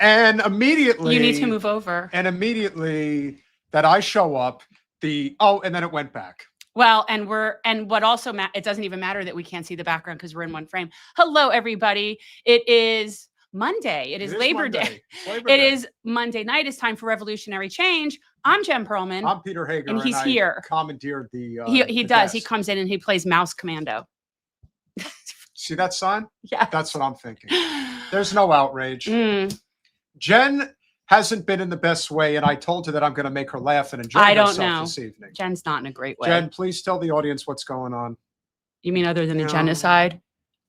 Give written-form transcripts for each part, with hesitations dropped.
And immediately... You need to move over. And immediately that I show up, and then it went back. Well, and what also, it doesn't even matter that we can't see the background because we're in one frame. Hello, everybody. It is Monday. It is Labor Day. It is Monday night. It's time for Revolutionary Change. I'm Jen Perelman. I'm Peter Hager. And he's here. Commandeered the He does. desk. He comes in and he plays Mouse Commando. See that sign? Yeah. That's what I'm thinking. There's no outrage. Jen hasn't been in the best way, and I told her that I'm going to make her laugh and enjoy herself this evening. Jen's not in a great way. Jen, please tell the audience what's going on. You mean other than the genocide?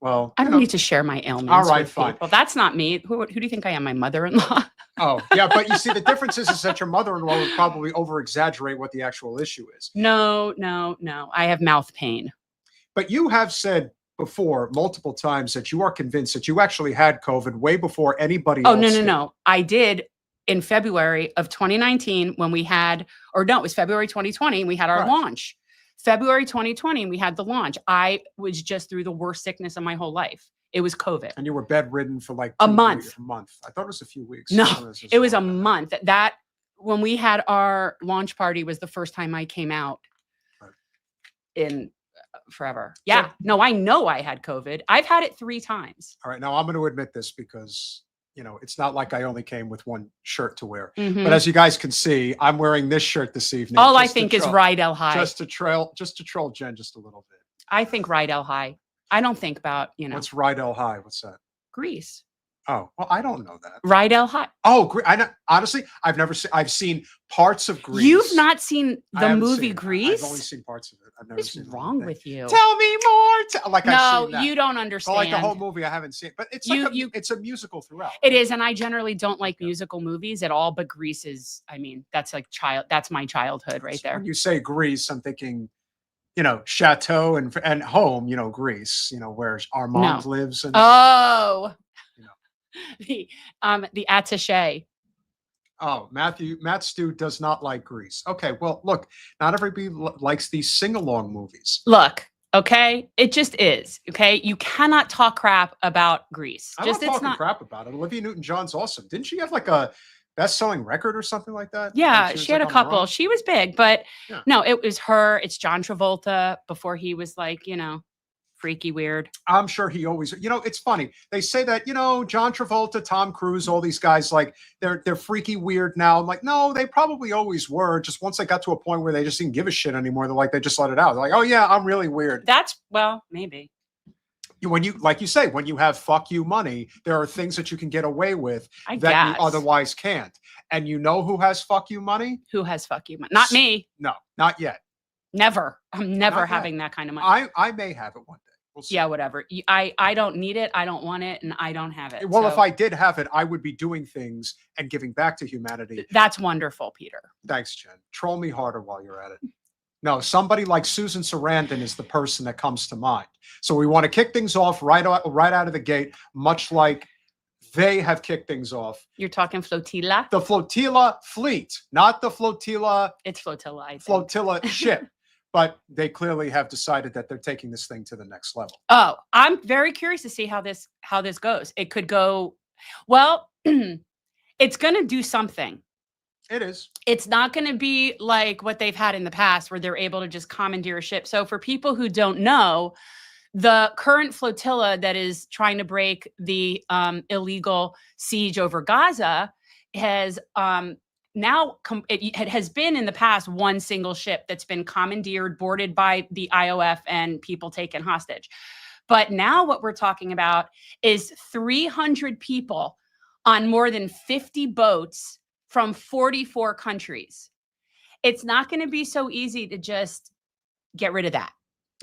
Well, I don't need to share my ailments. All right, fine. Well, that's not me. Who do you think I am? My mother-in-law? Oh, yeah, but you see, the difference is that your mother-in-law would probably over-exaggerate what the actual issue is. No. I have mouth pain. But you have said before multiple times that you are convinced that you actually had COVID way before anybody else did. No. I did in February of 2019 when we had, it was February 2020, we had our launch. February 2020, we had the launch. I was just through the worst sickness of my whole life. It was COVID. And you were bedridden for like a month. A month. I thought it was a few weeks. No, it was a month. That when we had our launch party was the first time I came out in forever. Yeah. No, I know I had COVID. I've had it 3 times. All right. Now I'm going to admit this because, it's not like I only came with one shirt to wear. But as you guys can see, I'm wearing this shirt this evening. All I think is Ride El High. Just to troll Jen just a little bit. I think Ride El High. I don't think about, What's Ride El High? What's that? Greece. Oh, well, I don't know that. Ride El High. Oh, honestly, I've seen parts of Greece. You've not seen the movie Greece? I've only seen parts of it. I've never What's seen wrong with you? Tell me more. No, you don't understand. Well, like the whole movie, I haven't seen. But it's it's a musical throughout. It is, and I generally don't like musical movies at all. But Greece is, that's like that's my childhood right there. When you say Greece, I'm thinking, chateau and home. Greece. Where Armand lives. And, the attaché. Oh, Matt Stew does not like Greece. Okay, well, look, not everybody likes these sing-along movies. Look, okay, it just is. Okay, you cannot talk crap about Greece. I'm not talking crap about it. Olivia Newton-John's awesome. Didn't she have like a best-selling record or something like that? Yeah, she had a couple. She was big, but no, it was her. It's John Travolta before he was like, freaky weird. I'm sure he always, it's funny. They say that, John Travolta, Tom Cruise, all these guys, like they're freaky weird now. I'm like, no, they probably always were. Just once they got to a point where they just didn't give a shit anymore, they just let it out. They're like, oh yeah, I'm really weird. Maybe. When you have fuck you money, there are things that you can get away with you otherwise can't. And you know who has fuck you money? Who has fuck you money? Not me. No, not yet. Never. I'm never having that kind of money. I may have it one day. We'll see. Yeah, whatever. I don't need it. I don't want it, and I don't have it. Well, if I did have it, I would be doing things and giving back to humanity. That's wonderful, Peter. Thanks, Jen. Troll me harder while you're at it. No, somebody like Susan Sarandon is the person that comes to mind. So we want to kick things off right out of the gate, much like they have kicked things off. You're talking Flotilla? The Flotilla fleet, not the Flotilla. It's Flotilla, I think. Flotilla ship. But they clearly have decided that they're taking this thing to the next level. Oh, I'm very curious to see how this goes. It could go, well, it's going to do something. It is. It's not going to be like what they've had in the past where they're able to just commandeer a ship. So for people who don't know, the current flotilla that is trying to break the illegal siege over Gaza has it has been in the past one single ship that's been commandeered, boarded by the IOF, and people taken hostage. But now what we're talking about is 300 people on more than 50 boats from 44 countries. It's not going to be so easy to just get rid of that.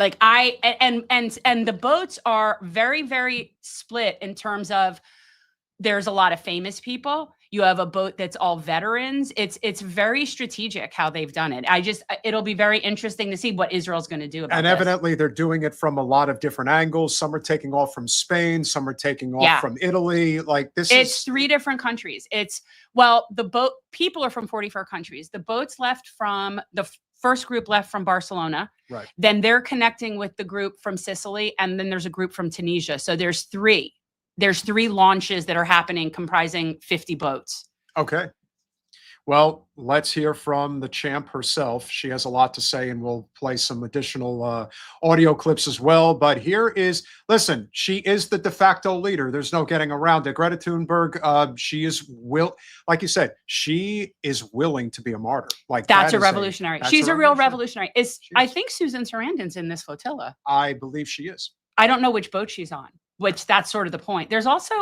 Like and the boats are very, very split in terms of there's a lot of famous people. You have a boat that's all veterans. It's very strategic how they've done it. It'll be very interesting to see what Israel's going to do about it. And evidently they're doing it from a lot of different angles. Some are taking off from Spain. Some are taking off from Italy. It's 3 different countries. People are from 44 countries. The boats left from the first group left from Barcelona. Right. Then they're connecting with the group from Sicily. And then there's a group from Tunisia. So there's 3 There's 3 launches that are happening comprising 50 boats. Okay. Well, let's hear from the champ herself. She has a lot to say, and we'll play some additional audio clips as well. But here is, listen, she is the de facto leader. There's no getting around it. Greta Thunberg, she is like you said, she is willing to be a martyr. Like that's a revolutionary. She's a real revolutionary. I think Susan Sarandon's in this flotilla. I believe she is. I don't know which boat she's on. Which that's sort of the point. There's also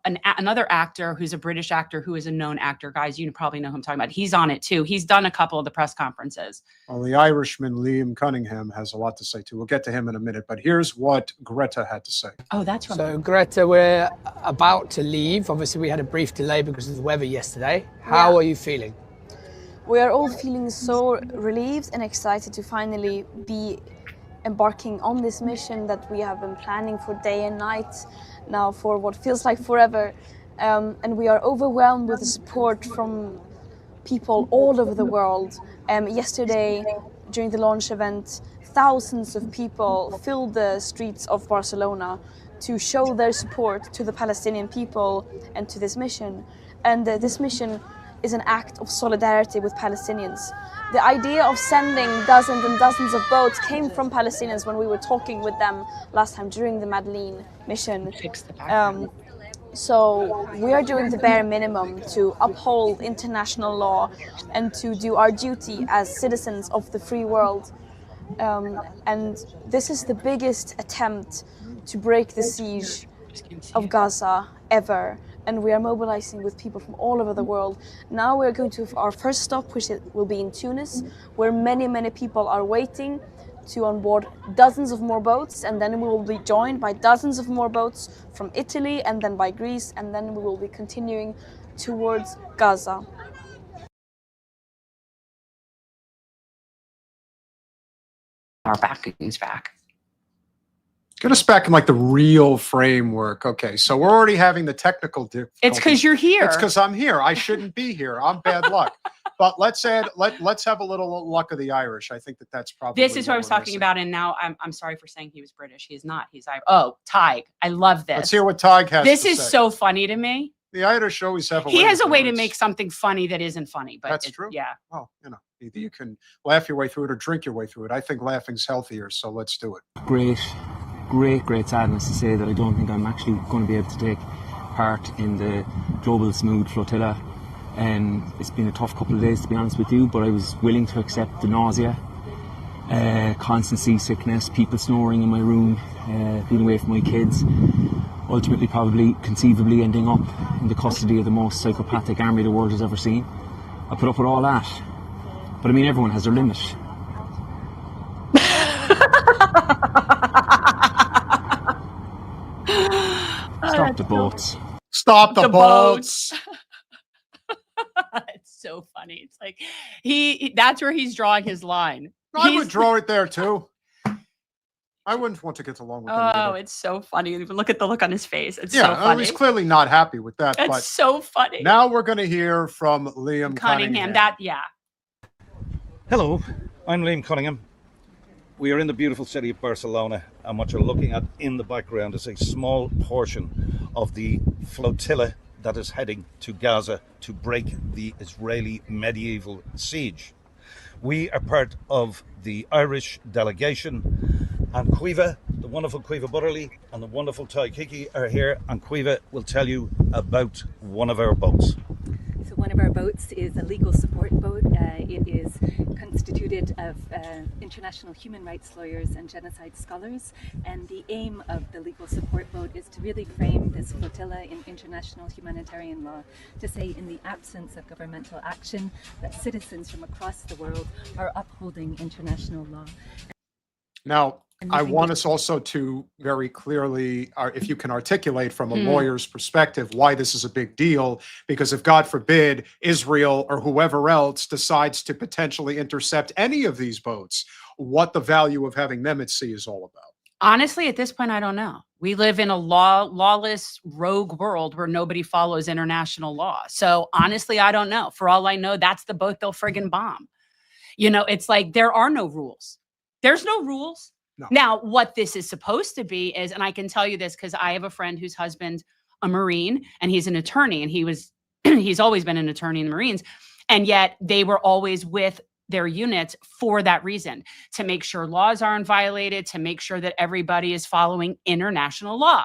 another actor who's a British actor who is a known actor. Guys, you probably know who I'm talking about. He's on it too. He's done a couple of the press conferences. Well, the Irishman, Liam Cunningham, has a lot to say too. We'll get to him in a minute, but here's what Greta had to say. Oh, that's right. So Greta, we're about to leave. Obviously, we had a brief delay because of the weather yesterday. How are you feeling? We are all feeling so relieved and excited to finally be embarking on this mission that we have been planning for day and night now for what feels like forever, and we are overwhelmed with the support from people all over the world. Yesterday during the launch event, thousands of people filled the streets of Barcelona to show their support to the Palestinian people and to this mission, and this mission is an act of solidarity with Palestinians. The idea of sending dozens and dozens of boats came from Palestinians when we were talking with them last time during the Madeleine mission. So we are doing the bare minimum to uphold international law and to do our duty as citizens of the free world. And this is the biggest attempt to break the siege of Gaza ever. And we are mobilizing with people from all over the world. Now we're going to our first stop, which will be in Tunis, where many, many people are waiting to onboard dozens of more boats, and then we will be joined by dozens of more boats from Italy, and then by Greece, and then we will be continuing towards Gaza. Our backing's back. Get us back in like the real framework. Okay, so we're already having the technical difficulties. It's because you're here. It's because I'm here. I shouldn't be here. I'm bad luck. But let's have a little luck of the Irish. I think that's probably. This is what I was talking about, and now I'm sorry for saying he was British. He is not. He's Irish. Oh, Tadhg. I love this. Let's hear what Tadhg has. This is so funny to me. The Irish always have a. He has a way to make something funny that isn't funny. But that's true. Yeah. Well, either you can laugh your way through it or drink your way through it. I think laughing's healthier, so let's do it. Great sadness to say that I don't think I'm actually going to be able to take part in the global smooth flotilla. It's been a tough couple of days, to be honest with you, but I was willing to accept the nausea, constant seasickness, people snoring in my room, being away from my kids, ultimately probably conceivably ending up in the custody of the most psychopathic army the world has ever seen. I put up with all that, but I mean, everyone has their limit. Stop the boats. Stop the boats. It's so funny. It's like that's where he's drawing his line. I would draw it there too. I wouldn't want to get along with him. Oh, it's so funny. Even look at the look on his face. It's so funny. funny. He's clearly not happy with that. It's so funny. Now we're going to hear from Liam Cunningham. Hello, I'm Liam Cunningham. We are in the beautiful city of Barcelona, and what you're looking at in the background is a small portion of the flotilla that is heading to Gaza to break the Israeli medieval siege. We are part of the Irish delegation, and Caoimhe, the wonderful Caoimhe Beverly, and the wonderful Tadhg Hickey are here, and Caoimhe will tell you about one of our boats. So one of our boats is a legal support boat. It is constituted of international human rights lawyers and genocide scholars, and the aim of the legal support boat is to really frame this flotilla in international humanitarian law, to say in the absence of governmental action that citizens from across the world are upholding international law. Now, I want us also to very clearly, if you can articulate from a lawyer's perspective, why this is a big deal, because if, God forbid, Israel or whoever else decides to potentially intercept any of these boats, what the value of having them at sea is all about. Honestly, at this point, I don't know. We live in a lawless, rogue world where nobody follows international law. So honestly, I don't know. For all I know, that's the boat they'll friggin' bomb. It's like there are no rules. There's no rules. No. Now, what this is supposed to be is, and I can tell you this because I have a friend whose husband a Marine and he's an attorney, and he's always been an attorney in the Marines. And yet they were always with their units for that reason, to make sure laws aren't violated, to make sure that everybody is following international law.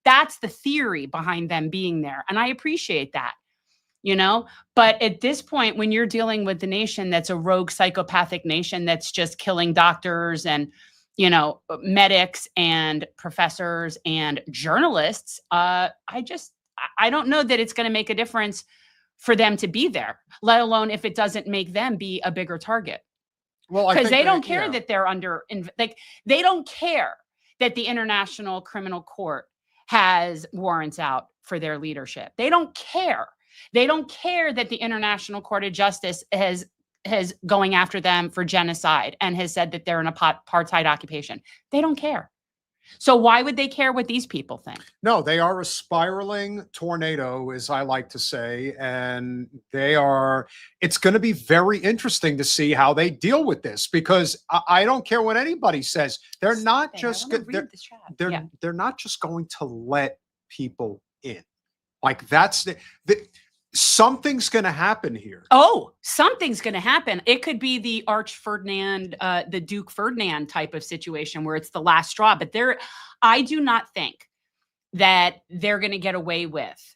That's the theory behind them being there. And I appreciate that, you know, but at this point, when you're dealing with the nation that's a rogue psychopathic nation that's just killing doctors and, you know, medics and professors and journalists, I don't know that it's going to make a difference for them to be there, let alone if it doesn't make them be a bigger target. Well, because they don't care that they're under, like, they don't care that the International Criminal Court has warrants out for their leadership. They don't care. They don't care that the International Court of Justice has going after them for genocide and has said that they're an apartheid occupation. They don't care. So why would they care what these people think? No, they are a spiraling tornado, as I like to say, and it's going to be very interesting to see how they deal with this, because I don't care what anybody says. They're not just they're not just going to let people in. Like, that's something's going to happen here. Oh, something's going to happen. It could be the the Duke Ferdinand type of situation where it's the last straw. But I do not think that they're going to get away with.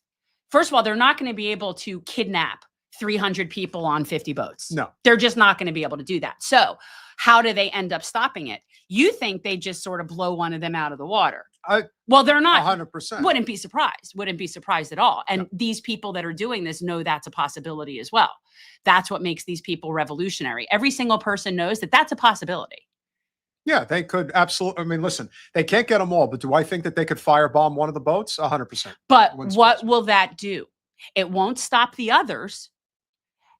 First of all, they're not going to be able to kidnap 300 people on 50 boats. No, they're just not going to be able to do that. So how do they end up stopping it? You think they just sort of blow one of them out of the water? Well, they're not 100%. Wouldn't be surprised at all. And these people that are doing this know that's a possibility as well. That's what makes these people revolutionary. Every single person knows that that's a possibility. Yeah, they could absolutely. I mean, listen, they can't get them all, but do I think that they could firebomb one of the boats? 100%. But what will that do? It won't stop the others,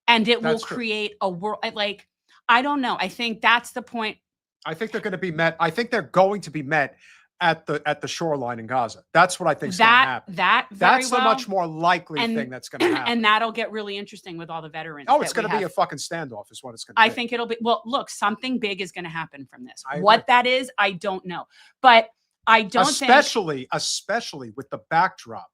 and it will create a world. Like, I don't know. I think that's the point. I think they're going to be met. I think they're going to be met at the shoreline in Gaza. That's what I think is going to happen. That's the much more likely thing that's going to happen. And that'll get really interesting with all the veterans. Oh, it's going to be a fucking standoff is what it's going to be. I think it'll be, well, look, something big is going to happen from this. What that is, I don't know. But I don't especially with the backdrop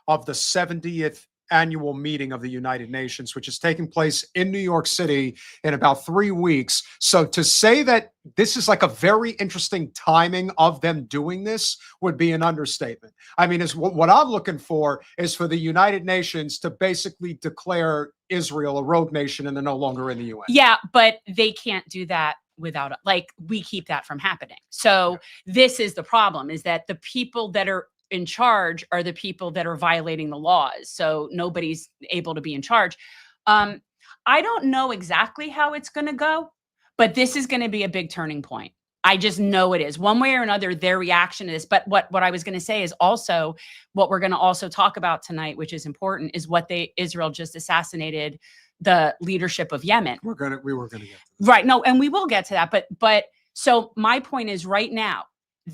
of the 70th annual meeting of the United Nations, which is taking place in New York City in about 3 weeks. So to say that this is like a very interesting timing of them doing this would be an understatement. I mean, what I'm looking for is for the United Nations to basically declare Israel a rogue nation and they're no longer in the UN. Yeah, but they can't do that without, like, we keep that from happening. So this is the problem, is that the people that are in charge are the people that are violating the laws. So nobody's able to be in charge. I don't know exactly how it's going to go, but this is going to be a big turning point. I just know it is. One way or another, their reaction is. But what I was going to say is also what we're going to also talk about tonight, which is important, is what Israel just assassinated the leadership of Yemen. We were going to get to that. Right. No, and we will get to that. But so my point is, right now,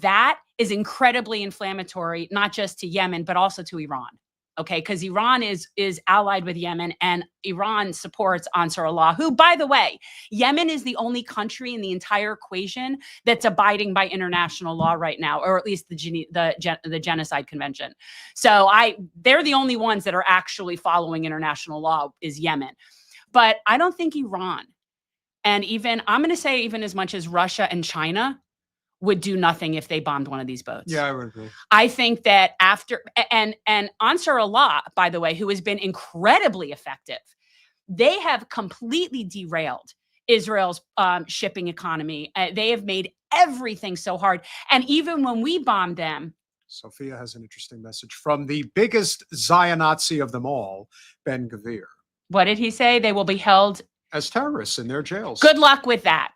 that is incredibly inflammatory, not just to Yemen, but also to Iran. Okay, because Iran is allied with Yemen, and Iran supports Ansar Allah, who, by the way, Yemen is the only country in the entire equation that's abiding by international law right now, or at least the Genocide Convention. So they're the only ones that are actually following international law, is Yemen. But I don't think Iran, and even, I'm going to say, even as much as Russia and China, would do nothing if they bombed one of these boats. Yeah, I would agree. I think that and Ansar Allah, by the way, who has been incredibly effective, they have completely derailed Israel's shipping economy. They have made everything so hard. And even when we bombed them. Sophia has an interesting message from the biggest Zionazi of them all, Ben Gvir. What did he say? They will be held as terrorists in their jails. Good luck with that.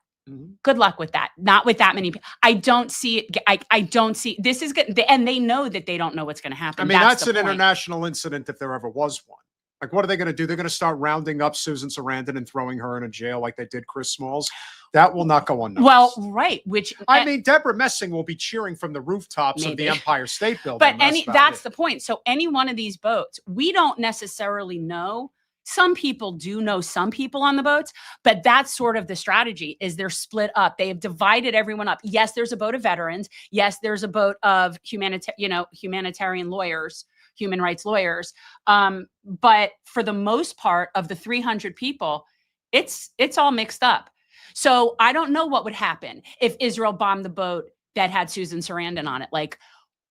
Good luck with that. Not with that many people. I don't see it. I don't see this is good. And they know that they don't know what's going to happen. I mean, that's an international incident if there ever was one. Like, what are they going to do? They're going to start rounding up Susan Sarandon and throwing her in a jail like they did Chris Smalls. That will not go unnoticed. Well, right. Which I mean, Deborah Messing will be cheering from the rooftops of the Empire State Building. But that's the point. So any one of these boats, we don't necessarily know. Some people do know some people on the boats, but that's sort of the strategy, is they're split up. They have divided everyone up. Yes, there's a boat of veterans. Yes, there's a boat of humanitarian lawyers, human rights lawyers. But for the most part of the 300 people, it's all mixed up. So I don't know what would happen if Israel bombed the boat that had Susan Sarandon on it. Like,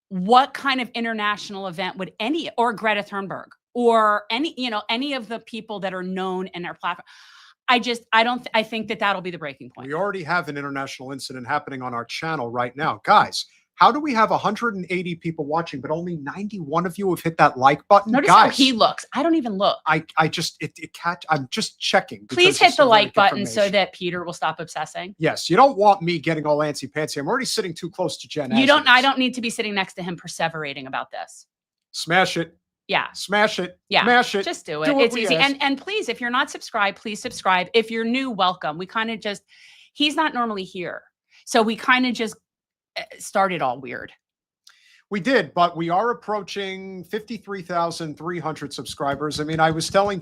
what kind of international event would or Greta Thunberg or any of the people that are known in our platform? I think that that'll be the breaking point. We already have an international incident happening on our channel right now. Guys, how do we have 180 people watching, but only 91 of you have hit that like button? Notice Guys, how he looks. I don't even look. I'm just checking. Please hit the like button so that Peter will stop obsessing. Yes, you don't want me getting all antsy-pantsy. I'm already sitting too close to Jen. I don't need to be sitting next to him perseverating about this. Smash it. Yeah. Smash it. Yeah. Smash it. Just do it. It's easy. And please, if you're not subscribed, please subscribe. If you're new, welcome. He's not normally here. So we kind of just started all weird. We did, but we are approaching 53,300 subscribers. I mean,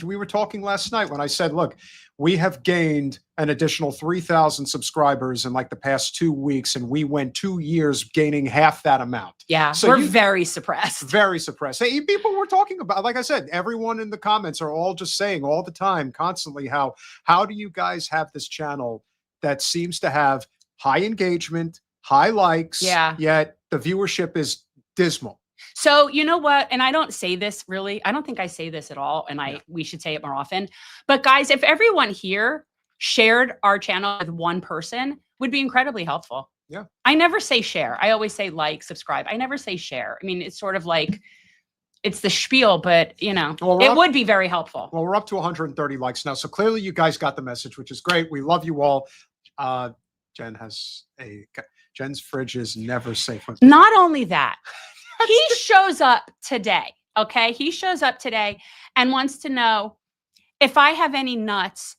we were talking last night when I said, look, we have gained an additional 3,000 subscribers in like the past 2 weeks, and we went 2 years gaining half that amount. Yeah, so we're very suppressed. Very suppressed. Hey, people were talking about, like I said, everyone in the comments are all just saying all the time, constantly, how do you guys have this channel that seems to have high engagement, high likes, yet the viewership is dismal? So you know what? And I don't say this really. I don't think I say this at all. And we should say it more often. But guys, if everyone here shared our channel with one person, would be incredibly helpful. Yeah. I never say share. I always say like, subscribe. I never say share. I mean, it's sort of like, it's the spiel, but it would be very helpful. Well, we're up to 130 likes now. So clearly you guys got the message, which is great. We love you all. Jen's fridge is never safe. Not only that, he shows up today. Okay. He shows up today and wants to know if I have any nuts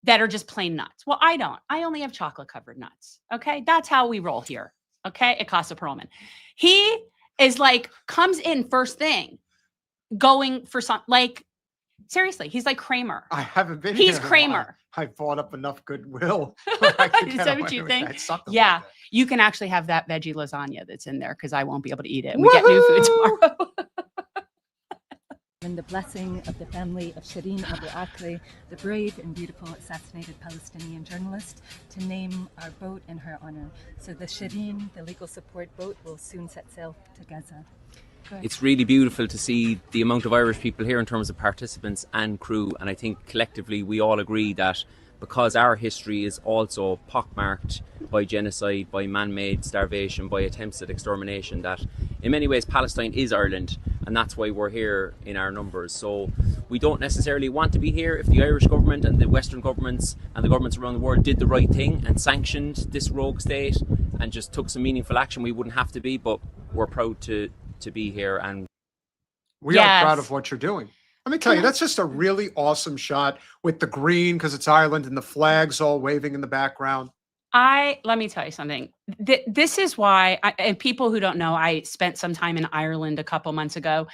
that are just plain nuts. Well, I don't. I only have chocolate covered nuts. Okay. That's how we roll here. Okay. At Casa Perelman. He is like, comes in first thing going for some, like, seriously, he's like Kramer. I haven't been. He's Kramer. I bought up enough goodwill. Is that what you think? Yeah. Like you can actually have that veggie lasagna that's in there because I won't be able to eat it. And we get new food tomorrow. And the blessing of the family of Shireen Abu Akleh, the brave and beautiful assassinated Palestinian journalist, to name our boat in her honor. So the Shireen, the legal support boat, will soon set sail to Gaza. It's really beautiful to see the amount of Irish people here in terms of participants and crew, and I think collectively we all agree that because our history is also pockmarked by genocide, by man-made starvation, by attempts at extermination, that in many ways Palestine is Ireland, and that's why we're here in our numbers. So we don't necessarily want to be here. If the Irish government and the Western governments and the governments around the world did the right thing and sanctioned this rogue state and just took some meaningful action, we wouldn't have to be, but we're proud to be here, and we are proud of what you're doing. Let me tell you, that's just a really awesome shot with the green because it's Ireland and the flags all waving in the background. Let me tell you something. This is why, and people who don't know, I spent some time in Ireland a couple months ago.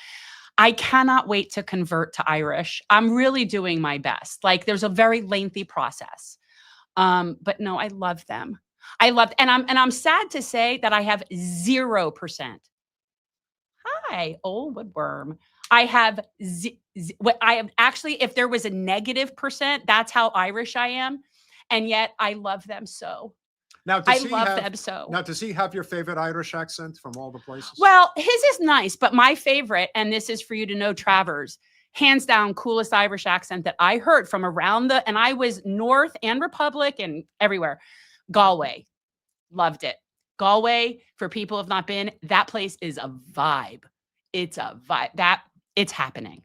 I cannot wait to convert to Irish. I'm really doing my best. Like, there's a very lengthy process. But no, I love them. And I'm sad to say that I have 0%. Hi, old woodworm. I have actually, if there was a -%, that's how Irish I am. And yet I love them so. Now, them so. Now, does he have your favorite Irish accent from all the places? Well, his is nice, but my favorite, and this is for you to know, Travers, hands down, coolest Irish accent that I heard from around and I was North and Republic and everywhere. Galway. Loved it. Galway, for people who have not been, that place is a vibe. It's a vibe. It's happening.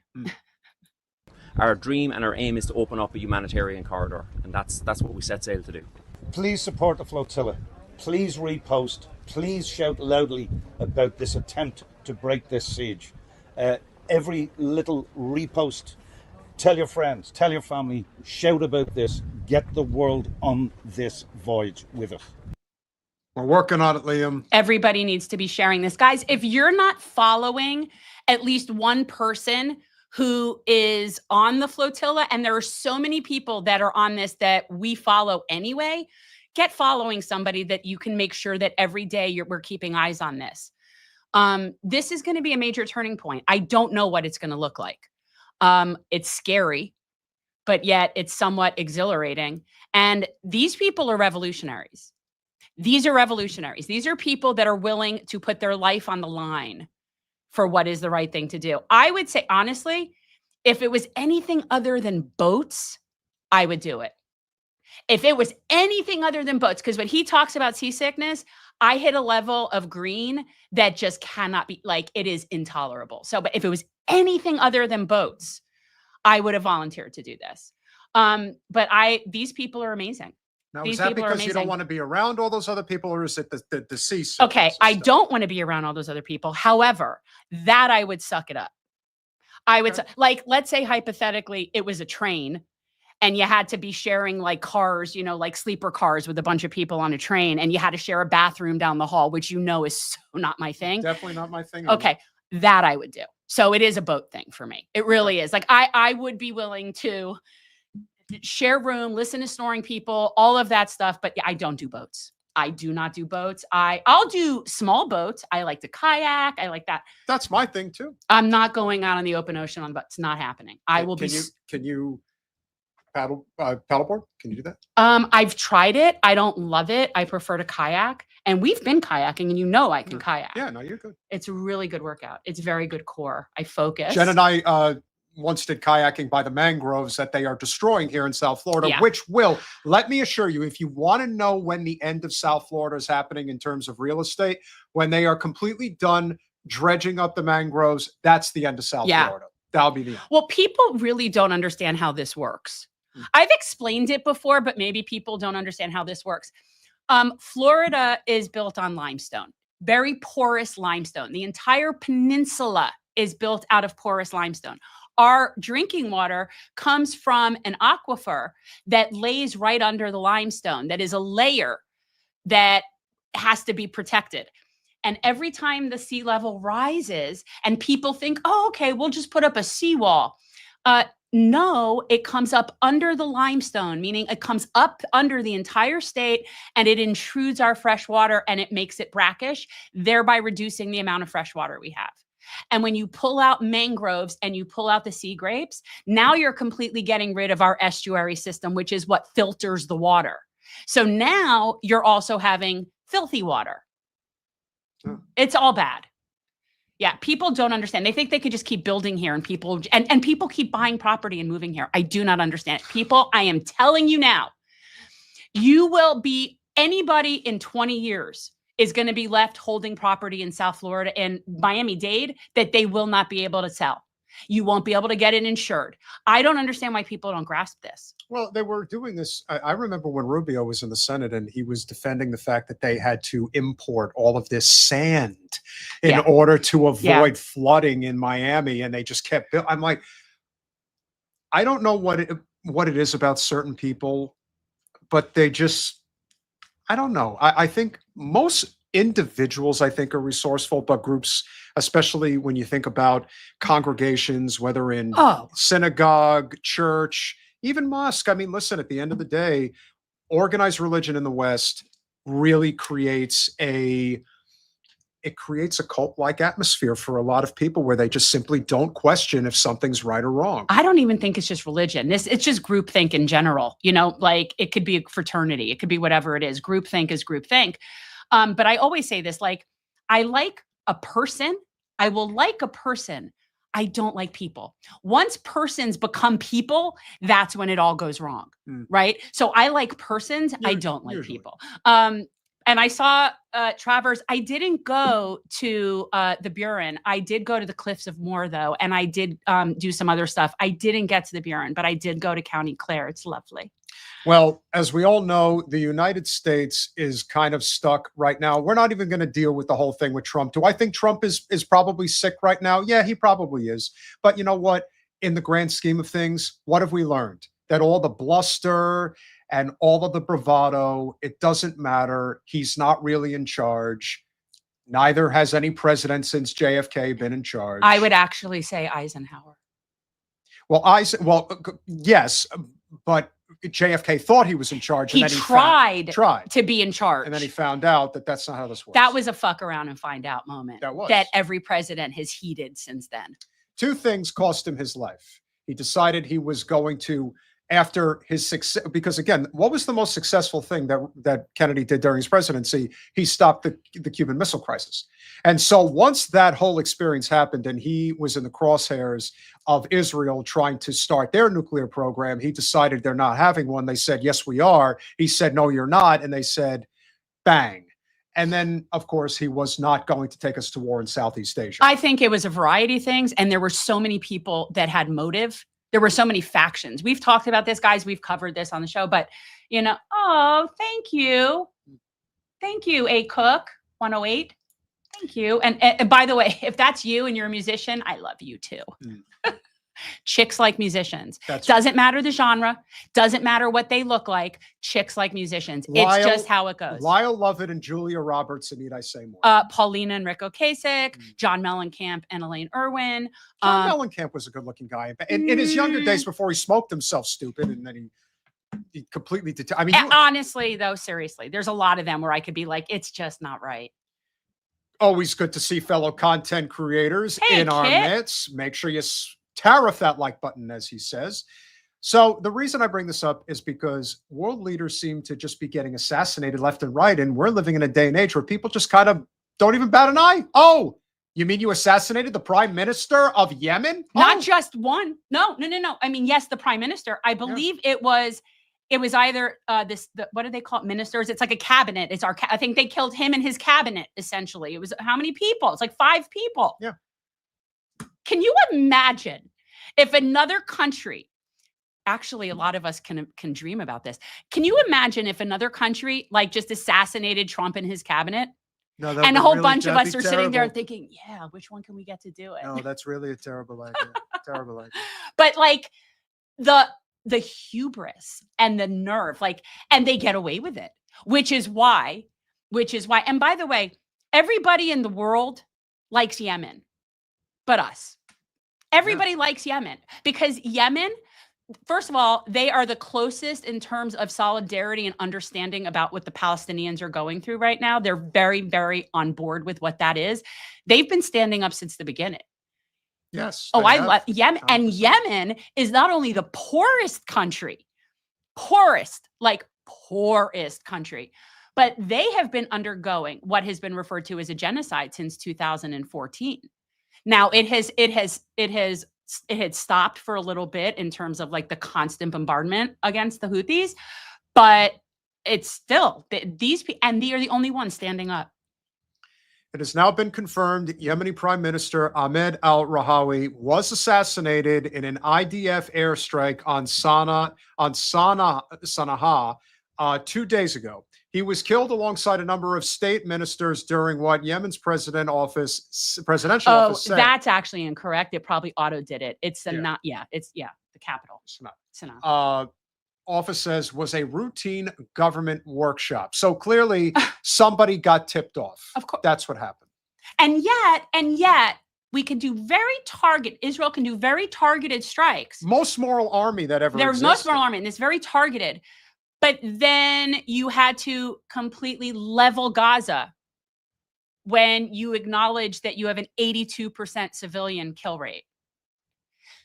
Our dream and our aim is to open up a humanitarian corridor, and that's what we set sail to do. Please support the flotilla. Please repost. Please shout loudly about this attempt to break this siege. Every little repost, tell your friends, tell your family, shout about this. Get the world on this voyage with us. We're working on it, Liam. Everybody needs to be sharing this. Guys, if you're not following at least one person who is on the flotilla, and there are so many people that are on this that we follow anyway, get following somebody that you can make sure that every day we're keeping eyes on this. This is going to be a major turning point. I don't know what it's going to look like. It's scary, but yet it's somewhat exhilarating. And these people are revolutionaries. These are revolutionaries. These are people that are willing to put their life on the line for what is the right thing to do. I would say, honestly, if it was anything other than boats, I would do it. If it was anything other than boats, because when he talks about seasickness, I hit a level of green that just cannot be, like, it is intolerable. So, but if it was anything other than boats, I would have volunteered to do this. But these people are amazing. Now, These is that people are because you don't amazing. want to be around all those other people, or is it the seasickness Okay, and I stuff? don't want to be around all those other people. However, that I would suck it up. I would, Okay. like, let's say hypothetically it was a train and you had to be sharing like cars, you know, like sleeper cars with a bunch of people on a train, and you had to share a bathroom down the hall, which, you know, is so not my thing. Definitely not my thing. Okay, that I would do. So it is a boat thing for me. It really is. Like, I would be willing to share room, listen to snoring people, all of that stuff. But I don't do boats. I do not do boats. I'll do small boats. I like to kayak. I like that. That's my thing too. I'm not going out on the open ocean on the boat. It's not happening. I will Can be. you can you paddleboard? Can you do that? I've tried it. I don't love it. I prefer to kayak, and we've been kayaking, and you know I can kayak. Yeah, no, you're good. It's a really good workout. It's very good core. I focus. Jen and I once did kayaking by the mangroves that they are destroying here in South Florida, Yeah. which will, let me assure you, if you want to know when the end of South Florida is happening in terms of real estate, when they are completely done dredging up the mangroves, that's the end of South Yeah. Florida. That'll be the end. Well, people really don't understand how this works. I've explained it before, but maybe people don't understand how this works. Florida is built on limestone, very porous limestone. The entire peninsula is built out of porous limestone. Our drinking water comes from an aquifer that lays right under the limestone. That is a layer that has to be protected. And every time the sea level rises and people think, oh, okay, we'll just put up a seawall. No, it comes up under the limestone, meaning it comes up under the entire state, and it intrudes our fresh water and it makes it brackish, thereby reducing the amount of fresh water we have. And when you pull out mangroves and you pull out the sea grapes, now you're completely getting rid of our estuary system, which is what filters the water. So now you're also having filthy water. It's all bad. Yeah, people don't understand. They think they could just keep building here, and people keep buying property and moving here. I do not understand it. People, I am telling you now, you will be, anybody in 20 years is going to be left holding property in South Florida and Miami-Dade that they will not be able to sell. You won't be able to get it insured. I don't understand why people don't grasp this. Well, they were doing this. I remember when Rubio was in the Senate and he was defending the fact that they had to import all of this sand in order to avoid flooding in Miami, and they just kept. I'm like, I don't know what it is about certain people, but they just, I don't know. I think most individuals, I think, are resourceful, but groups, especially when you think about congregations, whether in synagogue, church, even mosque. I mean, listen, at the end of the day, organized religion in the West really creates a cult-like atmosphere for a lot of people where they just simply don't question if something's right or wrong. I don't even think it's just religion. It's just groupthink in general. You know, like, it could be a fraternity. It could be whatever it is. Groupthink is groupthink. But I always say this, like, I like a person. I will like a person. I don't like people. Once persons become people, that's when it all goes wrong, right? So I like persons. I don't like people. And I saw Travers. I didn't go to the Buren. I did go to the Cliffs of Moher, though, and I did do some other stuff. I didn't get to the Buren, but I did go to County Clare. It's lovely. Well, as we all know, the United States is kind of stuck right now. We're not even going to deal with the whole thing with Trump. Do I think Trump is probably sick right now? Yeah, he probably is. But you know what? In the grand scheme of things, what have we learned? That all the bluster and all of the bravado, it doesn't matter. He's not really in charge. Neither has any president since JFK been in charge. I would actually say Eisenhower. Well, yes, but JFK thought he was in charge. He and then tried to be in charge. And then he found out that that's not how this works. That was a fuck around and find out moment. That was. That every president has heeded since then. 2 things cost him his life. He decided he was going to, after his success, because again, what was the most successful thing that Kennedy did during his presidency? He stopped the Cuban Missile Crisis. And so once that whole experience happened and he was in the crosshairs of Israel trying to start their nuclear program, he decided they're not having one. They said, yes, we are. He said, no, you're not. And they said, bang. And then, of course, he was not going to take us to war in Southeast Asia. I think it was a variety of things. And there were so many people that had motive. There were so many factions. We've talked about this, guys. We've covered this on the show. But, oh, thank you. Thank you, A. Cook 108. Thank you. And by the way, if that's you and you're a musician, I love you too. Chicks like musicians. Doesn't matter the genre. Doesn't matter what they look like. Chicks like musicians. It's just how it goes. Lyle Lovett and Julia Roberts, and need I say more? Paulina and Rick Ocasek, John Mellencamp and Elaine Irwin. John Mellencamp was a good-looking guy. In his younger days, before he smoked himself stupid, and then he completely did. I mean, honestly, though, seriously, there's a lot of them where I could be like, it's just not right. Always good to see fellow content creators in our midst. Make sure you tariff that like button, as he says. So the reason I bring this up is because world leaders seem to just be getting assassinated left and right. And we're living in a day and age where people just kind of don't even bat an eye. Oh, you mean you assassinated the prime minister of Yemen? Not just one. No. I mean, yes, the prime minister. I believe it was either what do they call it? Ministers. It's like a cabinet. It's I think they killed him and his cabinet, essentially. It was how many people? It's like 5 people. Yeah. Can you imagine if another country, actually a lot of us can dream about this. Can you imagine if another country like just assassinated Trump and his cabinet? No, and a whole bunch of us are sitting there thinking, yeah, which one can we get to do it? No, that's really a terrible idea. Terrible idea. But like the hubris and the nerve, and they get away with it, which is why, and by the way, everybody in the world likes Yemen. But us. Everybody likes Yemen because Yemen, first of all, they are the closest in terms of solidarity and understanding about what the Palestinians are going through right now. They're very, very on board with what that is. They've been standing up since the beginning. Yes. Oh, I love Yemen. And Yemen is not only the poorest country, poorest country, but they have been undergoing what has been referred to as a genocide since 2014. Now it had stopped for a little bit in terms of like the constant bombardment against the Houthis, but it's still these and they are the only ones standing up. It has now been confirmed that Yemeni Prime Minister Ahmed al-Rahawi was assassinated in an IDF airstrike on Sana'a 2 days ago. He was killed alongside a number of state ministers during what Yemen's presidential office said. That's actually incorrect. It probably auto did it. It's the capital. Sana'a. Office says was a routine government workshop. So clearly somebody got tipped off. Of course. That's what happened. And yet we can do Israel can do very targeted strikes. Most moral army that ever existed. Most moral army, and it's very targeted. But then you had to completely level Gaza when you acknowledge that you have an 82% civilian kill rate.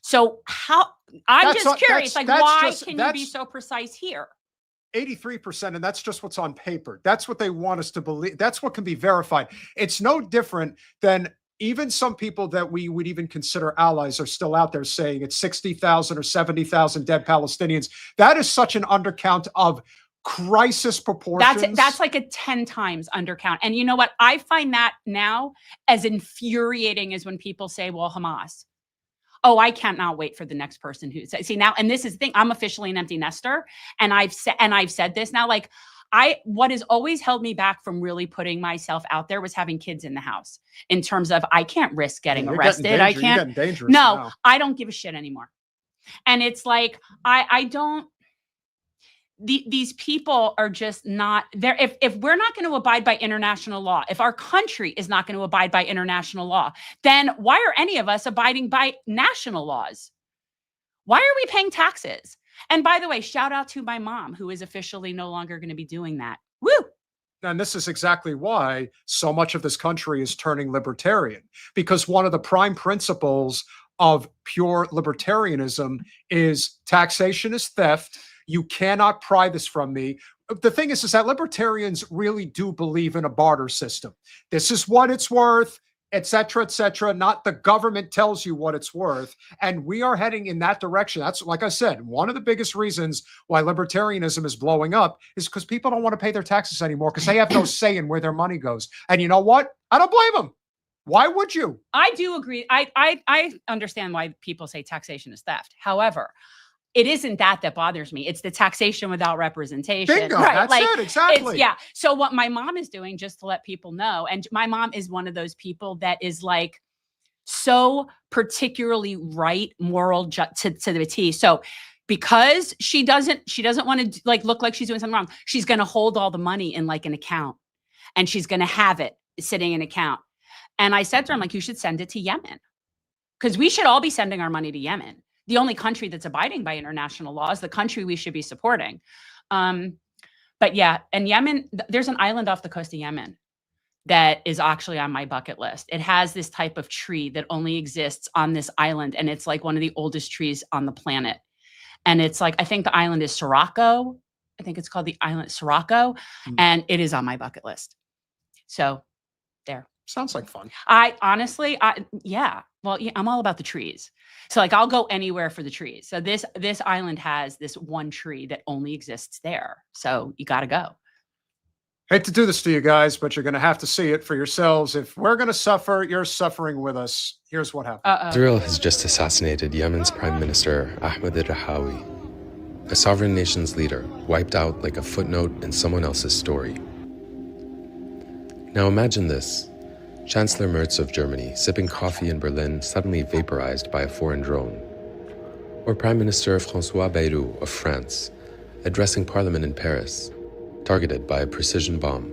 So I'm just curious, why can you be so precise here? 83%, and that's just what's on paper. That's what they want us to believe. That's what can be verified. It's no different than even some people that we would even consider allies are still out there saying it's 60,000 or 70,000 dead Palestinians. That is such an undercount of crisis proportions. That's like a 10 times undercount. And you know what? I find that now as infuriating as when people say, well, Hamas. Oh, I cannot wait for the next person who see now. And this is the thing. I'm officially an empty nester. And I've said this now, what has always held me back from really putting myself out there was having kids in the house in terms of I can't risk getting arrested. I can't. No, I don't give a shit anymore. And it's like, I don't, these people are just not there. If we're not going to abide by international law, if our country is not going to abide by international law, then why are any of us abiding by national laws? Why are we paying taxes? And by the way, shout out to my mom, who is officially no longer going to be doing that. Woo! And this is exactly why so much of this country is turning libertarian, because one of the prime principles of pure libertarianism is taxation is theft. You cannot pry this from me. The thing is that libertarians really do believe in a barter system. This is what it's worth, et cetera, not the government tells you what it's worth. And we are heading in that direction. That's, like I said, one of the biggest reasons why libertarianism is blowing up is because people don't want to pay their taxes anymore because they have no say in where their money goes. And you know what? I don't blame them. Why would you? I do agree. I understand why people say taxation is theft. However, it isn't that bothers me. It's the taxation without representation. Bingo, right? That's it, exactly. Yeah. So what my mom is doing, just to let people know, and my mom is one of those people that is like so particularly right, moral to the T. So because she doesn't want to like look like she's doing something wrong, she's going to hold all the money in like an account, and she's going to have it sitting in an account. And I said to her, I'm like, you should send it to Yemen, because we should all be sending our money to Yemen. The only country that's abiding by international law is the country we should be supporting. But yeah, and Yemen, there's an island off the coast of Yemen that is actually on my bucket list. It has this type of tree that only exists on this island. And it's like one of the oldest trees on the planet. And it's like, I think the island is Sirocco. I think it's called the island Sirocco. And it is on my bucket list. So there. Sounds like fun. Yeah. Well, yeah, I'm all about the trees. So like, I'll go anywhere for the trees. So this island has this one tree that only exists there. So you got to go. Hate to do this to you guys, but you're going to have to see it for yourselves. If we're going to suffer, you're suffering with us. Here's what happened. Israel has just assassinated Yemen's Prime Minister Ahmed al-Rahawi, a sovereign nation's leader wiped out like a footnote in someone else's story. Now imagine this. Chancellor Merz of Germany sipping coffee in Berlin suddenly vaporized by a foreign drone. Or Prime Minister François Bayrou of France addressing Parliament in Paris, targeted by a precision bomb.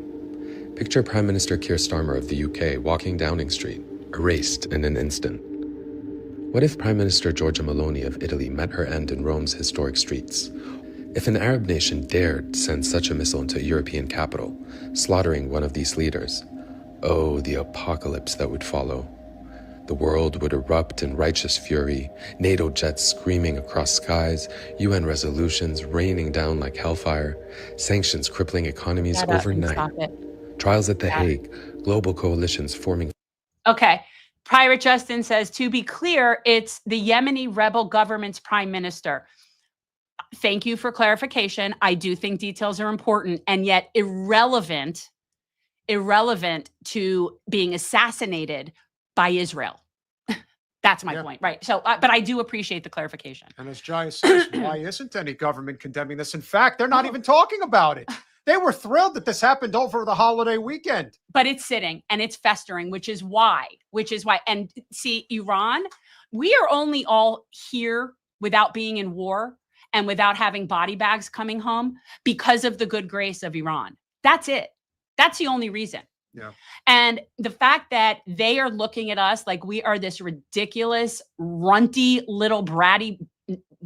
Picture Prime Minister Keir Starmer of the UK walking Downing Street, erased in an instant. What if Prime Minister Giorgia Meloni of Italy met her end in Rome's historic streets? If an Arab nation dared send such a missile into a European capital, slaughtering one of these leaders, oh, the apocalypse that would follow. The world would erupt in righteous fury, NATO jets screaming across skies, UN resolutions raining down like hellfire, sanctions crippling economies overnight, trials at The Hague, global coalitions forming. Okay. Pirate Justin says, to be clear, it's the Yemeni rebel government's prime minister. Thank you for clarification. I do think details are important and yet irrelevant to being assassinated by Israel. That's my point, right? So, but I do appreciate the clarification. And as Jaya says, why isn't any government condemning this? In fact, they're not even talking about it. They were thrilled that this happened over the holiday weekend. But it's sitting and it's festering, which is why. And see, Iran, we are only all here without being in war and without having body bags coming home because of the good grace of Iran. That's it. That's the only reason. Yeah. And the fact that they are looking at us like we are this ridiculous, runty, little bratty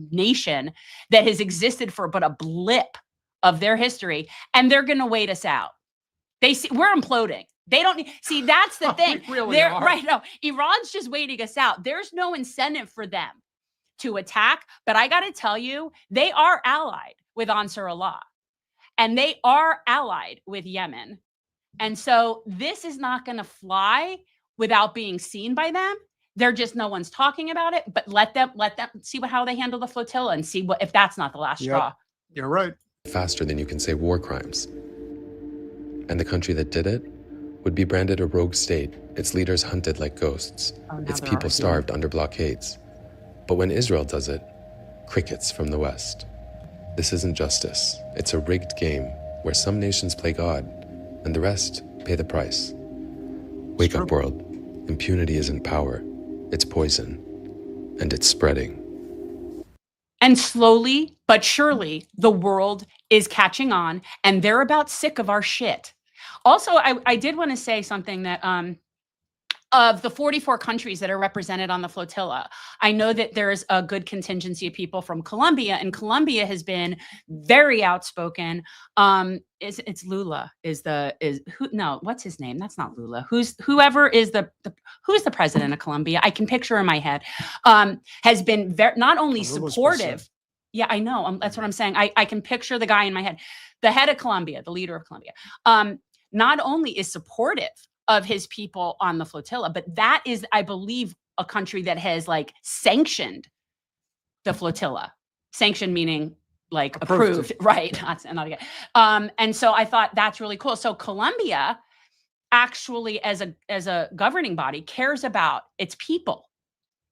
nation that has existed for but a blip of their history, and they're going to wait us out. They see we're imploding. They don't see. That's the thing. We really are. Right. No, Iran's just waiting us out. There's no incentive for them to attack. But I got to tell you, they are allied with Ansar Allah. And they are allied with Yemen. And so this is not going to fly without being seen by them. They're just, no one's talking about it, but let them see how they handle the flotilla and see if that's not the last straw. You're right. Faster than you can say war crimes. And the country that did it would be branded a rogue state, its leaders hunted like ghosts, its people starved under blockades. But when Israel does it, crickets from the West. This isn't justice. It's a rigged game where some nations play God and the rest pay the price. Wake up, world. Impunity isn't power. It's poison. And it's spreading. And slowly but surely, the world is catching on and they're about sick of our shit. Also, I did want to say something that of the 44 countries that are represented on the flotilla, I know that there's a good contingency of people from Colombia, and Colombia has been very outspoken. It's Lula what's his name? That's not Lula. Who's the president of Colombia? I can picture in my head. Has been not only supportive. Yeah, I know. That's what I'm saying. I can picture the guy in my head, the head of Colombia, the leader of Colombia. Not only is supportive of his people on the flotilla, but that is, I believe, a country that has like sanctioned the flotilla. Sanctioned meaning like approved. Right? Not again. And so I thought that's really cool. So Colombia actually, as a governing body, cares about its people.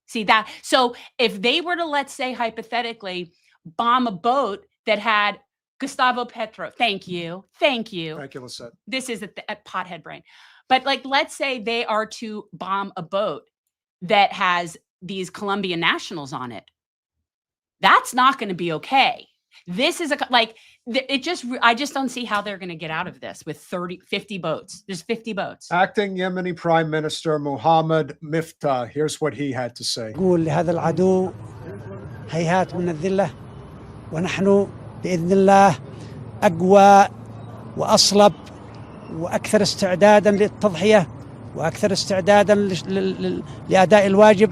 See that? So if they were to, let's say hypothetically, bomb a boat that had Gustavo Petro, thank you. Thank you, Lisette. This is at pothead brain. But like, let's say they are to bomb a boat that has these Colombian nationals on it. That's not going to be okay. This is I just don't see how they're going to get out of this with 50 boats. There's 50 boats. Acting Yemeni Prime Minister Mohammed Miftah, here's what he had to say. نقول لهذا العدو هيهات من الذلة ونحن بإذن الله أقوى وأصلب وأكثر استعدادا للتضحية وأكثر استعدادا لأداء الواجب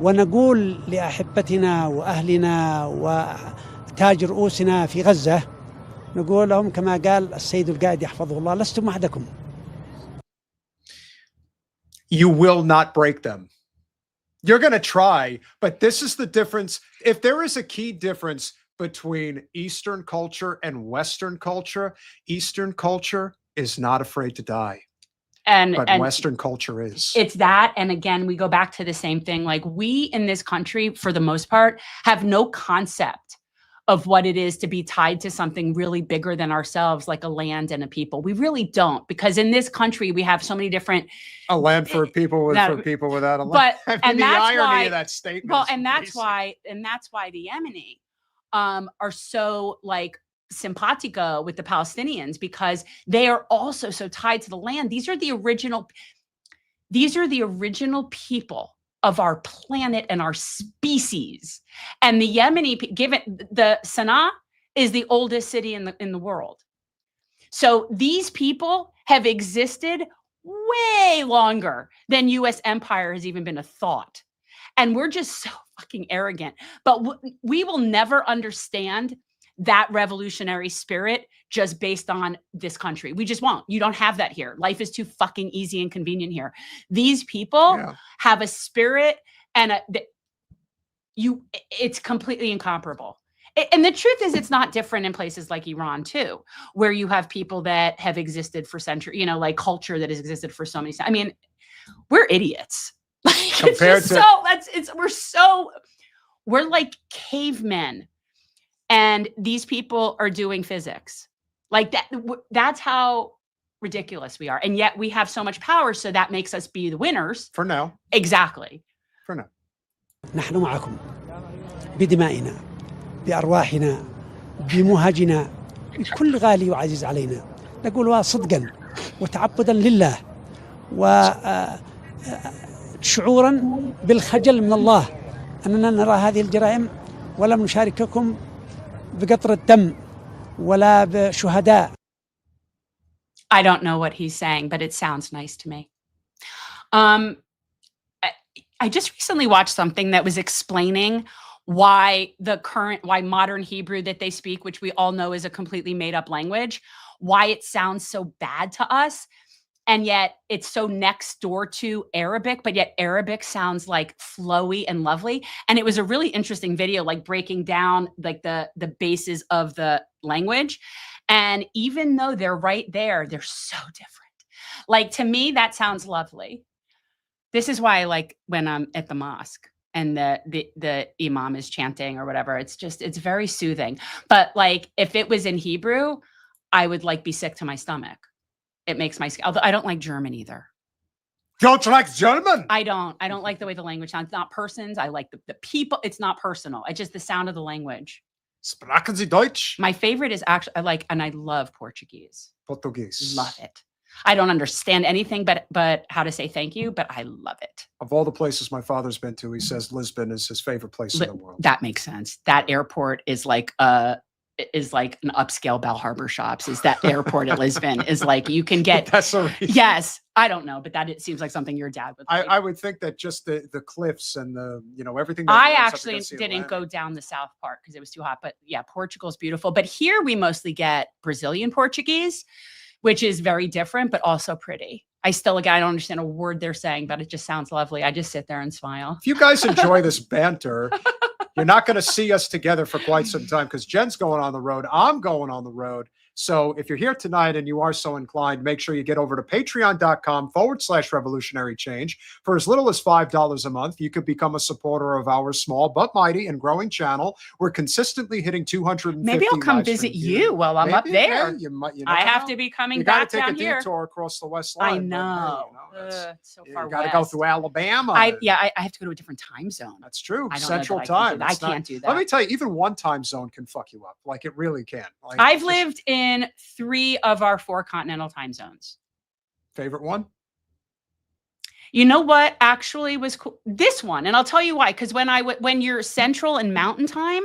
ونقول لأحبتنا وأهلنا وتاج رؤوسنا في غزة نقول لهم كما قال السيد القائد يحفظه الله لستم وحدكم. You will not break them. You're going to try, but this is the difference. If there is a key difference between Eastern culture and Western culture, Eastern culture is not afraid to die. And Western culture is. It's that. And again, we go back to the same thing. Like, we in this country, for the most part, have no concept of what it is to be tied to something really bigger than ourselves, like a land and a people. We really don't, because in this country, we have so many different... A land for people for people without a land. But, and the irony of that statement. Well, and that's why the Yemeni are so like simpatica with the Palestinians, because they are also so tied to the land. These are the original people of our planet and our species. And the Yemeni, given the Sana'a is the oldest city in the world. So these people have existed way longer than US empire has even been a thought. And we're just so fucking arrogant. But we will never understand that revolutionary spirit just based on this country. We just won't. You don't have that here. Life is too fucking easy and convenient here. These people have a spirit and it's completely incomparable. And the truth is, it's not different in places like Iran too, where you have people that have existed for centuries, like culture that has existed for so many. I mean, we're idiots. Compared to we're like cavemen, and these people are doing physics like that. That's how ridiculous we are, and yet we have so much power. So that makes us be the winners for now. Exactly. For now. نحن معكم بدمائنا بأرواحنا بمهاجنا بكل غالي وعزيز علينا نقولها صدقا وتعبدا لله وشعورا بالخجل من الله أننا نرى هذه الجرائم ولم نشارككم بقطر الدم ولا بشهداء. I don't know what he's saying, but it sounds nice to me. I just recently watched something that was explaining why modern Hebrew that they speak, which we all know is a completely made up language, why it sounds so bad to us. And yet it's so next door to Arabic, but yet Arabic sounds like flowy and lovely. And it was a really interesting video, like breaking down like the bases of the language. And even though they're right there, they're so different. Like, to me, that sounds lovely. This is why I like when I'm at the mosque and the imam is chanting or whatever. It's very soothing. But like, if it was in Hebrew, I would like be sick to my stomach. It makes my skin. Although I don't like German either. Don't you like German? I don't like the way the language sounds. It's not persons. I like the people. It's not personal. It's just the sound of the language. Sprachen Sie Deutsch? My favorite is actually and I love Portuguese. Portuguese. Love it. I don't understand anything but how to say thank you, but I love it. Of all the places my father's been to, he says Lisbon is his favorite place in the world. That makes sense. That airport is like an upscale Bell Harbor Shops. Is that airport at Lisbon is like you can get. That's a reason. Yes, I don't know, but it seems like something your dad would like. I would think that just the cliffs and the everything. I actually didn't go down the south part because it was too hot. But yeah, Portugal's beautiful. But here we mostly get Brazilian Portuguese, which is very different, but also pretty. I don't understand a word they're saying, but it just sounds lovely. I just sit there and smile. If you guys enjoy this banter, you're not going to see us together for quite some time because Jen's going on the road. I'm going on the road. So if you're here tonight and you are so inclined, make sure you get over to patreon.com/revolutionary change. For as little as $5 a month, you could become a supporter of our small but mighty and growing channel. We're consistently hitting 250. Maybe I'll come visit you while I'm up there. You I have to be coming back down here. You got to take a detour across the West Line. I know. It's so far You got to west. go through Alabama. I have to go to a different time zone. That's true. I don't know Central that time. I can't do that. Let me tell you, even one time zone can fuck you up. Like it really can. Like, I've lived in 3 of our 4 continental time zones. Favorite one? You know what actually was cool? This one, and I'll tell you why. Because when you're Central and Mountain Time,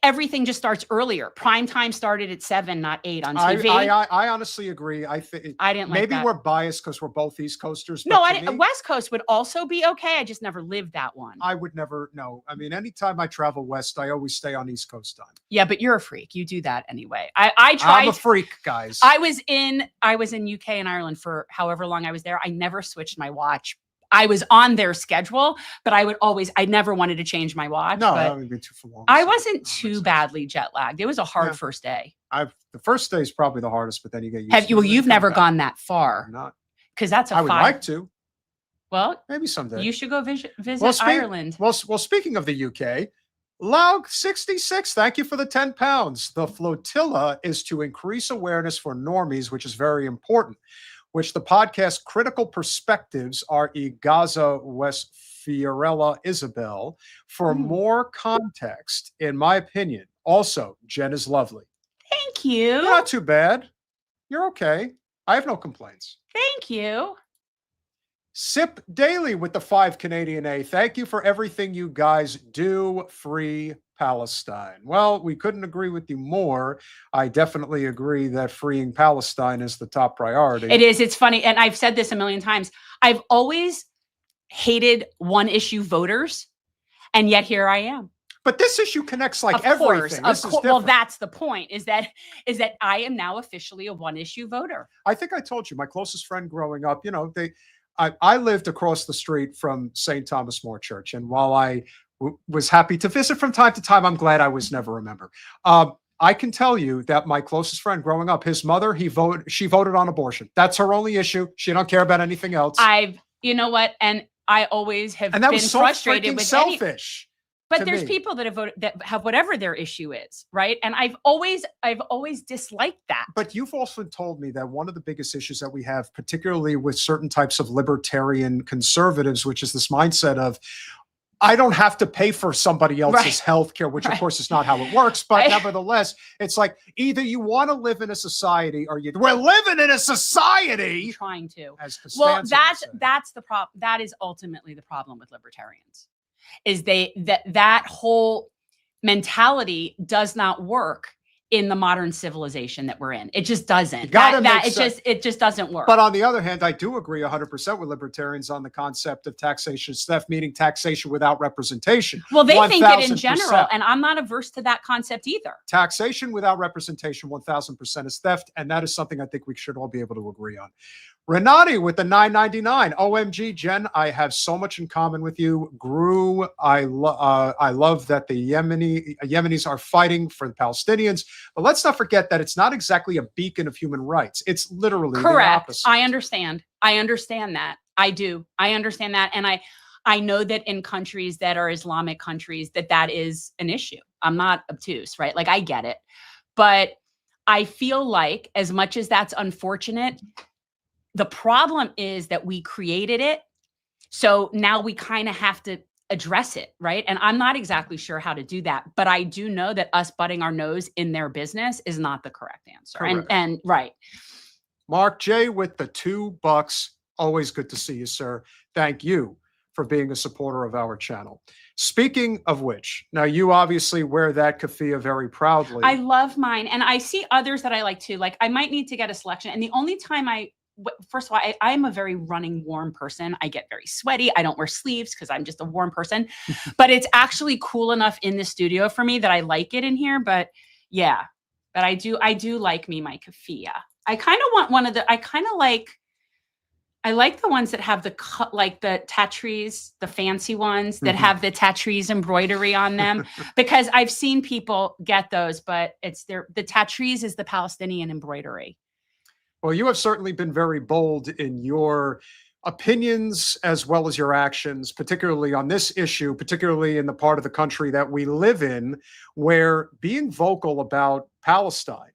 everything just starts earlier. Prime time started at 7, not 8 on TV. I honestly agree. I think I didn't like maybe that. we're biased because we're both East Coasters. No, but to me, West Coast would also be okay. I just never lived that one. I would never. No, I mean, anytime I travel west, I always stay on East Coast time. Yeah, but you're a freak. You do that anyway. I tried. I'm a freak, guys. I was in UK and Ireland for however long I was there. I never switched my watch. I was on their schedule, but I never wanted to change my watch. No, but that would be too for long. I wasn't too badly jet lagged. It was a hard first day. The first day is probably the hardest, but then you get used to it. Well, you've never gone that far. I'm not. Because that's I would like to. Well, maybe someday. You should go visit Ireland. Well, speaking of the UK, Laug66, thank you for the 10 pounds. The Flotilla is to increase awareness for normies, which is very important, which the podcast Critical Perspectives are Gaza West Fiorella Isabel. For more context, in my opinion, also, Jen is lovely. Thank you. You're not too bad. You're okay. I have no complaints. Thank you. Sip Daily with the 5 Canadian A. Thank you for everything you guys do. Free Palestine. Well, we couldn't agree with you more. I definitely agree that freeing Palestine is the top priority. It is. It's funny. And I've said this a million times. I've always hated one issue voters. And yet here I am. But this issue connects like of course, everything. Of course. Well, that's the point, is that I am now officially a one issue voter. I think I told you, my closest friend growing up, I lived across the street from St. Thomas More Church. And while I was happy to visit from time to time, I'm glad I was never a member. I can tell you that my closest friend growing up, his mother, she voted on abortion. That's her only issue. She don't care about anything else. You know what? And I always have and that been was so frustrated with selfish. But there's people that have voted that have whatever their issue is, right? And I've always disliked that. But you've also told me that one of the biggest issues that we have, particularly with certain types of libertarian conservatives, which is this mindset of, I don't have to pay for somebody else's health care, which of course is not how it works. But nevertheless, it's like either you want to live in a society or we're living in a society. Trying to. As well, that's the problem. That is ultimately the problem with libertarians. Is that whole mentality does not work in the modern civilization that we're in. It just doesn't. It just doesn't work. But on the other hand, I do agree 100% with libertarians on the concept of taxation theft, meaning taxation without representation. Well, they think it in general, and I'm not averse to that concept either. Taxation without representation, 1000% is theft, and that is something I think we should all be able to agree on. Renati with the $9.99. OMG, Jen, I have so much in common with you. Gru, I love that the Yemenis are fighting for the Palestinians. But let's not forget that it's not exactly a beacon of human rights. It's literally the opposite. I understand. I understand that. I do. I understand that. And I know that in countries that are Islamic countries, that is an issue. I'm not obtuse, right? Like, I get it. But I feel like, as much as that's unfortunate, the problem is that we created it. So now we kind of have to address it, right? And I'm not exactly sure how to do that, but I do know that us butting our nose in their business is not the correct answer. Correct. And right. Mark J with the $2. Always good to see you, sir. Thank you for being a supporter of our channel. Speaking of which, now you obviously wear that keffiyeh very proudly. I love mine. And I see others that I like too. Like I might need to get a selection. And the only time first of all, I'm a very running, warm person. I get very sweaty. I don't wear sleeves because I'm just a warm person. But it's actually cool enough in the studio for me that I like it in here. But yeah, but I do like my keffiyeh. I kind of want one of the, I like the ones that have the Tadhgs, the fancy ones that have the Tadhg embroidery on them, because I've seen people get those, but the Tadhg is the Palestinian embroidery. Well, you have certainly been very bold in your opinions as well as your actions, particularly on this issue, particularly in the part of the country that we live in, where being vocal about Palestine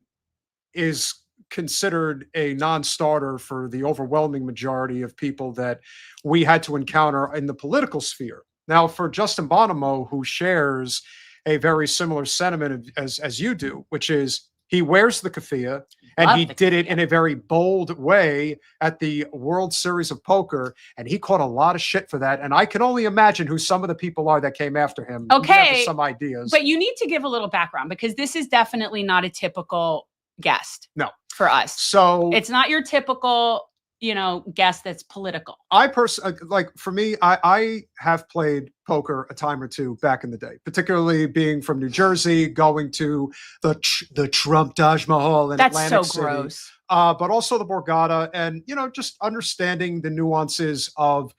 is considered a non-starter for the overwhelming majority of people that we had to encounter in the political sphere. Now, for Justin Bonomo, who shares a very similar sentiment as you do, which is he wears the keffiyeh, and he did it in a very bold way at the World Series of Poker, and he caught a lot of shit for that. And I can only imagine who some of the people are that came after him. Okay, some ideas, but you need to give a little background, because this is definitely not a typical guest. No, for us. So it's not your typical, guest that's political. I personally, like for me, I have played poker a time or two back in the day, particularly being from New Jersey, going to the Trump Taj Mahal in Atlantic City. Gross. But also the Borgata, and just understanding the nuances of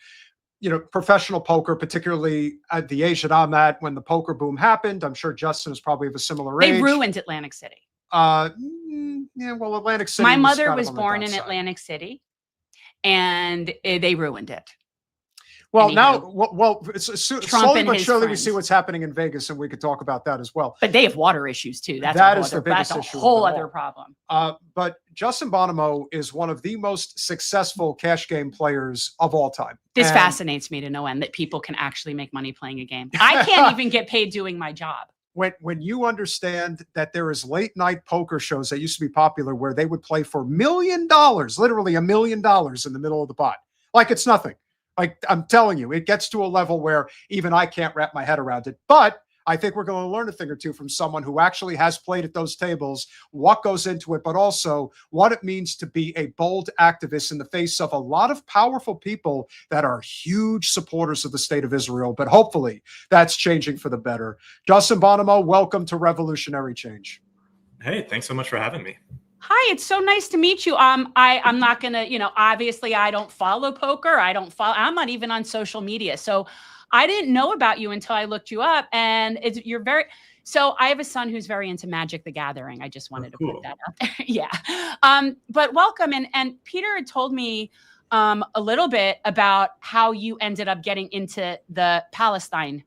professional poker, particularly at the age that I'm at when the poker boom happened. I'm sure Justin is probably of a similar age. They ruined Atlantic City. Yeah, well, Atlantic City. My mother was born in Atlantic City, and they ruined it. Well, slowly but surely we see what's happening in Vegas, and we could talk about that as well. But they have water issues too. That's the biggest issue. That's a whole other problem. But Justin Bonomo is one of the most successful cash game players of all time. This fascinates me to no end, that people can actually make money playing a game. I can't even get paid doing my job. When you understand that there is late night poker shows that used to be popular where they would play for $1 million, literally $1 million in the middle of the pot, like it's nothing. Like I'm telling you, it gets to a level where even I can't wrap my head around it. But I think we're going to learn a thing or two from someone who actually has played at those tables, what goes into it, but also what it means to be a bold activist in the face of a lot of powerful people that are huge supporters of the state of Israel. But hopefully that's changing for the better. Justin Bonomo, welcome to Revolutionary Change. Hey, thanks so much for having me. Hi, it's so nice to meet you. I'm not gonna, obviously I don't follow poker. I'm not even on social media. So I didn't know about you until I looked you up, and so I have a son who's very into Magic the Gathering. I just wanted to put that out there. Yeah. But welcome. And Peter had told me a little bit about how you ended up getting into the Palestine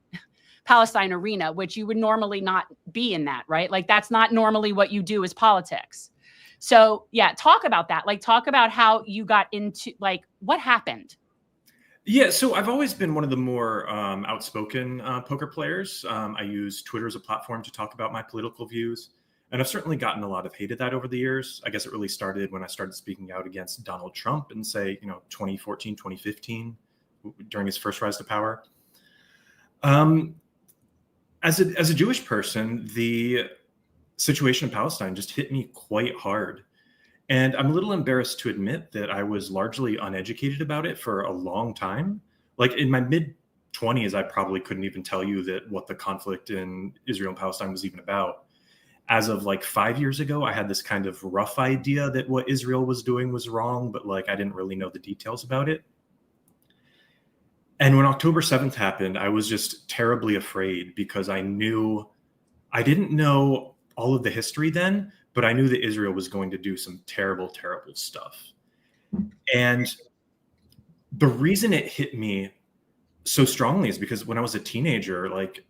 arena, which you would normally not be in that, right? Like that's not normally what you do as politics. So yeah, talk about that. Like talk about how you got into, like, what happened? Yeah, so I've always been one of the more outspoken poker players. I use Twitter as a platform to talk about my political views. And I've certainly gotten a lot of hate at that over the years. I guess it really started when I started speaking out against Donald Trump in, say, 2014, 2015, during his first rise to power. As a Jewish person, the situation in Palestine just hit me quite hard. And I'm a little embarrassed to admit that I was largely uneducated about it for a long time. Like in my mid-20s, I probably couldn't even tell you that what the conflict in Israel and Palestine was even about. As of like 5 years ago, I had this kind of rough idea that what Israel was doing was wrong, but like I didn't really know the details about it. And when October 7th happened, I was just terribly afraid because I didn't know all of the history then, but I knew that Israel was going to do some terrible, terrible stuff. And the reason it hit me so strongly is because when I was a teenager, like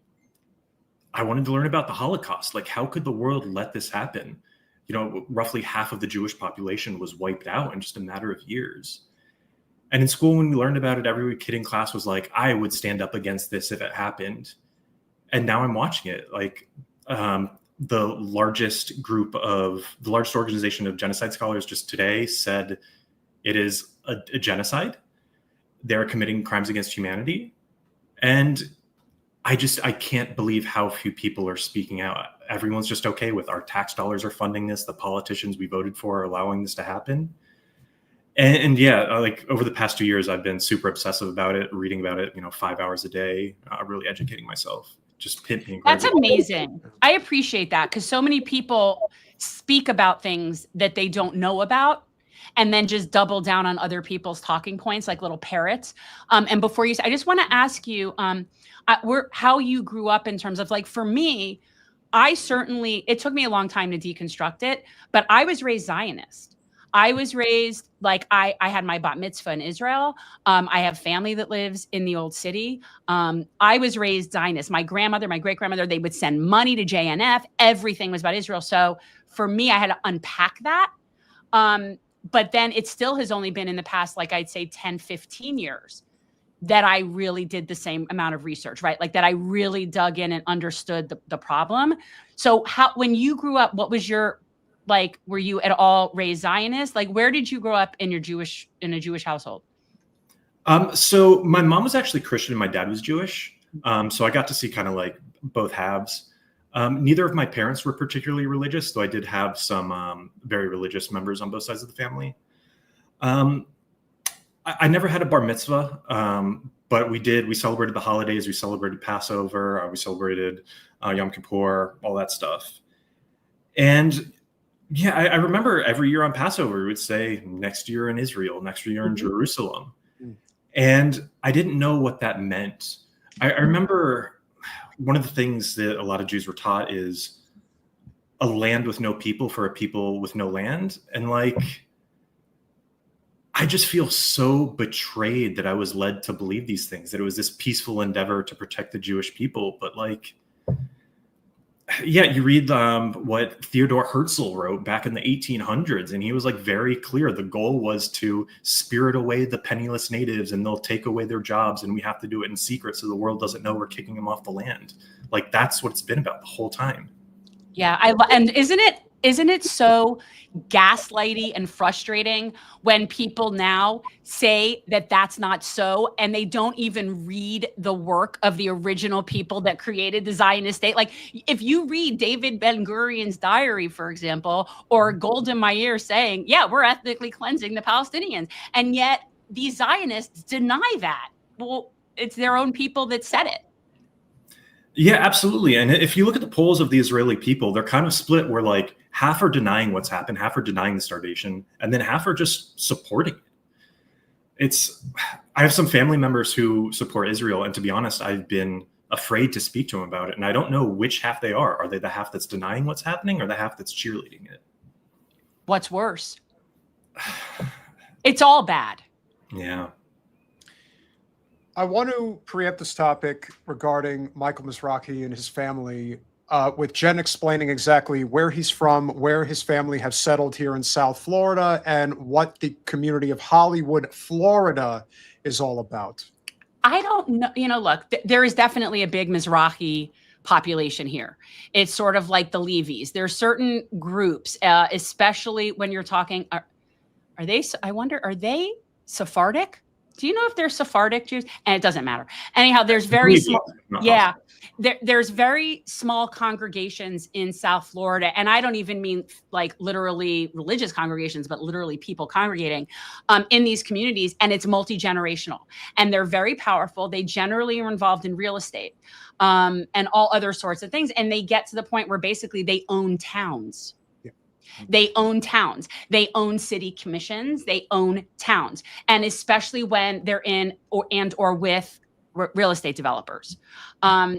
I wanted to learn about the Holocaust. Like, how could the world let this happen? Roughly half of the Jewish population was wiped out in just a matter of years. And in school, when we learned about it, every kid in class was like, I would stand up against this if it happened. And now I'm watching it. Like, the largest organization of genocide scholars just today said it is a genocide. They're committing crimes against humanity. And I can't believe how few people are speaking out. Everyone's just okay with our tax dollars are funding this. The politicians we voted for are allowing this to happen. And yeah, like over the past 2 years, I've been super obsessive about it, reading about it, 5 hours a day, really educating myself. Just hit me. That's amazing. I appreciate that because so many people speak about things that they don't know about and then just double down on other people's talking points like little parrots. And before you, I just want to ask you how you grew up in terms of like, for me, it took me a long time to deconstruct it, but I was raised Zionist. I was raised like I had my bat mitzvah in Israel. I have family that lives in the old city. I was raised Zionist. My grandmother, my great grandmother, they would send money to JNF. Everything was about Israel. So for me, I had to unpack that. But then it still has only been in the past, like I'd say 10, 15 years that I really did the same amount of research, right? Like that I really dug in and understood the problem. So when you grew up, what was your, like, were you at all raised Zionist? Like, where did you grow up in a Jewish household? So my mom was actually Christian and my dad was Jewish. So I got to see kind of like both halves. Neither of my parents were particularly religious, though I did have some very religious members on both sides of the family. I never had a bar mitzvah, but we celebrated the holidays. We celebrated Passover. We celebrated Yom Kippur, all that stuff. And yeah, I remember every year on Passover, we would say next year in Israel, next year in Jerusalem. And I didn't know what that meant. I remember one of the things that a lot of Jews were taught is a land with no people for a people with no land. And like, I just feel so betrayed that I was led to believe these things, that it was this peaceful endeavor to protect the Jewish people. But like, yeah, you read what Theodore Herzl wrote back in the 1800s, and he was like very clear. The goal was to spirit away the penniless natives, and they'll take away their jobs, and we have to do it in secret so the world doesn't know we're kicking them off the land. Like that's what it's been about the whole time. Yeah, and isn't it so gaslighty and frustrating when people now say that that's not so, and they don't even read the work of the original people that created the Zionist state? Like if you read David Ben-Gurion's diary, for example, or Golda Meir saying, yeah, we're ethnically cleansing the Palestinians, and yet these Zionists deny that. Well, it's their own people that said it. Yeah, absolutely. And if you look at the polls of the Israeli people, they're kind of split where like half are denying what's happened, half are denying the starvation, and then half are just supporting it. I have some family members who support Israel, and to be honest, I've been afraid to speak to them about it. And I don't know which half they are. Are they the half that's denying what's happening or the half that's cheerleading it? What's worse? It's all bad. Yeah. I want to preempt this topic regarding Michael Mizrahi and his family with Jen explaining exactly where he's from, where his family have settled here in South Florida, and what the community of Hollywood, Florida is all about. I don't know. Look, there is definitely a big Mizrahi population here. It's sort of like the Levies. There are certain groups, especially when you're talking, are they Sephardic? Do you know if they're Sephardic Jews? And it doesn't matter. Anyhow, there's very small, there's very small congregations in South Florida. And I don't even mean like literally religious congregations, but literally people congregating in these communities. And it's multi-generational. And they're very powerful. They generally are involved in real estate and all other sorts of things. And they get to the point where basically they own towns. They own towns. They own city commissions. They own towns. And especially when they're in or with real estate developers.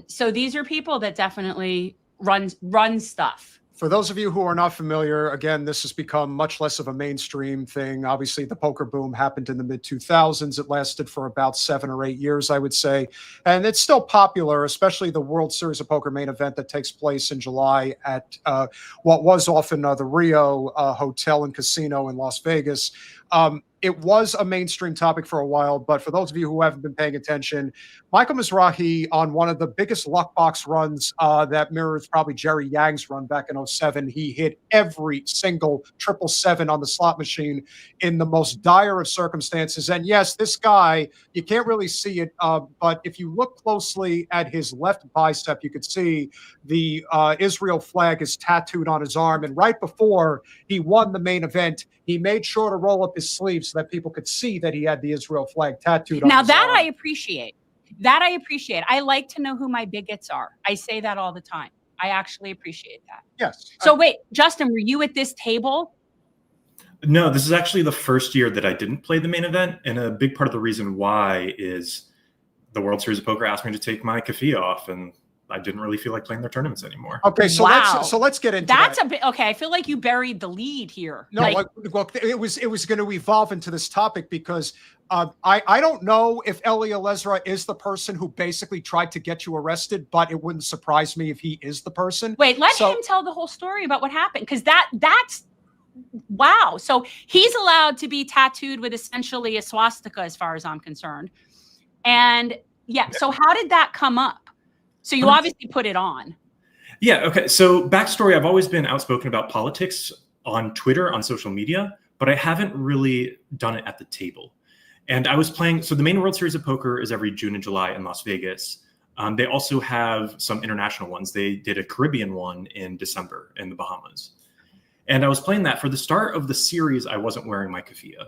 So these are people that definitely run stuff. For those of you who are not familiar, again, this has become much less of a mainstream thing. Obviously, the poker boom happened in the mid-2000s. It lasted for about 7 or 8 years, I would say. And it's still popular, especially the World Series of Poker main event that takes place in July at what was often the Rio Hotel and Casino in Las Vegas. it was a mainstream topic for a while, but for those of you who haven't been paying attention, Michael Mizrahi on one of the biggest luck box runs that mirrors probably Jerry Yang's run back in 07, he hit every single 777 on the slot machine in the most dire of circumstances. And yes, this guy, you can't really see it, but if you look closely at his left bicep, you could see the Israel flag is tattooed on his arm. And right before he won the main event, he made sure to roll up his sleeve so that people could see that he had the Israel flag tattooed on his arm. I appreciate. That I appreciate. I like to know who my bigots are. I say that all the time. I actually appreciate that. Yes. So wait, Justin, were you at this table? No, this is actually the first year that I didn't play the main event. And a big part of the reason why is the World Series of Poker asked me to take my keffiyeh off, and I didn't really feel like playing their tournaments anymore. Okay, so let's get into That's that. a bit okay. I feel like you buried the lead here. No, well, it was going to evolve into this topic because I don't know if Eli Elezra is the person who basically tried to get you arrested, but it wouldn't surprise me if he is the person. Wait, let him tell the whole story about what happened, because that's wow. So he's allowed to be tattooed with essentially a swastika, as far as I'm concerned. And yeah, so how did that come up? So you obviously put it on. Yeah. Okay. So backstory, I've always been outspoken about politics on Twitter, on social media, but I haven't really done it at the table. And I was playing, so the main World Series of Poker is every June and July in Las Vegas. They also have some international ones. They did a Caribbean one in December in the Bahamas. And I was playing that. For the start of the series, I wasn't wearing my keffiyeh.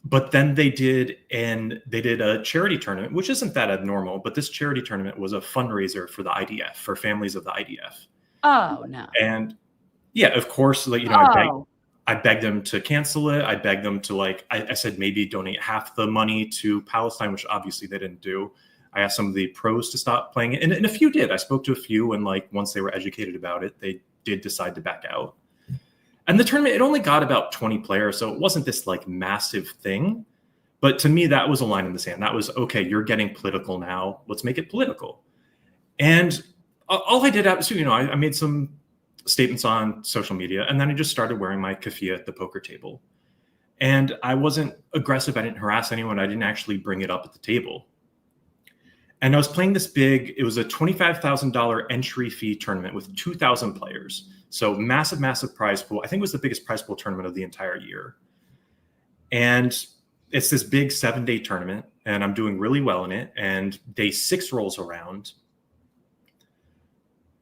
But then they did a charity tournament, which isn't that abnormal, but this charity tournament was a fundraiser for the IDF, for families of the IDF. Oh, no. And yeah, of course, like, you know, I begged them to cancel it. I begged them to, like, I said, maybe donate half the money to Palestine, which obviously they didn't do. I asked some of the pros to stop playing it, and a few did. I spoke to a few, and like once they were educated about it, they did decide to back out. And the tournament, it only got about 20 players, so it wasn't this like massive thing. But to me, that was a line in the sand. That was, okay, you're getting political now. Let's make it political. And all I did, you know, I made some statements on social media, and then I just started wearing my keffiyeh at the poker table. And I wasn't aggressive. I didn't harass anyone. I didn't actually bring it up at the table. And I was playing this big, it was a $25,000 entry fee tournament with 2,000 players. So massive, massive prize pool. I think it was the biggest prize pool tournament of the entire year. And it's this big 7-day tournament, and I'm doing really well in it. And day 6 rolls around.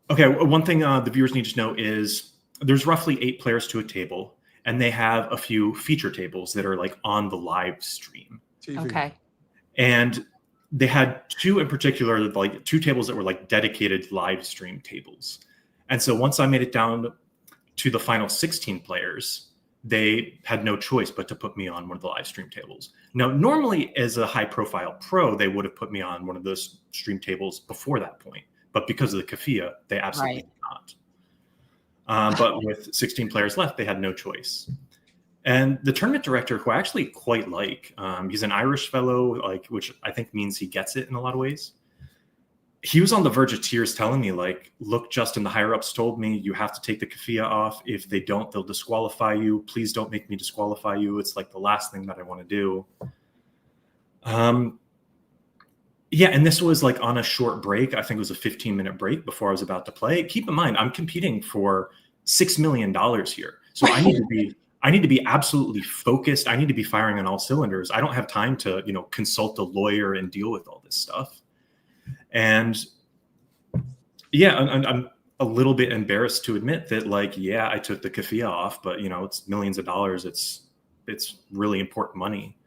Okay, one thing the viewers need to know is there's roughly 8 players to a table, and they have a few feature tables that are like on the live stream. TV. Okay. And they had 2 in particular, like 2 tables that were like dedicated live stream tables. And so once I made it down to the final 16 players, they had no choice but to put me on one of the live stream tables. Now, normally as a high profile pro, they would have put me on one of those stream tables before that point. But because of the keffiyeh, they absolutely did not. But with 16 players left, they had no choice. And the tournament director, who I actually quite like, he's an Irish fellow, like, which I think means he gets it in a lot of ways. He was on the verge of tears telling me, like, look, Justin, the higher ups told me you have to take the keffiyeh off. If they don't, they'll disqualify you. Please don't make me disqualify you. It's like the last thing that I want to do. Yeah, and this was like on a short break. I think it was a 15-minute break before I was about to play. Keep in mind, I'm competing for $6 million here. So I need to be absolutely focused. I need to be firing on all cylinders. I don't have time to, you know, consult a lawyer and deal with all this stuff. And yeah, I'm a little bit embarrassed to admit that, like, yeah, I took the keffiyeh off, but you know, it's millions of dollars. It's really important money.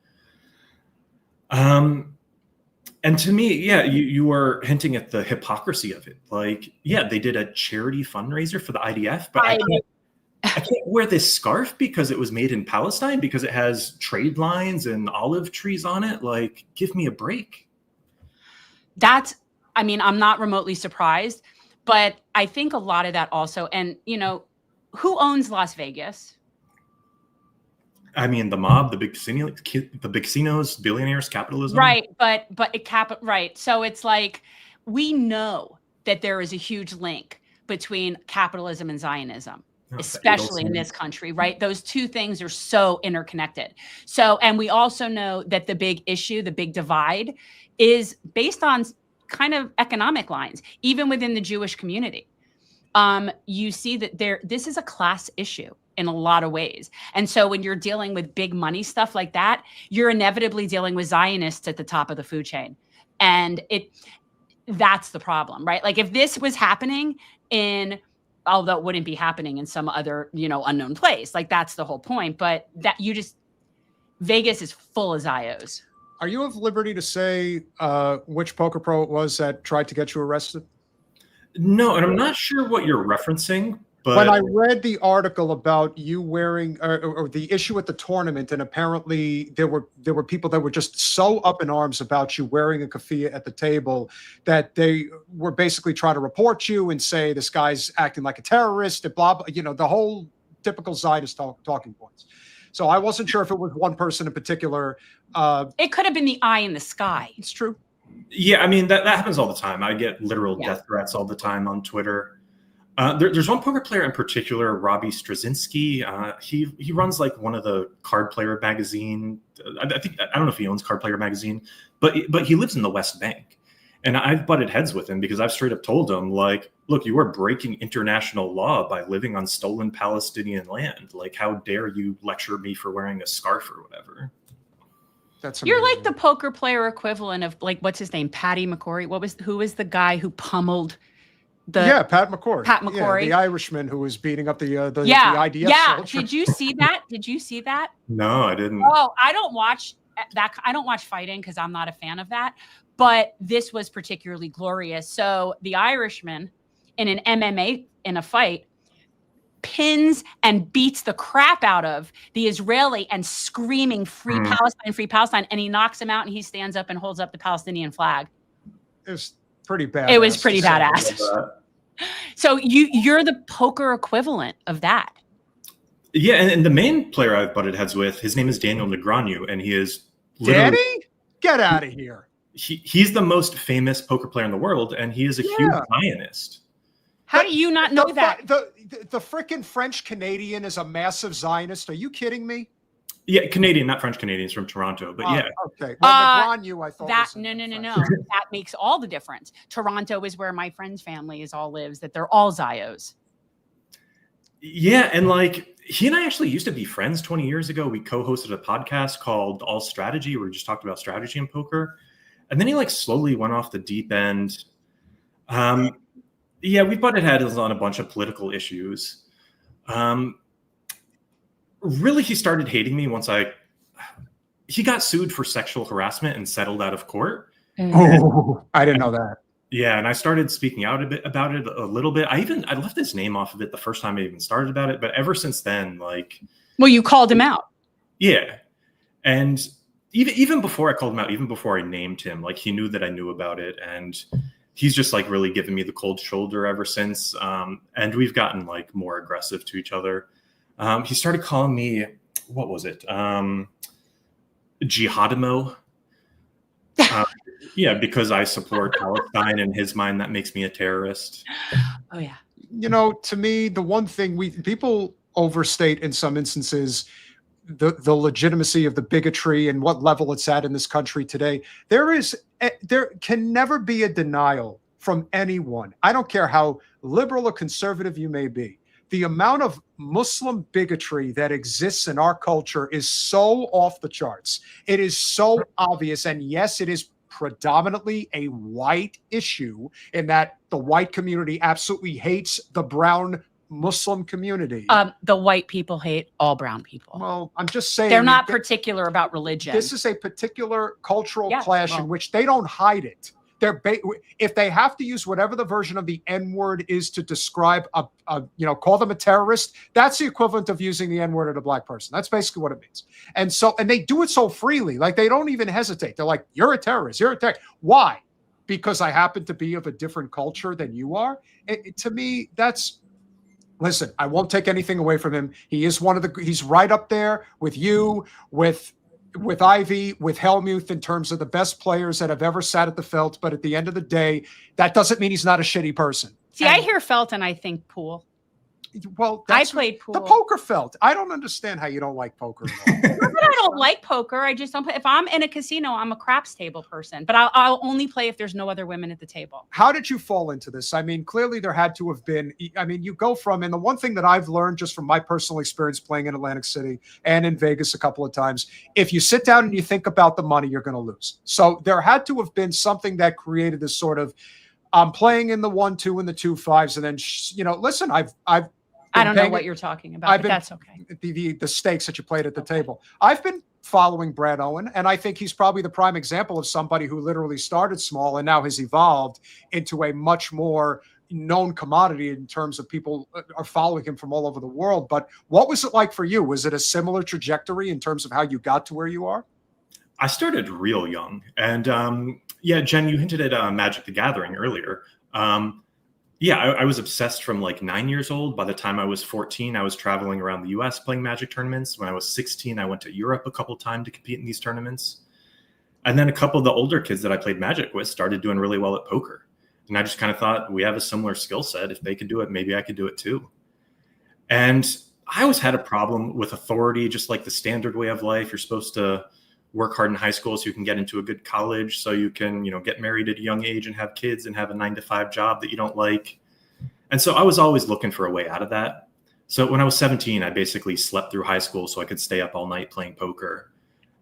And to me, yeah, you are hinting at the hypocrisy of it. Like, yeah, they did a charity fundraiser for the IDF, but I can't wear this scarf because it was made in Palestine, because it has trade lines and olive trees on it. Like, give me a break. I mean, I'm not remotely surprised, but I think a lot of that also, and you know, who owns Las Vegas? I mean, the mob, the big casinos, billionaires, capitalism. Right, but right. So it's like, we know that there is a huge link between capitalism and Zionism. especially in this country, right? Those two things are so interconnected. So, and we also know that the big issue, the big divide is based on kind of economic lines, even within the Jewish community. You see that this is a class issue in a lot of ways. And so when you're dealing with big money stuff like that, you're inevitably dealing with Zionists at the top of the food chain. And that's the problem, right? Like if this was happening although it wouldn't be happening in some other, unknown place, like that's the whole point. But Vegas is full of Zios. Are you of liberty to say which poker pro it was that tried to get you arrested? No, and I'm not sure what you're referencing. But when I read the article about you wearing or the issue at the tournament, and apparently there were people that were just so up in arms about you wearing a keffiyeh at the table that they were basically trying to report you and say this guy's acting like a terrorist and blah, blah, the whole typical Zionist talking points. So I wasn't sure if it was one person in particular. It could have been the eye in the sky. It's true. Yeah, I mean, that happens all the time. I get literal death threats all the time on Twitter. There's one poker player in particular, Robbie Straczynski. He runs like one of the Card Player magazine. I don't know if he owns Card Player magazine, but he lives in the West Bank. And I've butted heads with him because I've straight up told him, like, look, you are breaking international law by living on stolen Palestinian land. Like, how dare you lecture me for wearing a scarf or whatever? You're like the poker player equivalent of, like, what's his name? Patty McCory. Who was the guy who pummeled Pat McCory. Pat McCory, the Irishman who was beating up the IDF soldier. Did you see that? Did you see that? No, I didn't. Oh, I don't watch that. I don't watch fighting because I'm not a fan of that. But this was particularly glorious. So the Irishman in an MMA in a fight pins and beats the crap out of the Israeli and screaming "Free Palestine, Free Palestine," and he knocks him out and he stands up and holds up the Palestinian flag. It was pretty bad. It was pretty badass. So you're the poker equivalent of that. Yeah, and the main player I've butted heads with, his name is Daniel Negreanu, and he is Danny? Get out of here. He's the most famous poker player in the world, and he is a huge Zionist. How do you not know that? The frickin' French Canadian is a massive Zionist. Are you kidding me? Yeah, Canadian, not French Canadians from Toronto, but yeah. Okay. Well, Negreanu, I thought that no. That makes all the difference. Toronto is where my friend's family all lives. That they're all Zios. Yeah, and like he and I actually used to be friends 20 years ago. We co-hosted a podcast called All Strategy, where we just talked about strategy in poker. And then he like slowly went off the deep end. Yeah, we butted heads on a bunch of political issues. Really, he started hating me once he got sued for sexual harassment and settled out of court. Oh, I didn't know that. Yeah, and I started speaking out about it a little bit. I left his name off of it the first time I even started about it, but ever since then, like, well, you called him out. Yeah, and even before I called him out, even before I named him, like, he knew that I knew about it, and he's just like really given me the cold shoulder ever since. And we've gotten like more aggressive to each other. He started calling me, what was it? Jihadimo. Yeah, because I support Palestine. In his mind, that makes me a terrorist. Oh, yeah. To me, the one thing people overstate in some instances the legitimacy of the bigotry and what level it's at in this country today. There can never be a denial from anyone. I don't care how liberal or conservative you may be. The amount of Muslim bigotry that exists in our culture is so off the charts. It is so obvious. And yes, it is predominantly a white issue in that the white community absolutely hates the brown Muslim community. The white people hate all brown people. Well, I'm just saying. They're not particular about religion. This is a particular cultural clash in which they don't hide it. If they have to use whatever the version of the N-word is to describe call them a terrorist, that's the equivalent of using the N-word at a black person. That's basically what it means. And they do it so freely, like they don't even hesitate. They're like, "You're a terrorist. You're a terrorist." Why? Because I happen to be of a different culture than you are. To me, that's. Listen, I won't take anything away from him. He is he's right up there with you, with Ivy, with Helmuth in terms of the best players that have ever sat at the felt. But at the end of the day, that doesn't mean he's not a shitty person. See, I hear felt and I think pool. Well, I that's played pool. the poker felt. I don't understand how you don't like poker at all. Not that I don't like poker. I just don't play. If I'm in a casino, I'm a craps table person, but I'll only play if there's no other women at the table. How did you fall into this? I mean, clearly there had to have been, I mean, you go from, and the one thing that I've learned just from my personal experience playing in Atlantic City and in Vegas a couple of times, if you sit down and you think about the money, you're going to lose. So there had to have been something that created this sort of, I'm playing in the 1-2 and the 2-5s, and then, you know, listen, I don't know what you're talking about, but that's okay. The stakes that you played at the table. I've been following Brad Owen, and I think he's probably the prime example of somebody who literally started small and now has evolved into a much more known commodity in terms of people are following him from all over the world. But what was it like for you? Was it a similar trajectory in terms of how you got to where you are? I started real young. And yeah, Jen, you hinted at Magic the Gathering earlier. Yeah, I was obsessed from like 9 years old. By the time I was 14, I was traveling around the US playing Magic tournaments. When I was 16, I went to Europe a couple times to compete in these tournaments. And then a couple of the older kids that I played Magic with started doing really well at poker. And I just kind of thought, we have a similar skill set. If they could do it, maybe I could do it too. And I always had a problem with authority, just like the standard way of life. You're supposed to work hard in high school so you can get into a good college, so you can, you know, get married at a young age and have kids and have a 9-to-5 job that you don't like. And so I was always looking for a way out of that. So when I was 17, I basically slept through high school so I could stay up all night playing poker.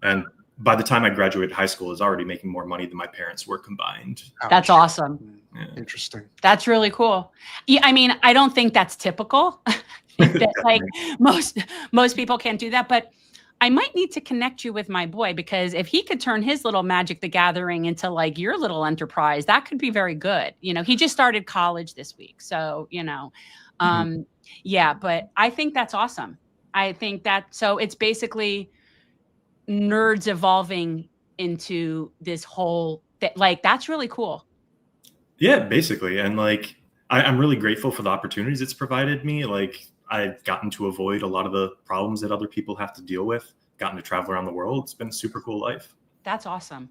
And by the time I graduated high school, I was already making more money than my parents were combined. That's awesome. Yeah. Interesting. That's really cool. Yeah, I mean, I don't think that's typical. I think that, like most people can't do that, but I might need to connect you with my boy, because if he could turn his little Magic the Gathering into like your little enterprise, that could be very good. You know, he just started college this week. So, you know, yeah, but I think that's awesome. I think that, so it's basically nerds evolving into this whole, like, that's really cool. Yeah, basically. And like, I'm really grateful for the opportunities it's provided me. Like, I've gotten to avoid a lot of the problems that other people have to deal with, gotten to travel around the world. It's been a super cool life. That's awesome.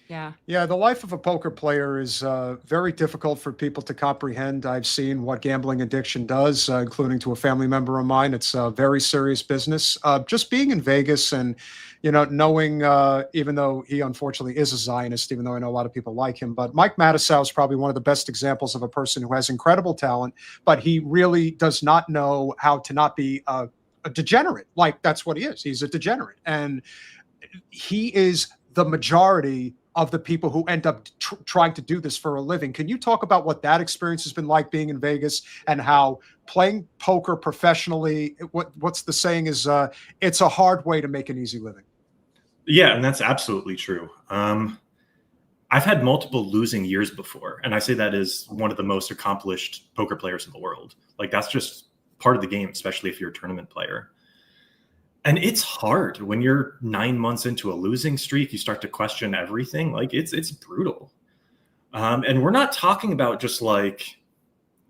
Yeah. Yeah, the life of a poker player is very difficult for people to comprehend. I've seen what gambling addiction does, including to a family member of mine. It's a very serious business. Just being in Vegas and, you know, knowing, even though he unfortunately is a Zionist, even though I know a lot of people like him, but Mike Mattisau is probably one of the best examples of a person who has incredible talent, but he really does not know how to not be a degenerate. Like, that's what he is. He's a degenerate. And he is the majority of the people who end up trying to do this for a living. Can you talk about what that experience has been like being in Vegas, and how playing poker professionally, what's the saying is, it's a hard way to make an easy living? Yeah, and that's absolutely true. I've had multiple losing years before, and I say that as one of the most accomplished poker players in the world. Like, that's just part of the game, especially if you're a tournament player. And it's hard when you're 9 months into a losing streak. You start to question everything. Like, it's brutal. And we're not talking about just like,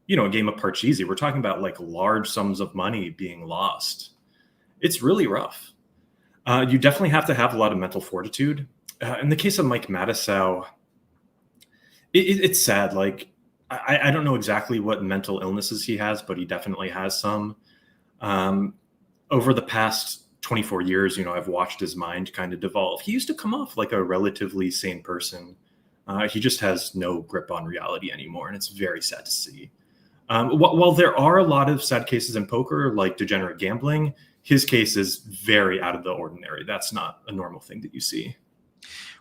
you know, a game of Parcheesi. We're talking about like large sums of money being lost. It's really rough. You definitely have to have a lot of mental fortitude. In the case of Mike Mattisau, it's sad. Like, I don't know exactly what mental illnesses he has, but he definitely has some. Over the past 24 years, you know, I've watched his mind kind of devolve. He used to come off like a relatively sane person. He just has no grip on reality anymore, and it's very sad to see. While there are a lot of sad cases in poker, like degenerate gambling, his case is very out of the ordinary. That's not a normal thing that you see.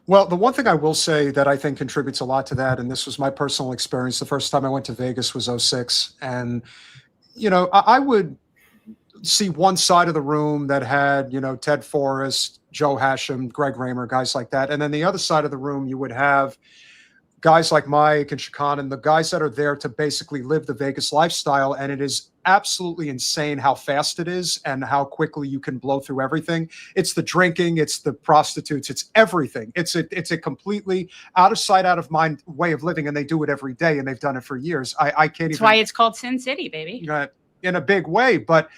Well, the one thing I will say that I think contributes a lot to that, and this was my personal experience, the first time I went to Vegas was 2006. And, you know, I would see one side of the room that had, you know, Ted Forrest, Joe Hashem, Greg Raymer, guys like that. And then the other side of the room, you would have guys like Mike and Shakan, and the guys that are there to basically live the Vegas lifestyle. And it is absolutely insane how fast it is and how quickly you can blow through everything. It's the drinking, it's the prostitutes, it's everything. It's a completely out of sight, out of mind way of living. And they do it every day, and they've done it for years. I can't That's why it's called Sin City, baby. In a big way. But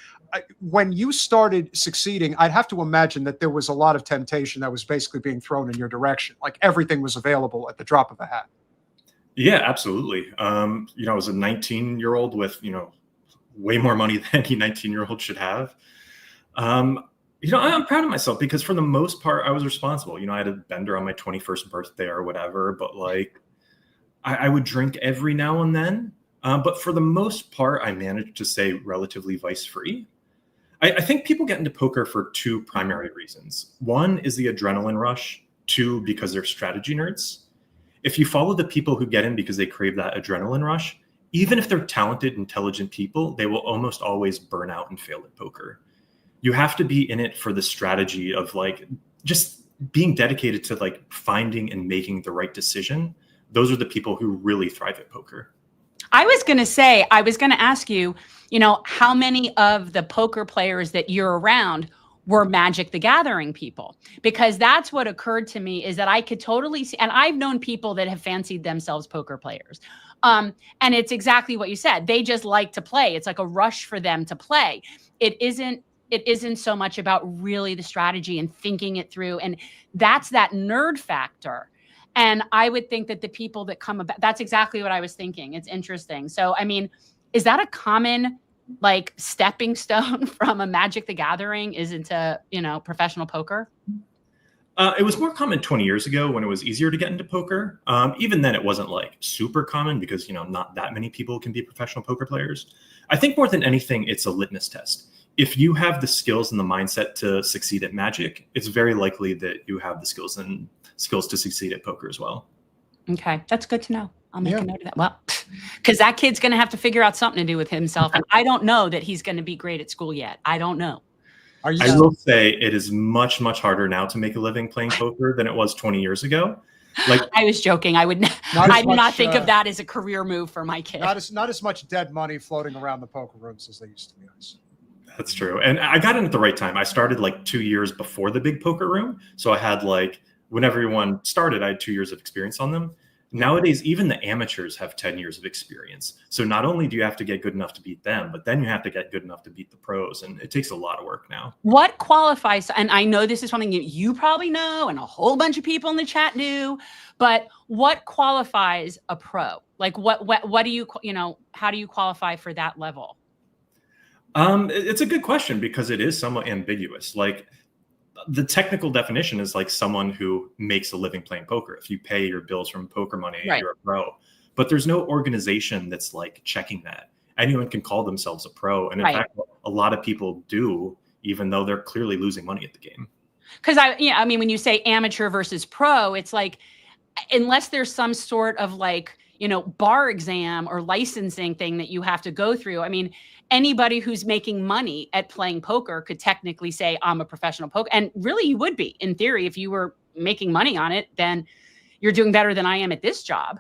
when you started succeeding, I'd have to imagine that there was a lot of temptation that was basically being thrown in your direction. Like, everything was available at the drop of a hat. Yeah, absolutely. You know, I was a 19-year-old with, you know, way more money than any 19-year-old should have. I'm proud of myself because for the most part, I was responsible. I had a bender on my 21st birthday or whatever, but like I would drink every now and then. But for the most part, I managed to stay relatively vice-free. I think people get into poker for two primary reasons. One is the adrenaline rush. Two, because they're strategy nerds. If you follow the people who get in because they crave that adrenaline rush, even if they're talented, intelligent people, they will almost always burn out and fail at poker. You have to be in it for the strategy of like just being dedicated to like finding and making the right decision. Those are the people who really thrive at poker. I was going to ask you, how many of the poker players that you're around were Magic the Gathering people? Because that's what occurred to me, is that I could totally see, and I've known people that have fancied themselves poker players. And it's exactly what you said. They just like to play. It's like a rush for them to play. It isn't so much about really the strategy and thinking it through. And that's that nerd factor. And I would think that the people that come about, that's exactly what I was thinking. It's interesting. So, I mean, is that a common like stepping stone from a Magic the Gathering is into, professional poker? It was more common 20 years ago when it was easier to get into poker. Even then it wasn't like super common because, not that many people can be professional poker players. I think more than anything, it's a litmus test. If you have the skills and the mindset to succeed at Magic, it's very likely that you have the skills to succeed at poker as well. Okay. That's good to know. I'll make a note of that. Well, because that kid's going to have to figure out something to do with himself. And I don't know that he's going to be great at school yet. I don't know. I will say it is much, much harder now to make a living playing poker than it was 20 years ago. Like I was joking. I do not think of that as a career move for my kid. Not as much dead money floating around the poker rooms as they used to be. That's true. And I got in at the right time. I started like 2 years before the big poker room. So I had when everyone started, I had 2 years of experience on them. Nowadays, even the amateurs have 10 years of experience. So not only do you have to get good enough to beat them, but then you have to get good enough to beat the pros. And it takes a lot of work now. What qualifies, and I know this is something you probably know and a whole bunch of people in the chat do, but what qualifies a pro? Like what do you, how do you qualify for that level? It's a good question because it is somewhat ambiguous. Like the technical definition is like someone who makes a living playing poker. If you pay your bills from poker money, right, you're a pro. But there's no organization that's like checking that. Anyone can call themselves a pro. And in fact, a lot of people do, even though they're clearly losing money at the game. Because when you say amateur versus pro, it's like, unless there's some sort of like, bar exam or licensing thing that you have to go through. I mean, anybody who's making money at playing poker could technically say, I'm a professional poker. And really you would be, in theory, if you were making money on it, then you're doing better than I am at this job.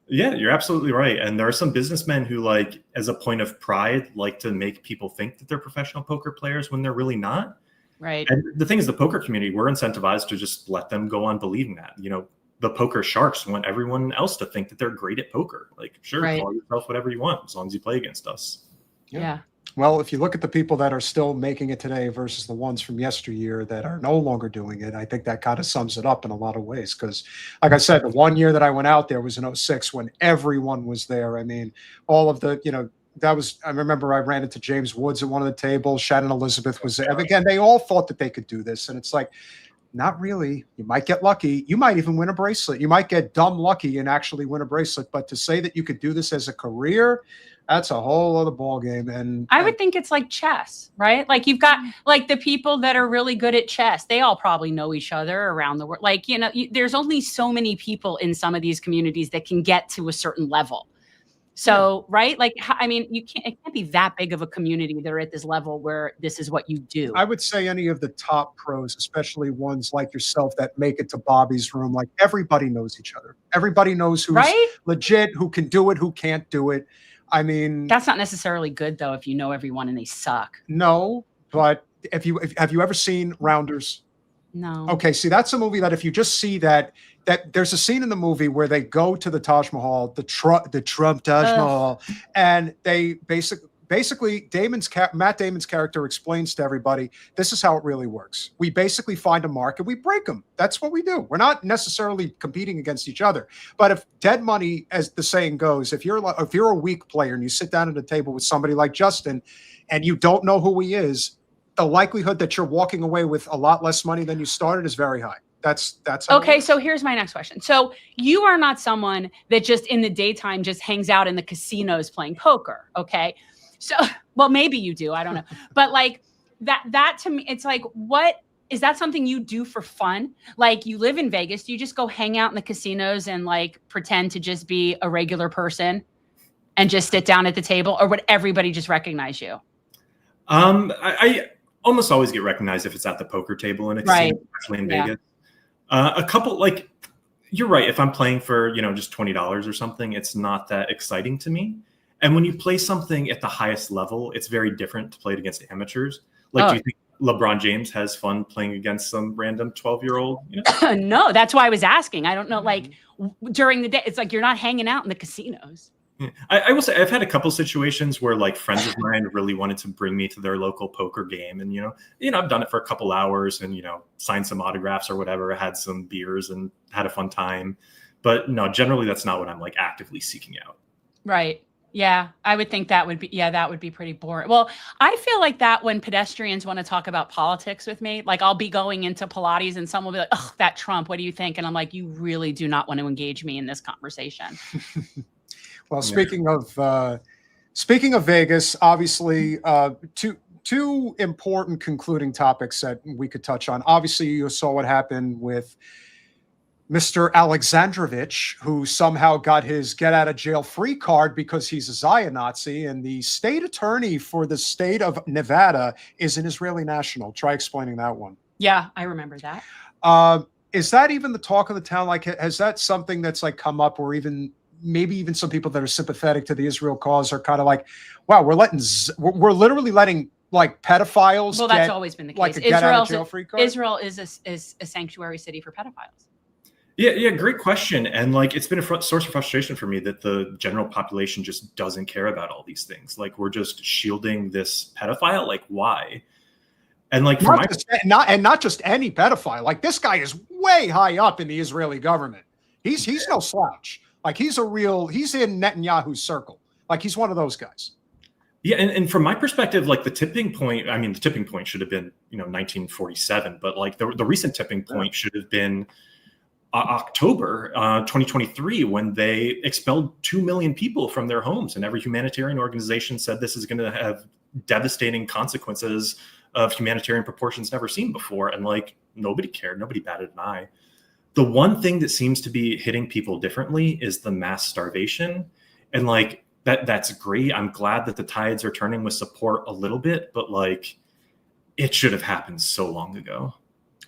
Yeah, you're absolutely right. And there are some businessmen who as a point of pride, like to make people think that they're professional poker players when they're really not. Right. And the thing is, the poker community, we're incentivized to just let them go on believing that, the poker sharks want everyone else to think that they're great at poker. Like, sure, call yourself whatever you want as long as you play against us. Yeah. Well, if you look at the people that are still making it today versus the ones from yesteryear that are no longer doing it, I think that kind of sums it up in a lot of ways. Because, like I said, the 1 year that I went out there was in 2006 when everyone was there. I mean, all of the, I remember I ran into James Woods at one of the tables. Shannon Elizabeth was there. Again, they all thought that they could do this. And it's like, not really. You might get lucky. You might even win a bracelet. You might get dumb lucky and actually win a bracelet. But to say that you could do this as a career, that's a whole other ballgame. And I would think it's like chess, right? Like you've got like the people that are really good at chess. They all probably know each other around the world. Like, there's only so many people in some of these communities that can get to a certain level. So, right? Like, it can't be that big of a community that are at this level where this is what you do. I would say any of the top pros, especially ones like yourself that make it to Bobby's room, like everybody knows each other. Everybody knows who's legit, who can do it, who can't do it. I mean, that's not necessarily good though, if you know everyone and they suck. No, but have you ever seen Rounders? No. Okay, see, that's a movie that if you just see that there's a scene in the movie where they go to the Taj Mahal, the Trump Taj Mahal, and they basically basically Matt Damon's character explains to everybody, this is how it really works. We basically find a market, we break them. That's what we do. We're not necessarily competing against each other. But if dead money, as the saying goes, if you're a weak player and you sit down at a table with somebody like Justin and you don't know who he is, the likelihood that you're walking away with a lot less money than you started is very high. That's how okay. So here's my next question. So you are not someone that just in the daytime just hangs out in the casinos playing poker. Okay. So, well, maybe you do. I don't know. But like that to me, it's like, what is that something you do for fun? Like you live in Vegas. Do you just go hang out in the casinos and like pretend to just be a regular person and just sit down at the table, or would everybody just recognize you? I almost always get recognized if it's at the poker table in a casino, especially in Vegas. A couple, like, you're right. If I'm playing for, just $20 or something, it's not that exciting to me. And when you play something at the highest level, it's very different to play it against amateurs. Like, do you think LeBron James has fun playing against some random 12-year-old? No, that's why I was asking. I don't know. Like during the day, it's like you're not hanging out in the casinos. I will say I've had a couple situations where like friends of mine really wanted to bring me to their local poker game, and I've done it for a couple hours and signed some autographs or whatever, had some beers and had a fun time. But no, generally that's not what I'm like actively seeking out. Right. Yeah, I would think that would be pretty boring. Well, I feel like that when pedestrians want to talk about politics with me, like I'll be going into Pilates and someone will be like, "Oh, that Trump, what do you think?" And I'm like, "You really do not want to engage me in this conversation." Well, speaking of Vegas, obviously, two important concluding topics that we could touch on. Obviously, you saw what happened with Mr. Alexandrovich, who somehow got his get-out-of-jail-free card because he's a Zion Nazi, and the state attorney for the state of Nevada is an Israeli national. Try explaining that one. Yeah, I remember that. Is that even the talk of the town? Like, has that something that's like come up, or maybe even some people that are sympathetic to the Israel cause are kind of like, wow, we're literally letting like pedophiles. Well, that's always been the case. Like Israel is a sanctuary city for pedophiles. Yeah, great question. And like, it's been a source of frustration for me that the general population just doesn't care about all these things. Like, we're just shielding this pedophile. Like, why? And like, not just any pedophile. Like, this guy is way high up in the Israeli government. He's no slouch. Like, he's in Netanyahu's circle. Like, he's one of those guys. Yeah, and from my perspective, like the tipping point should have been 1947, but like the recent tipping point should have been October 2023, when they expelled 2 million people from their homes, and every humanitarian organization said this is going to have devastating consequences of humanitarian proportions never seen before. And like, nobody cared, nobody batted an eye. The one thing that seems to be hitting people differently is the mass starvation. And like, that's great. I'm glad that the tides are turning with support a little bit, but like, it should have happened so long ago.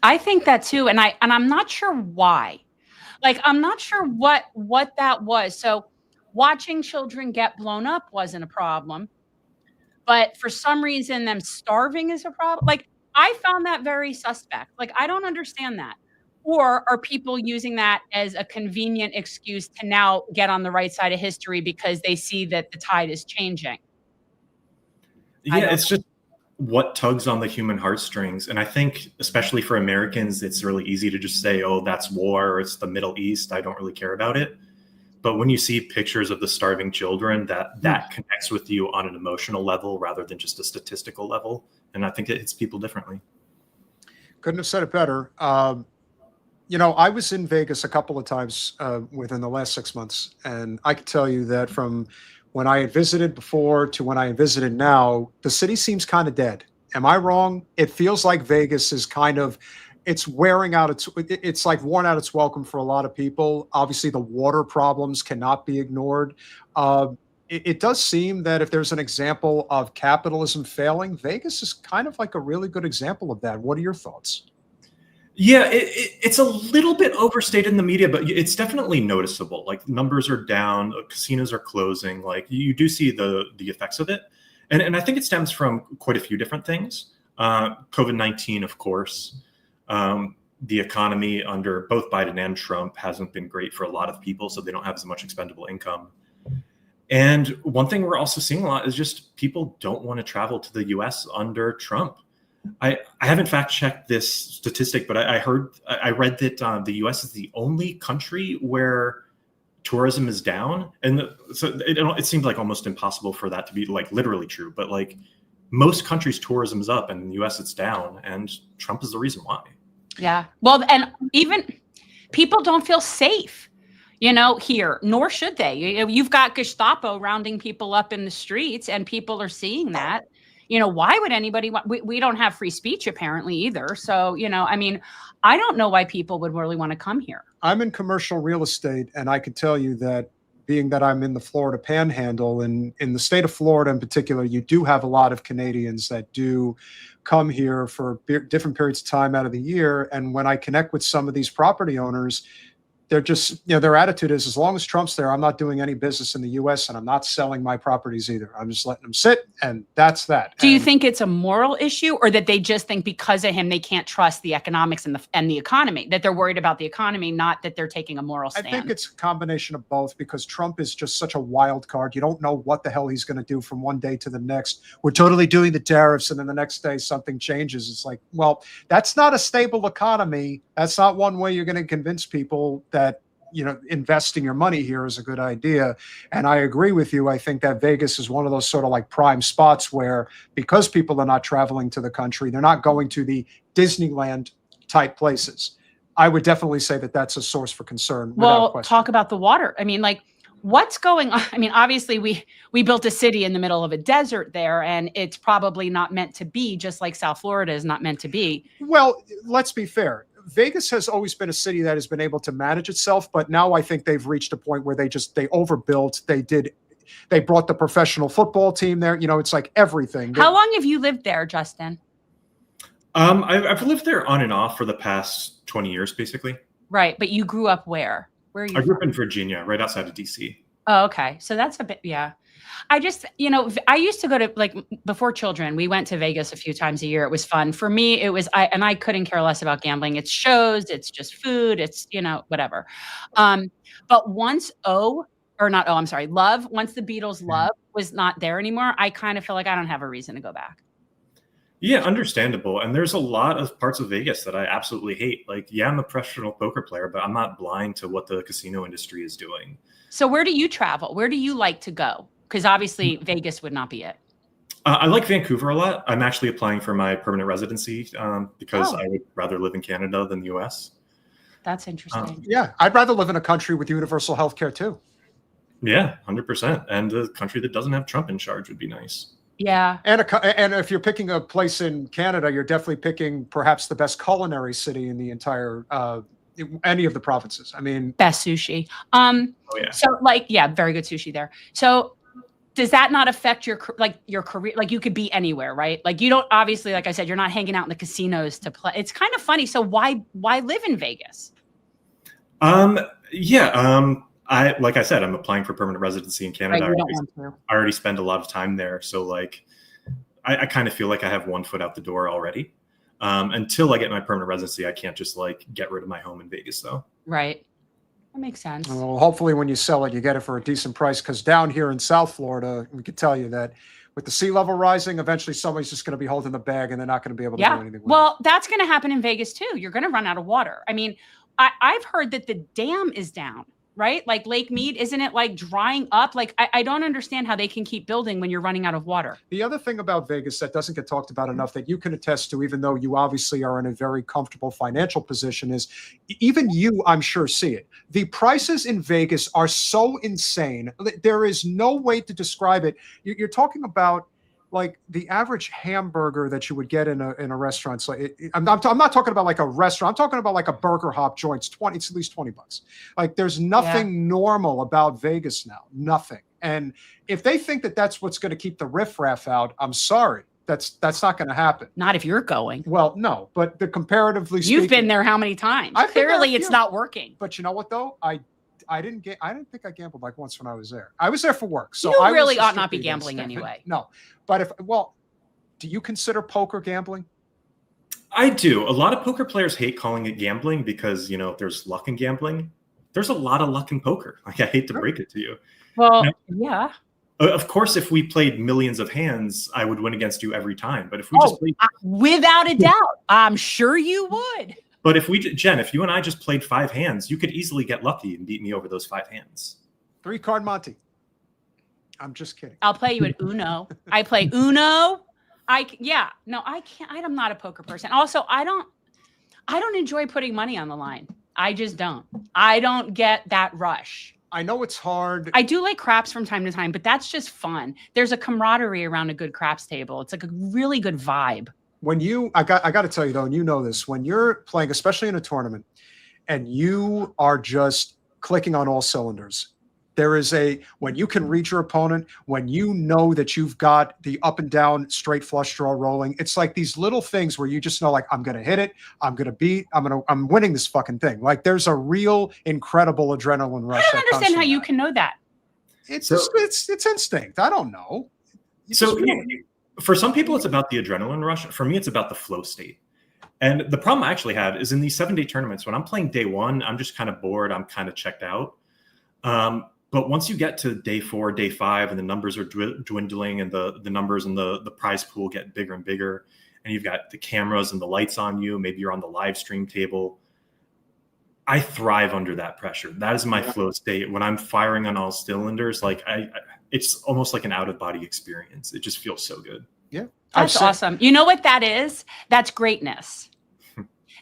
I think that too. And I'm not sure why. Like, I'm not sure what that was. So watching children get blown up wasn't a problem, but for some reason them starving is a problem. Like, I found that very suspect. Like, I don't understand that. Or are people using that as a convenient excuse to now get on the right side of history because they see that the tide is changing? Yeah, it's just what tugs on the human heartstrings. And I think, especially for Americans, it's really easy to just say, oh, that's war, or it's the Middle East, I don't really care about it. But when you see pictures of the starving children, that connects with you on an emotional level rather than just a statistical level. And I think it hits people differently. Couldn't have said it better. I was in Vegas a couple of times within the last 6 months, and I could tell you that from when I had visited before to when I had visited now, the city seems kind of dead. Am I wrong? It feels like Vegas is it's wearing out it's like worn out its welcome for a lot of people. Obviously, the water problems cannot be ignored. It does seem that if there's an example of capitalism failing, Vegas is kind of like a really good example of that. What are your thoughts? Yeah, it's a little bit overstated in the media, but it's definitely noticeable. Like, numbers are down, casinos are closing. Like, you do see the effects of it. And I think it stems from quite a few different things. COVID-19, of course. The economy under both Biden and Trump hasn't been great for a lot of people, so they don't have as much expendable income. And one thing we're also seeing a lot is just people don't want to travel to the US under Trump. I haven't fact checked this statistic, but I read that the US is the only country where tourism is down. And so it seems like almost impossible for that to be like literally true, but like most countries tourism is up and in the US it's down, and Trump is the reason why. Yeah. Well, and even people don't feel safe, here, nor should they. You've got Gestapo rounding people up in the streets, and people are seeing that. Why would anybody want, we don't have free speech apparently either. So, I don't know why people would really want to come here. I'm in commercial real estate, and I could tell you that being that I'm in the Florida Panhandle, and in the state of Florida in particular, you do have a lot of Canadians that do come here for different periods of time out of the year. And when I connect with some of these property owners, they're just, their attitude is, as long as Trump's there, I'm not doing any business in the US, and I'm not selling my properties either. I'm just letting them sit, and that's that. Do you think it's a moral issue, or that they just think because of him, they can't trust the economics and the economy, that they're worried about the economy, not that they're taking a moral stand? I think it's a combination of both, because Trump is just such a wild card. You don't know what the hell he's going to do from one day to the next. We're totally doing the tariffs, and then the next day something changes. It's like, well, that's not a stable economy. That's not one way you're going to convince people that, investing your money here is a good idea. And I agree with you. I think that Vegas is one of those sort of like prime spots where, because people are not traveling to the country, they're not going to the Disneyland type places. I would definitely say that that's a source for concern. Well, question. Talk about the water. What's going on? Obviously we built a city in the middle of a desert there, and it's probably not meant to be, just like South Florida is not meant to be. Well, let's be fair. Vegas has always been a city that has been able to manage itself, but now I think they've reached a point where they overbuilt. They brought the professional football team there. It's like everything. How long have you lived there, Justin? I've lived there on and off for the past 20 years, basically. Right. But you grew up where? Where are you? I grew up in Virginia, right outside of DC. Oh, okay. So that's a bit, yeah. I just, I used to go to, before children, we went to Vegas a few times a year. It was fun. For me, it was, I couldn't care less about gambling. It's shows, it's just food, it's, whatever. But once Love, once the Beatles' Love was not there anymore, I kind of feel like I don't have a reason to go back. Yeah, understandable. And there's a lot of parts of Vegas that I absolutely hate. Like, yeah, I'm a professional poker player, but I'm not blind to what the casino industry is doing. So where do you travel? Where do you like to go? Because obviously Vegas would not be it. I like Vancouver a lot. I'm actually applying for my permanent residency because I would rather live in Canada than the US. That's interesting. Yeah, I'd rather live in a country with universal health care too. Yeah, 100%. And a country that doesn't have Trump in charge would be nice. Yeah. And if you're picking a place in Canada, you're definitely picking perhaps the best culinary city in the entire any of the provinces. Best sushi. Oh, yeah. So very good sushi there. So does that not affect your career? Like, you could be anywhere, right? Like, you don't, obviously, like I said, you're not hanging out in the casinos to play. It's kind of funny. So why live in Vegas? Like I said, I'm applying for permanent residency in Canada. Right, I already spend a lot of time there. So I kind of feel like I have one foot out the door already. Until I get my permanent residency, I can't just get rid of my home in Vegas though. Right. That makes sense. Well, hopefully when you sell it, you get it for a decent price, because down here in South Florida, we could tell you that with the sea level rising, eventually somebody's just going to be holding the bag, and they're not going to be able to do anything with it. That's going to happen in Vegas too. You're going to run out of water. I've heard that the dam is down, right? Like Lake Mead, isn't it drying up? I don't understand how they can keep building when you're running out of water. The other thing about Vegas that doesn't get talked about enough, that you can attest to, even though you obviously are in a very comfortable financial position, is even you, I'm sure, see it. The prices in Vegas are so insane. There is no way to describe it. You're talking about the average hamburger that you would get in a restaurant. So I'm not talking about a restaurant. I'm talking about a burger hop joint. It's at least $20. There's nothing normal about Vegas now. Nothing. And if they think that that's what's going to keep the riffraff out, I'm sorry. That's not going to happen. Not if you're going. Well, no, but comparatively speaking, you've been there how many times? Clearly it's not working. But you know what though? I didn't think I gambled once when I was there. I was there for work. So you really ought not be gambling anyway. No, but do you consider poker gambling? I do. A lot of poker players hate calling it gambling because, there's luck in gambling. There's a lot of luck in poker. I hate to break it to you. Well, Now, yeah. of course, if we played millions of hands, I would win against you every time. But if we just played, without a doubt, I'm sure you would. but if we, Jen, if you and I just played 5 hands, you could easily get lucky and beat me over those 5 hands. 3-card Monty. I'm just kidding. I'll play you at Uno. I play Uno. I can't. I'm not a poker person. Also, I don't enjoy putting money on the line. I just don't. I don't get that rush. I know it's hard. I do like craps from time to time, but that's just fun. There's a camaraderie around a good craps table. It's like a really good vibe. When I got to tell you though, and you know this, when you're playing, especially in a tournament, and you are just clicking on all cylinders, there is when you can read your opponent, when you know that you've got the up and down straight flush draw rolling, it's like these little things where you just know, like, I'm going to hit it. I'm going to beat, I'm winning this fucking thing. Like, there's a real incredible adrenaline rush. I don't understand how you can know that. It's instinct. I don't know. For some people, it's about the adrenaline rush. For me, it's about the flow state. And the problem I actually have is in these 7-day tournaments, when I'm playing day 1, I'm just kind of bored. I'm kind of checked out. But once you get to day 4, day 5, and the numbers are dwindling, and the numbers and the prize pool get bigger and bigger, and you've got the cameras and the lights on you, maybe you're on the live stream table, I thrive under that pressure. That is my flow state. When I'm firing on all cylinders, like it's almost like an out-of-body experience. It just feels so good. Yeah. That's awesome. You know what that is? That's greatness.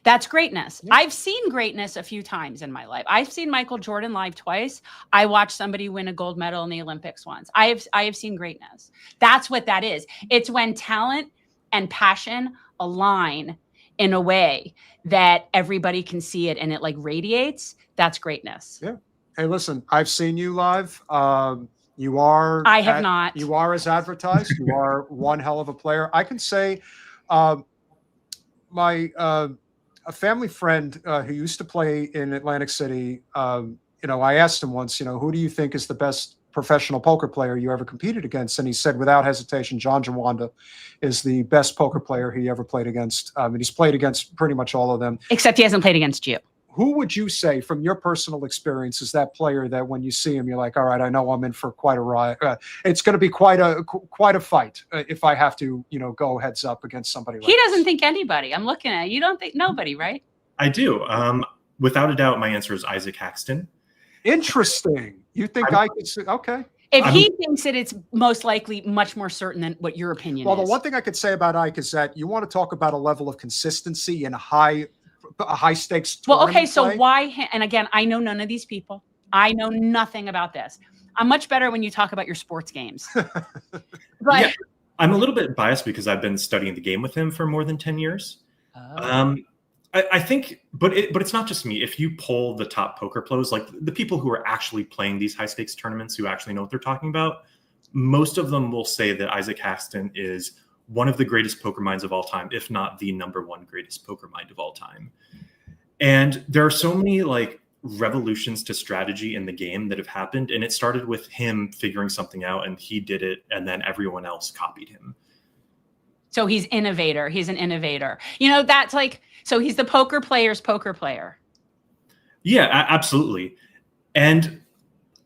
That's greatness. Yeah. I've seen greatness a few times in my life. I've seen Michael Jordan live twice. I watched somebody win a gold medal in the Olympics once. I have seen greatness. That's what that is. It's when talent and passion align in a way that everybody can see it and it like radiates. That's greatness. Yeah. Hey, listen, I've seen you live. You are. I have not. You are as advertised. You are one hell of a player. I can say, a family friend who used to play in Atlantic City, I asked him once, who do you think is the best professional poker player you ever competed against? And he said, without hesitation, John Jawanda is the best poker player he ever played against. And he's played against pretty much all of them. Except he hasn't played against you. Who would you say, from your personal experience, is that player that when you see him, you're like, all right, I know I'm in for quite a ride. It's going to be quite a fight if I have to, go heads up against somebody like He doesn't think anybody. I'm looking at you. Don't think nobody, right? I do. Without a doubt, my answer is Isaac Haxton. Interesting. You think I could say, okay. If he thinks it, it's most likely much more certain than what your opinion is. Well, the one thing I could say about Ike is that you want to talk about a level of consistency and high stakes. Well, okay, so why? And again, I know none of these people. I know nothing about this. I'm much better when you talk about your sports games. But yeah, I'm a little bit biased because I've been studying the game with him for more than 10 years. Oh. I think, but it's not just me. If you poll the top poker pros, like the people who are actually playing these high stakes tournaments, who actually know what they're talking about, most of them will say that Isaac Haxton is one of the greatest poker minds of all time, if not the #1 greatest poker mind of all time. And there are so many like revolutions to strategy in the game that have happened. And it started with him figuring something out, and he did it, and then everyone else copied him. So he's innovator. He's an innovator. That's like, so he's the poker player's poker player. Yeah, absolutely. And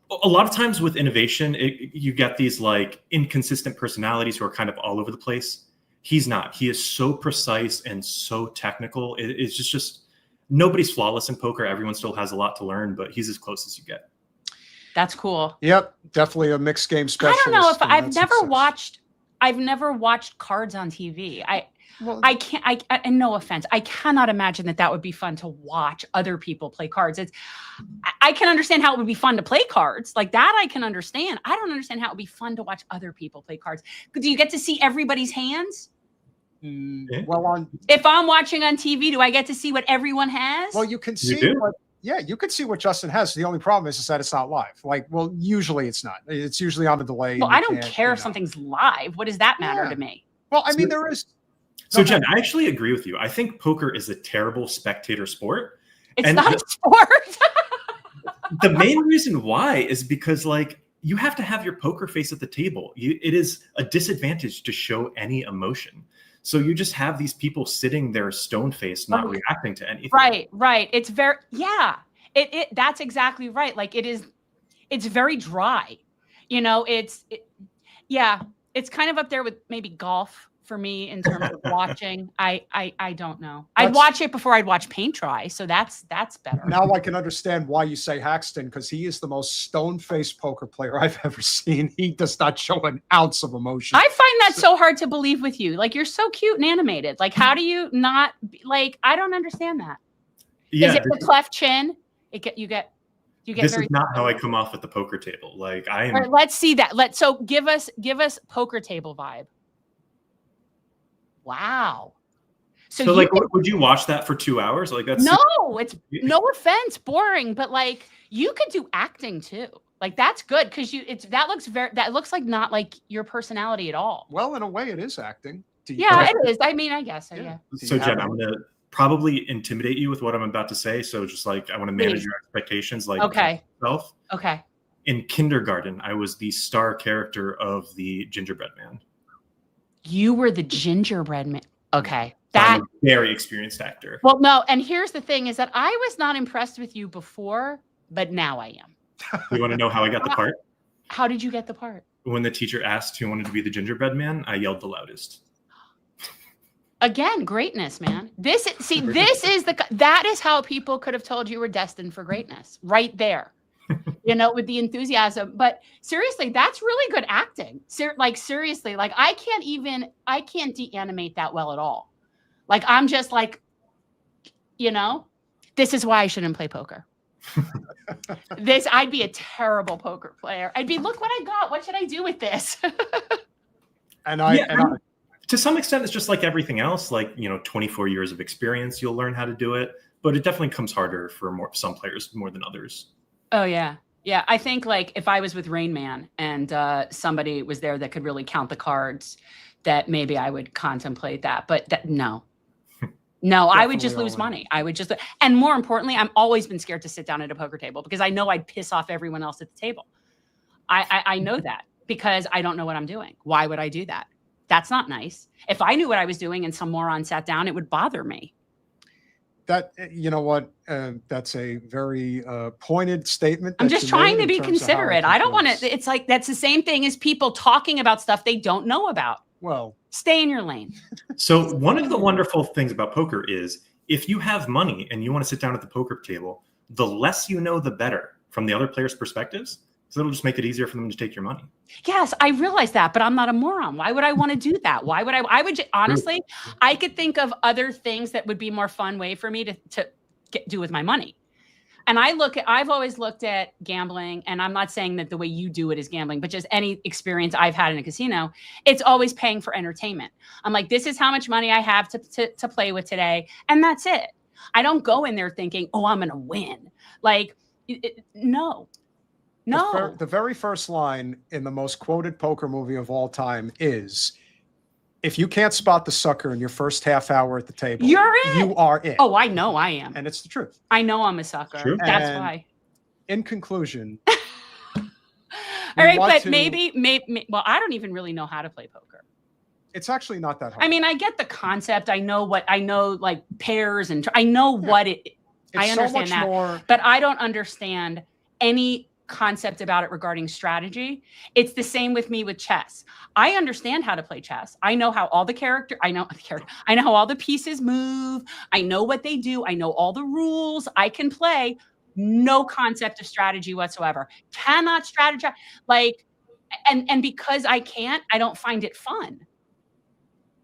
a lot of times with innovation, you get these like inconsistent personalities who are kind of all over the place. He's not. He is so precise and so technical. It's just nobody's flawless in poker. Everyone still has a lot to learn, but he's as close as you get. That's cool. Yep, definitely a mixed game specialist. I don't know if I've never watched cards on TV. I can't, and no offense, I cannot imagine that would be fun to watch other people play cards. I can understand how it would be fun to play cards like that. I can understand. I don't understand how it would be fun to watch other people play cards. Do you get to see everybody's hands? Well, if I'm watching on TV, do I get to see what everyone has? Well, you can see you can see what Justin has. The only problem is that it's not live. Well, usually it's not. It's usually on a delay. Well, I don't care if something's live. What does that matter to me? Well, I mean, there is. So, Jen, I actually agree with you. I think poker is a terrible spectator sport. It's not a sport. The main reason why is because, you have to have your poker face at the table. It is a disadvantage to show any emotion. So you just have these people sitting there stone-faced, not reacting to anything. Right. It's very, that's exactly right. It's very dry. You know, yeah, it's kind of up there with maybe golf for me in terms of watching. I don't know. I'd watch it before I'd watch paint dry, so that's better. Now I can understand why you say Haxton, because he is the most stone-faced poker player I've ever seen. He does not show an ounce of emotion. I find that so hard to believe with you. Like, you're so cute and animated. Like, how do you not like? I don't understand that. Yeah, is it the cleft chin? You get. This is not how I come off at the poker table. Like, I am. All right, let's see that. So give us poker table vibe. Wow. So like, would you watch that for 2 hours? Like, that's it's no offense, boring, but like, you could do acting too. Like, that's good because that looks like not like your personality at all. Well, in a way, it is acting. Yeah, it is. I mean, I guess. Yeah. So Jen, I'm gonna probably intimidate you with what I'm about to say. So just like, I want to manage your expectations. Like, yourself. Okay. In kindergarten, I was the star character of the Gingerbread Man. You were the Gingerbread Man. Okay. I'm a very experienced actor. Well, no. And here's the thing is that I was not impressed with you before, but now I am. You want to know how I got the part? How did you get the part? When the teacher asked who wanted to be the Gingerbread Man, I yelled the loudest. Again, greatness, man. That is how people could have told you were destined for greatness right there, you know, with the enthusiasm. But seriously, that's really good acting. Seriously, like I can't de-animate that well at all. Like, I'm just like, you know, this is why I shouldn't play poker. I'd be a terrible poker player. I'd be, look what I got. What should I do with this? To some extent, it's just like everything else. Like, you know, 24 years of experience, you'll learn how to do it. But it definitely comes harder for some players more than others. Oh, yeah. Yeah. I think like if I was with Rain Man and somebody was there that could really count the cards, that maybe I would contemplate that. But no. No, I would just lose money. I would just, and more importantly, I've always been scared to sit down at a poker table because I know I'd piss off everyone else at the table. I know that because I don't know what I'm doing. Why would I do that? That's not nice. If I knew what I was doing and some moron sat down, it would bother me. That, you know what, that's a very pointed statement. I'm just trying to be considerate. I don't want to, it's like, that's the same thing as people talking about stuff they don't know about. Well, stay in your lane. So one of the wonderful things about poker is if you have money and you want to sit down at the poker table, the less you know, the better from the other players' perspectives. So it'll just make it easier for them to take your money. Yes, I realize that, but I'm not a moron. Why would I want to do that? Why would I would honestly, I could think of other things that would be more fun way for me to do with my money. And I've always looked at gambling, and I'm not saying that the way you do it is gambling, but just any experience I've had in a casino, it's always paying for entertainment. I'm like, this is how much money I have to play with today. And that's it. I don't go in there thinking, oh, I'm going to win. Like, no. The very first line in the most quoted poker movie of all time is, if you can't spot the sucker in your first half hour at the table, you're it. You are it. Oh, I know I am. And it's the truth. I know I'm a sucker. True. That's why. In conclusion. All right, but maybe, well, I don't even really know how to play poker. It's actually not that hard. I mean, I get the concept. I know like pairs and I know what it, I understand that, but I don't understand any concept about it regarding strategy. It's the same with me with chess. I understand how to play chess. I know how all I know how all the pieces move. I know what they do. I know all the rules. I can play. No concept of strategy whatsoever. Cannot strategize. Like, and because I can't, I don't find it fun.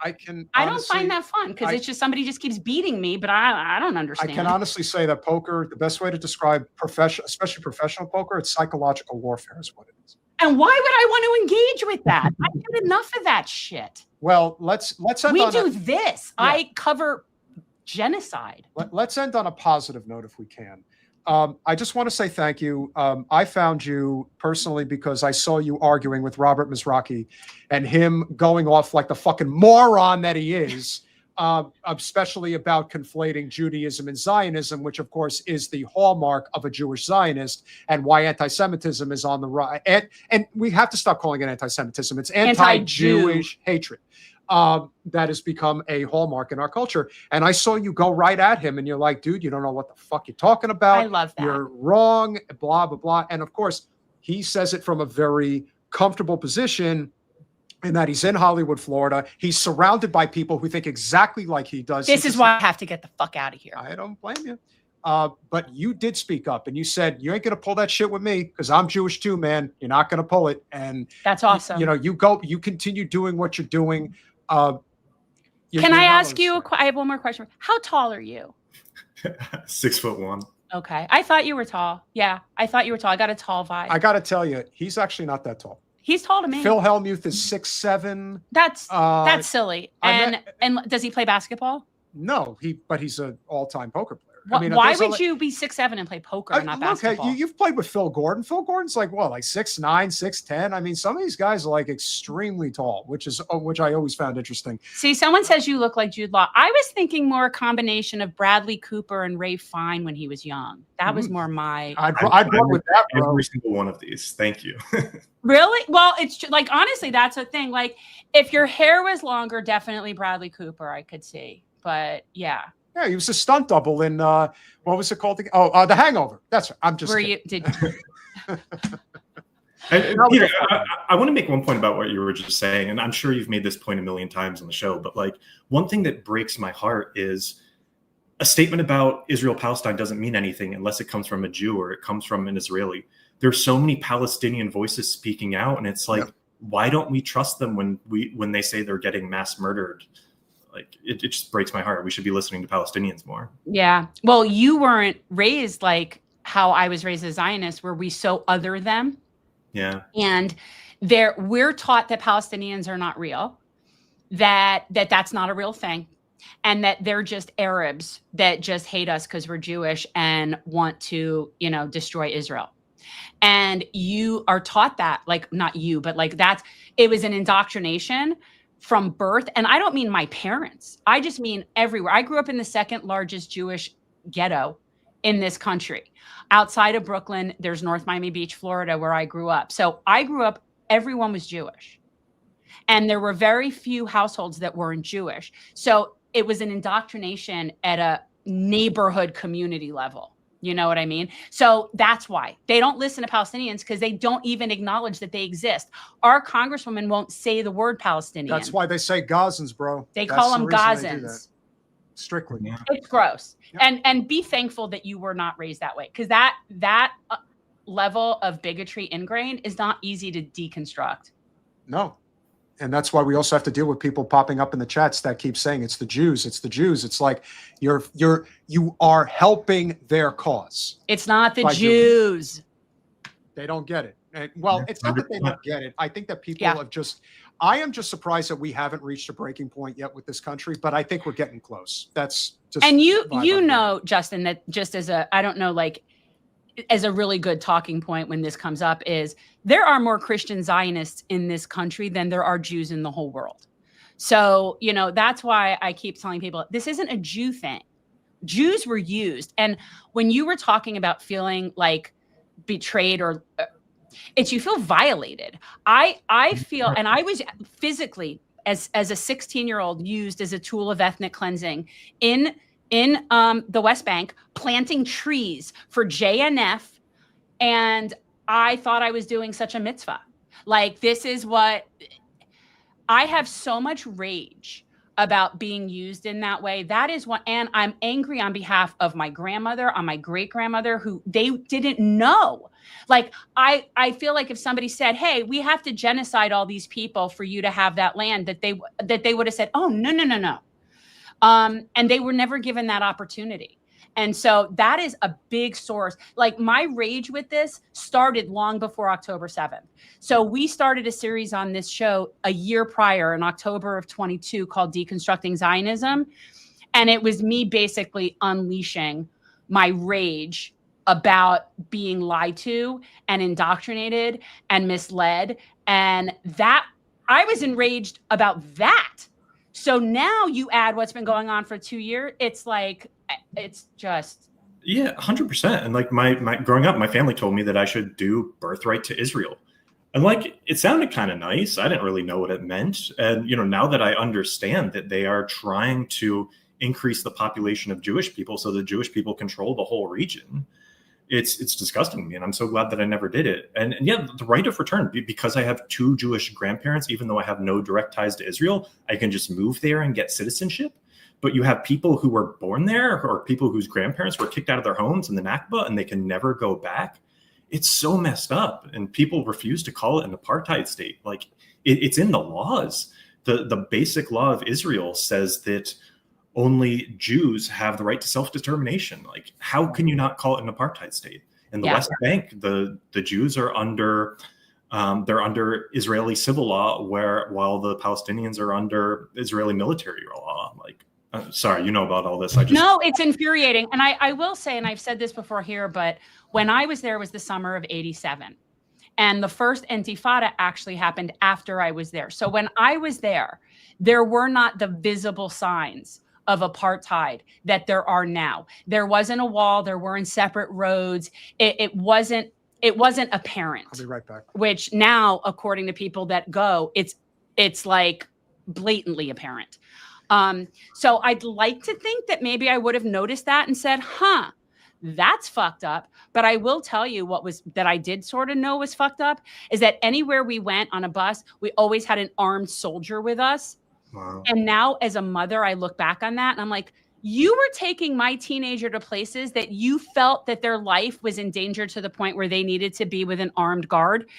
I don't find that fun because it's just somebody just keeps beating me, but I don't understand. I can honestly say that poker, the best way to describe especially professional poker, it's psychological warfare is what it is. And why would I want to engage with that? I get enough of that shit. Well, let's end on this. Yeah. I cover genocide. Let's end on a positive note if we can. I just want to say thank you. I found you personally because I saw you arguing with Robert Mizrachi and him going off like the fucking moron that he is, especially about conflating Judaism and Zionism, which of course is the hallmark of a Jewish Zionist, and why anti-Semitism is on the rise. And we have to stop calling it anti-Semitism. It's anti-Jewish hatred. That has become a hallmark in our culture. And I saw you go right at him and you're like, dude, you don't know what the fuck you're talking about. I love that. You're wrong, blah, blah, blah. And of course, he says it from a very comfortable position in that he's in Hollywood, Florida. He's surrounded by people who think exactly like he does. This is why I have to get the fuck out of here. I don't blame you. But you did speak up and you said, you ain't going to pull that shit with me because I'm Jewish too, man. You're not going to pull it. And that's awesome. You continue doing what you're doing. Can I ask you, I have one more question. How tall are you? 6'1". Okay. I thought you were tall. Yeah. I thought you were tall. I got a tall vibe. I got to tell you, he's actually not that tall. He's tall to me. Phil Hellmuth is 6'7". That's silly. And does he play basketball? No, but he's an all-time poker player. Why would you be 6'7" and play poker and not basketball? Okay, you've played with Phil Gordon. Phil Gordon's like 6'9", 6'10". I mean, some of these guys are like extremely tall, which I always found interesting. See, someone says you look like Jude Law. I was thinking more a combination of Bradley Cooper and Ray Fine when he was young. That was more my. I'd run with that, bro. Every single one of these. Thank you. Really? Well, it's like, honestly, that's a thing. Like, if your hair was longer, definitely Bradley Cooper, I could see. But yeah. Yeah, he was a stunt double in what was it called? The Hangover. That's right. I'm just. Peter, I want to make one point about what you were just saying, and I'm sure you've made this point a million times on the show. But like, one thing that breaks my heart is a statement about Israel Palestine doesn't mean anything unless it comes from a Jew or it comes from an Israeli. There's so many Palestinian voices speaking out, and it's like, why don't we trust them when they say they're getting mass murdered? Like, it just breaks my heart. We should be listening to Palestinians more. Yeah. Well, you weren't raised like how I was raised as Zionist, where we so other them. Yeah. And we're taught that Palestinians are not real, that's not a real thing, and that they're just Arabs that just hate us because we're Jewish and want to, destroy Israel. And you are taught that, like, not you, but like it was an indoctrination from birth. And I don't mean my parents. I just mean everywhere. I grew up in the second largest Jewish ghetto in this country. Outside of Brooklyn, there's North Miami Beach, Florida, where I grew up. So I grew up, everyone was Jewish. And there were very few households that weren't Jewish. So it was an indoctrination at a neighborhood community level. You know what I mean? So that's why they don't listen to Palestinians, because they don't even acknowledge that they exist. Our congresswoman won't say the word Palestinian. That's why they say Gazans, bro. They call them Gazans. Strictly. Yeah. It's gross. Yeah. And be thankful that you were not raised that way, because that level of bigotry ingrained is not easy to deconstruct. No. And that's why we also have to deal with people popping up in the chats that keep saying it's the Jews, it's the Jews. It's like you are helping their cause. It's not the Jews. They don't get it. And, well, it's not that they don't get it. I think that people have I am just surprised that we haven't reached a breaking point yet with this country, but I think we're getting close. That's just. And you know, Justin, that just as as a really good talking point when this comes up is there are more Christian Zionists in this country than there are Jews in the whole world. So, that's why I keep telling people this isn't a Jew thing. Jews were used. And when you were talking about feeling like betrayed or you feel violated. I feel, and I was physically as a 16-year-old used as a tool of ethnic cleansing in the West Bank, planting trees for JNF. And I thought I was doing such a mitzvah. Like, this is what I have so much rage about being used in that way. That is what, and I'm angry on behalf of my grandmother, on my great grandmother, who they didn't know. Like, I feel like if somebody said, hey, we have to genocide all these people for you to have that land, that they would have said, oh, no. And they were never given that opportunity. And so that is a big source. Like, my rage with this started long before October 7th. So we started a series on this show a year prior in October of 22 called Deconstructing Zionism. And it was me basically unleashing my rage about being lied to and indoctrinated and misled. And that I was enraged about that. So now you add what's been going on for 2 years. It's like, it's just. Yeah, 100%. And like my growing up, my family told me that I should do birthright to Israel. And like, it sounded kind of nice. I didn't really know what it meant. And, now that I understand that they are trying to increase the population of Jewish people so the Jewish people control the whole region, it's disgusting to me, and I'm so glad that I never did it. And yeah, the right of return, because I have 2 Jewish grandparents, even though I have no direct ties to Israel, I can just move there and get citizenship. But you have people who were born there, or people whose grandparents were kicked out of their homes in the Nakba, and they can never go back. It's so messed up, and people refuse to call it an apartheid state. Like, it's in the laws. The basic law of Israel says that only Jews have the right to self-determination. Like, how can you not call it an apartheid state? In the West Bank, the Jews are under they're under Israeli civil law, while the Palestinians are under Israeli military law. Like, sorry, you know about all this. No, it's infuriating. And I will say, and I've said this before here, but when I was there was the summer of '87. And the first Intifada actually happened after I was there. So when I was there were not the visible signs of apartheid that there are now. There wasn't a wall. There weren't separate roads. It wasn't apparent. I'll be right back. Which now, according to people that go, it's like blatantly apparent. So I'd like to think that maybe I would have noticed that and said, huh, that's fucked up. But I will tell you that I did sort of know was fucked up is that anywhere we went on a bus, we always had an armed soldier with us. Wow. And now as a mother, I look back on that and I'm like, you were taking my teenager to places that you felt that their life was in danger to the point where they needed to be with an armed guard.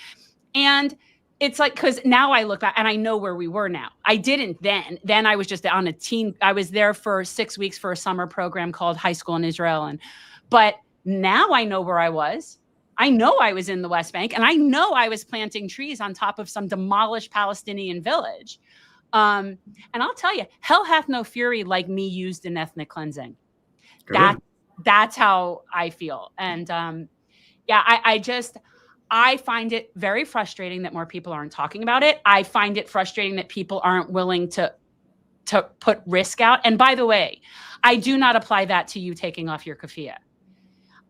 And it's like, because now I look back and I know where we were now. I didn't then. Then I was just on a teen. I was there for 6 weeks for a summer program called High School in Israel. But now I know where I was. I know I was in the West Bank, and I know I was planting trees on top of some demolished Palestinian village. And I'll tell you, hell hath no fury like me used in ethnic cleansing. That's how I feel. And I find it very frustrating that more people aren't talking about it. I find it frustrating that people aren't willing to put risk out. And by the way, I do not apply that to you taking off your keffiyeh.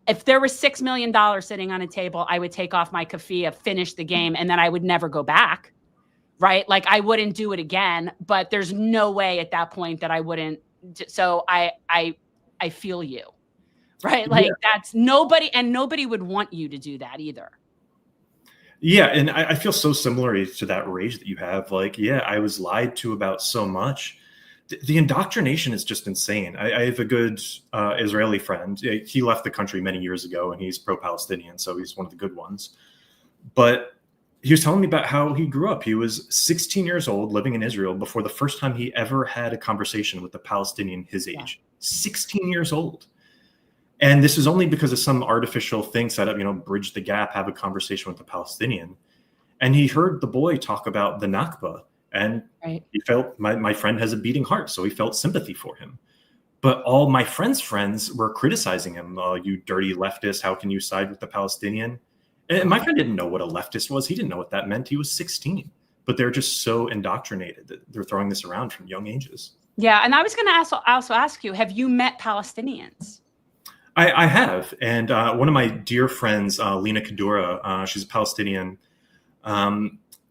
If there was $6 million sitting on a table, I would take off my keffiyeh, finish the game, and then I would never go back. Right? Like I wouldn't do it again, but there's no way at that point that I wouldn't. So I feel you, right? Like that's nobody, and nobody would want you to do that either. Yeah. And I feel so similar to that rage that you have. Like, yeah, I was lied to about so much. The indoctrination is just insane. I have a good Israeli friend. He left the country many years ago and he's pro-Palestinian. So he's one of the good ones, but he was telling me about how he grew up. He was 16 years old living in Israel before the first time he ever had a conversation with a Palestinian his age. 16 years old. And this is only because of some artificial thing set up, bridge the gap, have a conversation with the Palestinian. And he heard the boy talk about the Nakba. And he felt my friend has a beating heart. So he felt sympathy for him. But all my friend's friends were criticizing him. You dirty leftist, how can you side with the Palestinian? And my friend didn't know what a leftist was. He didn't know what that meant. He was 16. But they're just so indoctrinated that they're throwing this around from young ages. Yeah. And I was going to also ask you, have you met Palestinians? I have. And one of my dear friends, Lena Kadura, she's a Palestinian.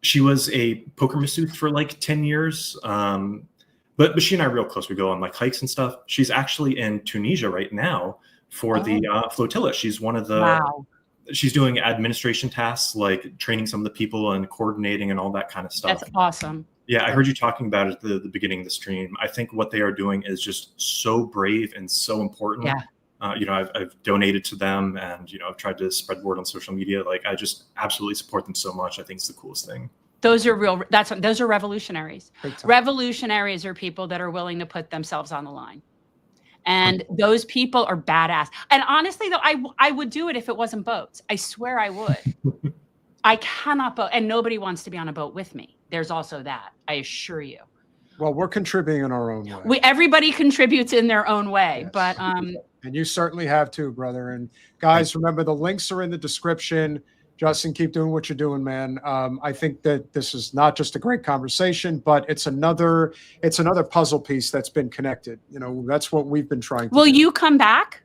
She was a poker masseuse for like 10 years. But she and I are real close. We go on like hikes and stuff. She's actually in Tunisia right now for the Flotilla. She's one of the... Wow. She's doing administration tasks, like training some of the people and coordinating and all that kind of stuff. That's awesome. Yeah, I heard you talking about it at the beginning of the stream. I think what they are doing is just so brave and so important. Yeah. I've donated to them and, I've tried to spread word on social media. Like, I just absolutely support them so much. I think it's the coolest thing. Those are those are revolutionaries. Revolutionaries are people that are willing to put themselves on the line. And those people are badass. And honestly, though, I would do it if it wasn't boats. I swear I would. I cannot boat. And nobody wants to be on a boat with me. There's also that. I assure you. Well, we're contributing in our own way. Everybody contributes in their own way. Yes. But and you certainly have too, brother. And guys, remember the links are in the description. Justin, keep doing what you're doing, man. I think that this is not just a great conversation, but it's another puzzle piece that's been connected. That's what we've been trying to do. Will you come back?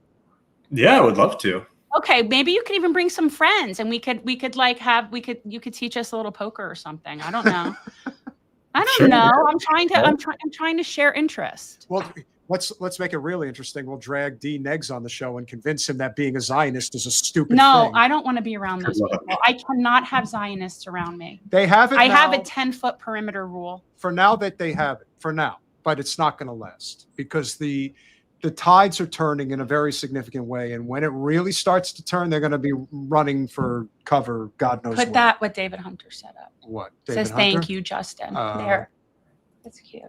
Yeah, I would love to. Okay, maybe you could even bring some friends, and you could teach us a little poker or something. I don't know. I don't know. I'm trying to share interest. Well, Let's make it really interesting. We'll drag D Negs on the show and convince him that being a Zionist is a stupid No, thing. I don't want to be around those people. I cannot have Zionists around me. They have it. I now, have a 10-foot perimeter rule. for now that they have it for now, but it's not going to last because the tides are turning in a very significant way, and when it really starts to turn, they're going to be running for cover. God knows Put that what David Hunter set up. What It David says thank Hunter? you, Justin. There. That's cute.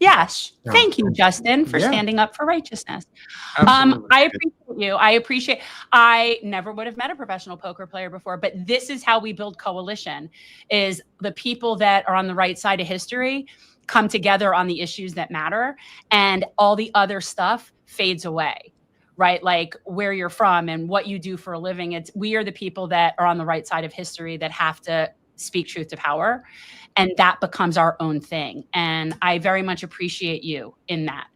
Yes. Yeah. Thank you, Justin, for Yeah. standing up for righteousness. Absolutely. I appreciate you. I never would have met a professional poker player before, but this is how we build coalition, is the people that are on the right side of history come together on the issues that matter, and all the other stuff fades away, right? Like where you're from and what you do for a living. We are the people that are on the right side of history that have to speak truth to power, and that becomes our own thing. And I very much appreciate you in that.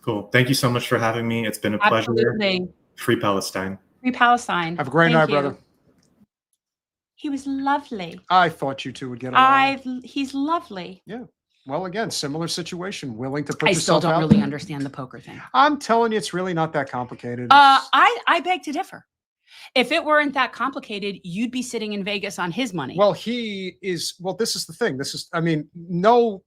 Cool. Thank you so much for having me. It's been a pleasure. Absolutely. Free Palestine. Free Palestine. Have a great night, brother. He was lovely. I thought you two would get along. He's lovely. Yeah. Well, again, similar situation. Willing to put I still yourself don't out really there. understand the poker thing. I'm telling you, it's really not that complicated. It's- I beg to differ. If it weren't that complicated, you'd be sitting in Vegas on his money. Well, he is. Well, this is the thing. This is. I mean, no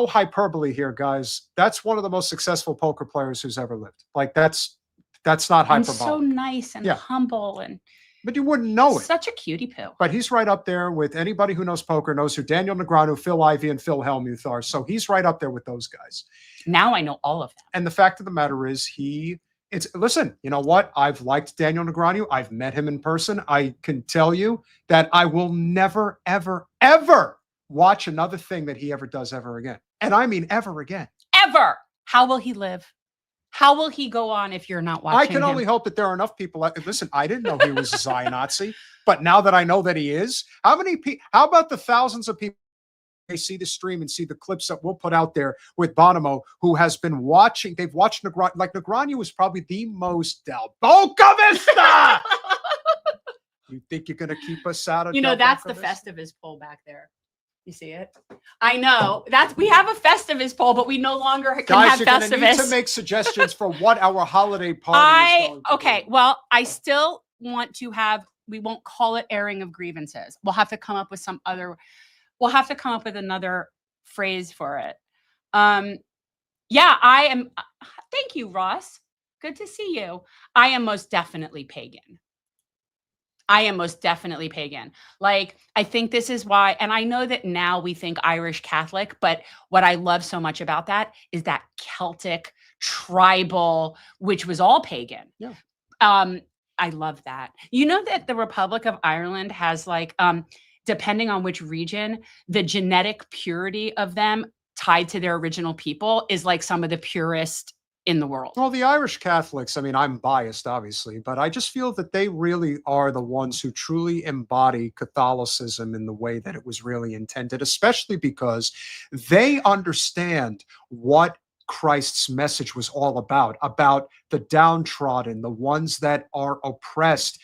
hyperbole here, guys. That's one of the most successful poker players who's ever lived. Like that's not and hyperbole. so nice and Yeah. humble and But you wouldn't know it. such a cutie poo. But he's right up there with anybody who knows poker, knows who Daniel Negreanu, Phil Ivey, and Phil Hellmuth are. So he's right up there with those guys. Now I know all of them. And the fact of the matter is, listen, you know what? I've liked Daniel Negreanu. I've met him in person. I can tell you that I will never, ever, ever watch another thing that he ever does ever again. And I mean ever again. Ever. How will he live? How will he go on if you're not watching I can him? only hope that there are enough people. Listen, I didn't know he was a Zion Nazi, but now that I know that he is, how about the thousands of people they see the stream and see the clips that we'll put out there with Bonomo, who has been watching, they've watched Negreanu. Like Negreanu was probably the most Del Boca Vista. You think you're going to keep us out of that's the Festivus poll back there. You see it? I know. We have a Festivus poll, but we no longer can Guys, have you're going to need Festivus. to make suggestions for what our holiday party is going to be. Well, I still want to have, we won't call it airing of grievances. We'll have to come up with another phrase for it. Yeah, I am. Thank you, Ross. Good to see you. I am most definitely pagan. Like, I think this is why, and I know that now we think Irish Catholic, but what I love so much about that is that Celtic, tribal, which was all pagan. Yeah. I love that. You know that the Republic of Ireland has like, depending on which region, the genetic purity of them tied to their original people is like some of the purest in the world. Well, the Irish Catholics, I mean, I'm biased, obviously, but I just feel that they really are the ones who truly embody Catholicism in the way that it was really intended, especially because they understand what Christ's message was all about the downtrodden, the ones that are oppressed.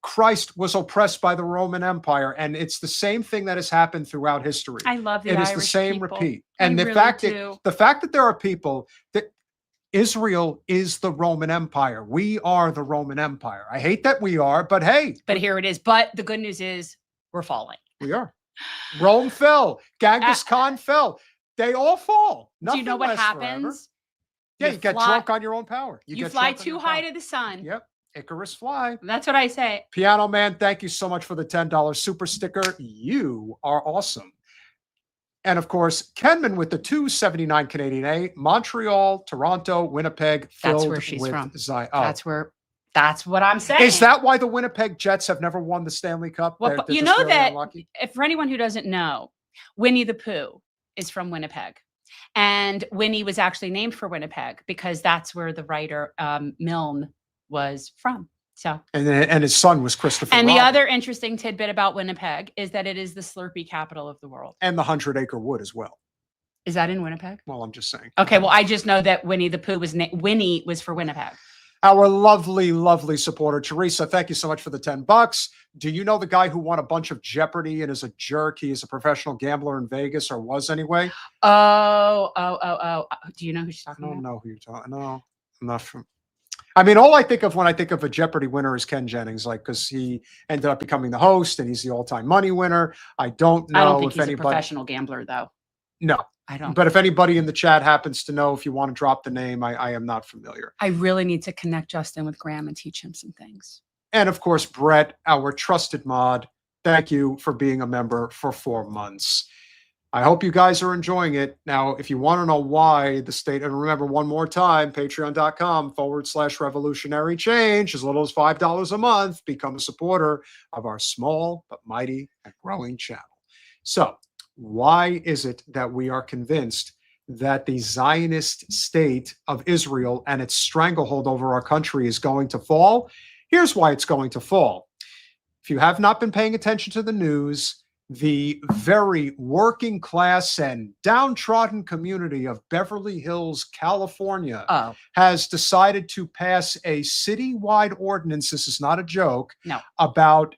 Christ was oppressed by the Roman Empire, and it's the same thing that has happened throughout history. I love the It Irish is the same people. repeat. I And the really fact do. that there are people that Israel is the Roman Empire. We are the Roman Empire. I hate that we are, but hey. But here it is. But the good news is we're falling. We are. Rome fell. Genghis Khan fell. They all fall. Do you know what lasts forever. happens? Yeah, you get drunk on your own power. You get fly drunk on too your high power. to the sun. Yep. Icarus fly. That's what I say. Piano Man, thank you so much for the $10 super sticker. You are awesome. And of course, Kenman with the $2.79 Canadian A. Montreal, Toronto, Winnipeg. That's where she's from. Zion. That's what I'm saying. Is that why the Winnipeg Jets have never won the Stanley Cup? Well, They're you just know really that unlucky? if for anyone who doesn't know, Winnie the Pooh is from Winnipeg. And Winnie was actually named for Winnipeg because that's where the writer Milne was from. So, and his son was Christopher. And the Robin. other interesting tidbit about Winnipeg is that it is the Slurpee capital of the world. And the 100-acre wood as well. Is that in Winnipeg? Well, I'm just saying. Okay, well, I just know that Winnie the Pooh Winnie was for Winnipeg. Our lovely, lovely supporter, Teresa, thank you so much for the $10. Do you know the guy who won a bunch of Jeopardy and is a jerk? He is a professional gambler in Vegas, or was anyway. Oh. Do you know who she's talking I don't about? know who you're talking. No, I'm not from. I mean, all I think of when I think of a Jeopardy winner is Ken Jennings, like, because he ended up becoming the host and he's the all-time money winner. I don't know I don't think if he's anybody. a professional gambler, though. No, I don't. But if anybody in the chat happens to know, if you want to drop the name, I am not familiar. I really need to connect Justin with Graham and teach him some things. And of course, Brett, our trusted mod, thank you for being a member for 4 months. I hope you guys are enjoying it. Now, if you want to know why the state, and remember one more time, patreon.com/revolutionary change, as little as $5 a month, become a supporter of our small but mighty and growing channel. So why is it that we are convinced that the Zionist state of Israel and its stranglehold over our country is going to fall? Here's why it's going to fall. If you have not been paying attention to the news, the very working class and downtrodden community of Beverly Hills, California, has decided to pass a citywide ordinance, this is not a joke, about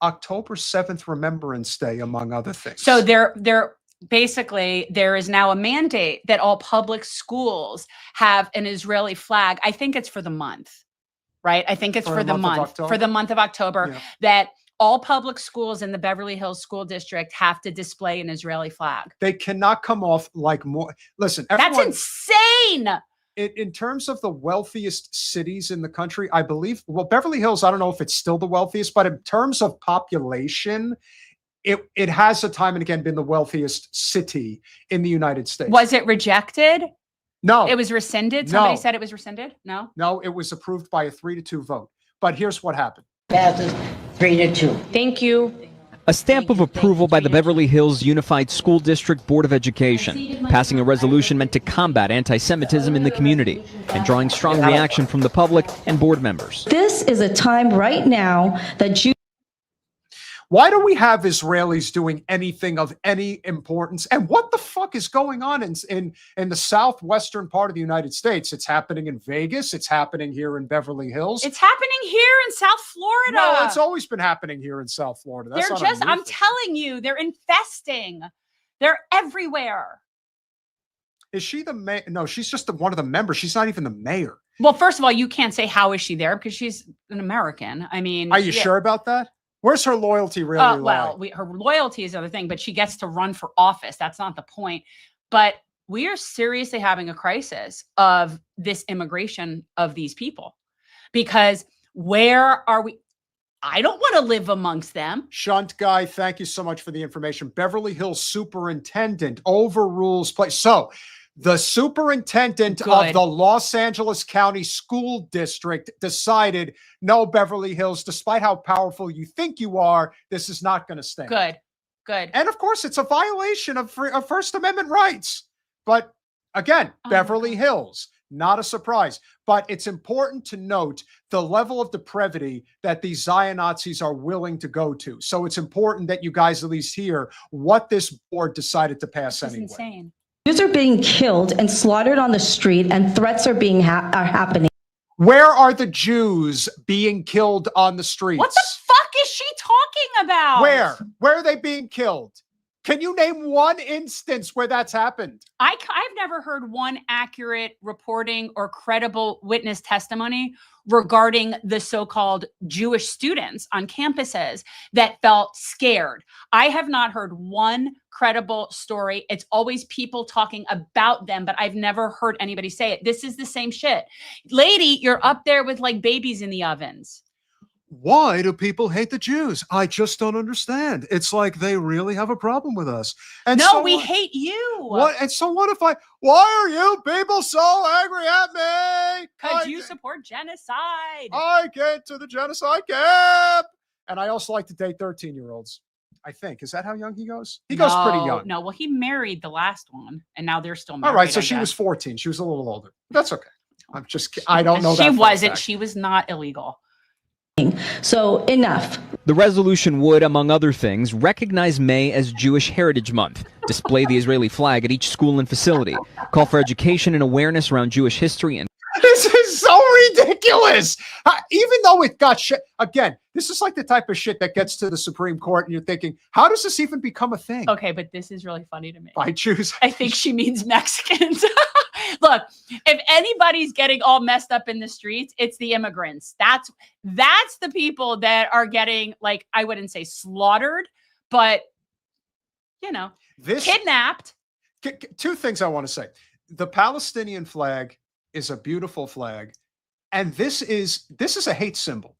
October 7th Remembrance Day, among other things. So they're basically, there is now a mandate that all public schools have an Israeli flag. I think it's for the month, right? I think it's for the month of October, that all public schools in the Beverly Hills School District have to display an Israeli flag. They cannot come off like more. Listen, that's insane. In terms of the wealthiest cities in the country, I believe, well, Beverly Hills, I don't know if it's still the wealthiest, but in terms of population, it has a time and again been the wealthiest city in the United States. Was it rejected? No. It was rescinded? Somebody said it was rescinded? No? No, it was approved by a 3-2 vote. But here's what happened. Passes 3-2. Thank you. A stamp of approval by the Beverly Hills Unified School District Board of Education, passing a resolution meant to combat anti-Semitism in the community and drawing strong reaction from the public and board members. This is a time right now that Why do we have Israelis doing anything of any importance? And what the fuck is going on in the southwestern part of the United States? It's happening in Vegas. It's happening here in Beverly Hills. It's happening here in South Florida. No, it's always been happening here in South Florida. That's They're just, I'm telling you, they're infesting. They're everywhere. Is she the mayor? No, she's just one of the members. She's not even the mayor. Well, first of all, you can't say how is she there because she's an American. I mean, are you sure about that? Where's her loyalty really lie? Well, her loyalty is the other thing, but she gets to run for office. That's not the point. But we are seriously having a crisis of this immigration of these people, because where are we? I don't want to live amongst them. Shunt guy, thank you so much for the information. Beverly Hills superintendent overrules place. So the superintendent of the Los Angeles County School District decided, no, Beverly Hills, despite how powerful you think you are, this is not going to stand. Good. And of course, it's a violation of First Amendment rights. But again, Beverly Hills, not a surprise. But it's important to note the level of depravity that these Zion-Nazis are willing to go to. So it's important that you guys at least hear what this board decided to pass anyway. Insane. Jews are being killed and slaughtered on the street, and threats are being happening. Where are the Jews being killed on the streets? What the fuck is she talking about? Where are they being killed? Can you name one instance where that's happened? I've never heard one accurate reporting or credible witness testimony regarding the so-called Jewish students on campuses that felt scared. I have not heard one credible story. It's always people talking about them, but I've never heard anybody say it. This is the same shit. Lady, you're up there with like babies in the ovens. Why do people hate the Jews? I just don't understand. It's like they really have a problem with us. And no, so we hate you. What? And so what if why are you people so angry at me? Because you support genocide. I get to the genocide camp. And I also like to date 13-year-olds. I think. Is that how young he goes? He goes pretty young. No, well, he married the last one, and now they're still married. All right, so she was 14. She was a little older. That's okay. I don't know that. She wasn't. She was not illegal. So enough. The resolution would, among other things, recognize May as Jewish Heritage Month, display the Israeli flag at each school and facility, call for education and awareness around Jewish history, and This is so ridiculous. Even though it got shit again, this is like the type of shit that gets to the Supreme Court, and you're thinking, how does this even become a thing? Okay, but this is really funny to me. I choose. I think she means Mexicans. Look, if anybody's getting all messed up in the streets, it's the immigrants. That's the people that are getting, like, I wouldn't say slaughtered, but kidnapped. Two things I want to say. The Palestinian flag is a beautiful flag, and this is a hate symbol.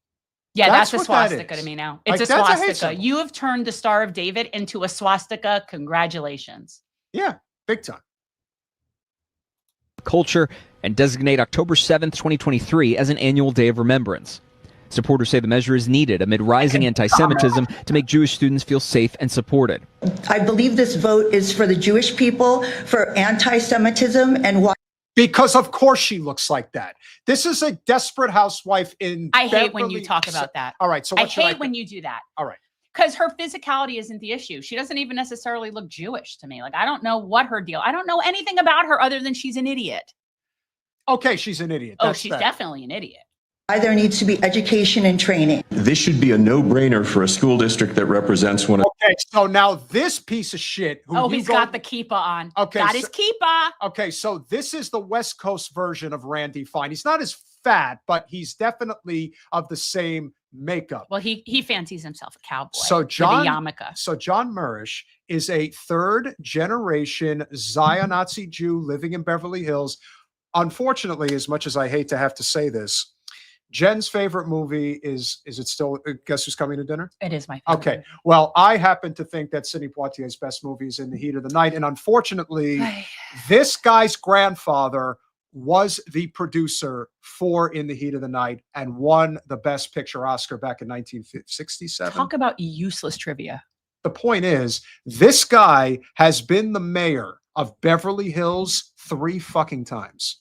Yeah, that's a swastika to me now. It's Like, a that's a hate swastika. symbol. You have turned the Star of David into a swastika. Congratulations. Yeah, big time. Culture and designate October 7th, 2023 as an annual day of remembrance. Supporters say the measure is needed amid rising anti-Semitism to make Jewish students feel safe and supported. I believe this vote is for the Jewish people, for anti-Semitism, and why. Because of course she looks like that. This is a desperate housewife in I hate when Beverly. you talk about that. All right, so I what should hate when you do that. All right. Because her physicality isn't the issue. She doesn't even necessarily look Jewish to me. Like, I don't know what her deal. I don't know anything about her other than she's an idiot. Okay, she's an idiot. Oh, That's she's fair. definitely an idiot. there needs to be education and training. This should be a no-brainer for a school district that represents one of. Okay, so now this piece of shit. He's got the kippah on. Okay, got his kippah. Okay, so this is the West Coast version of Randy Fine. He's not as fat, but he's definitely of the same makeup. Well, he fancies himself a cowboy. So with John, a yarmulke. So John Murish is a third-generation Zionist Jew living in Beverly Hills. Unfortunately, as much as I hate to have to say this, Jen's favorite movie is it still Guess Who's Coming to Dinner? It is my favorite. Okay. Well, I happen to think that Sidney Poitier's best movie is In the Heat of the Night. And unfortunately, this guy's grandfather was the producer for In the Heat of the Night and won the Best Picture Oscar back in 1967. Talk about useless trivia. The point is, this guy has been the mayor of Beverly Hills 3 fucking times.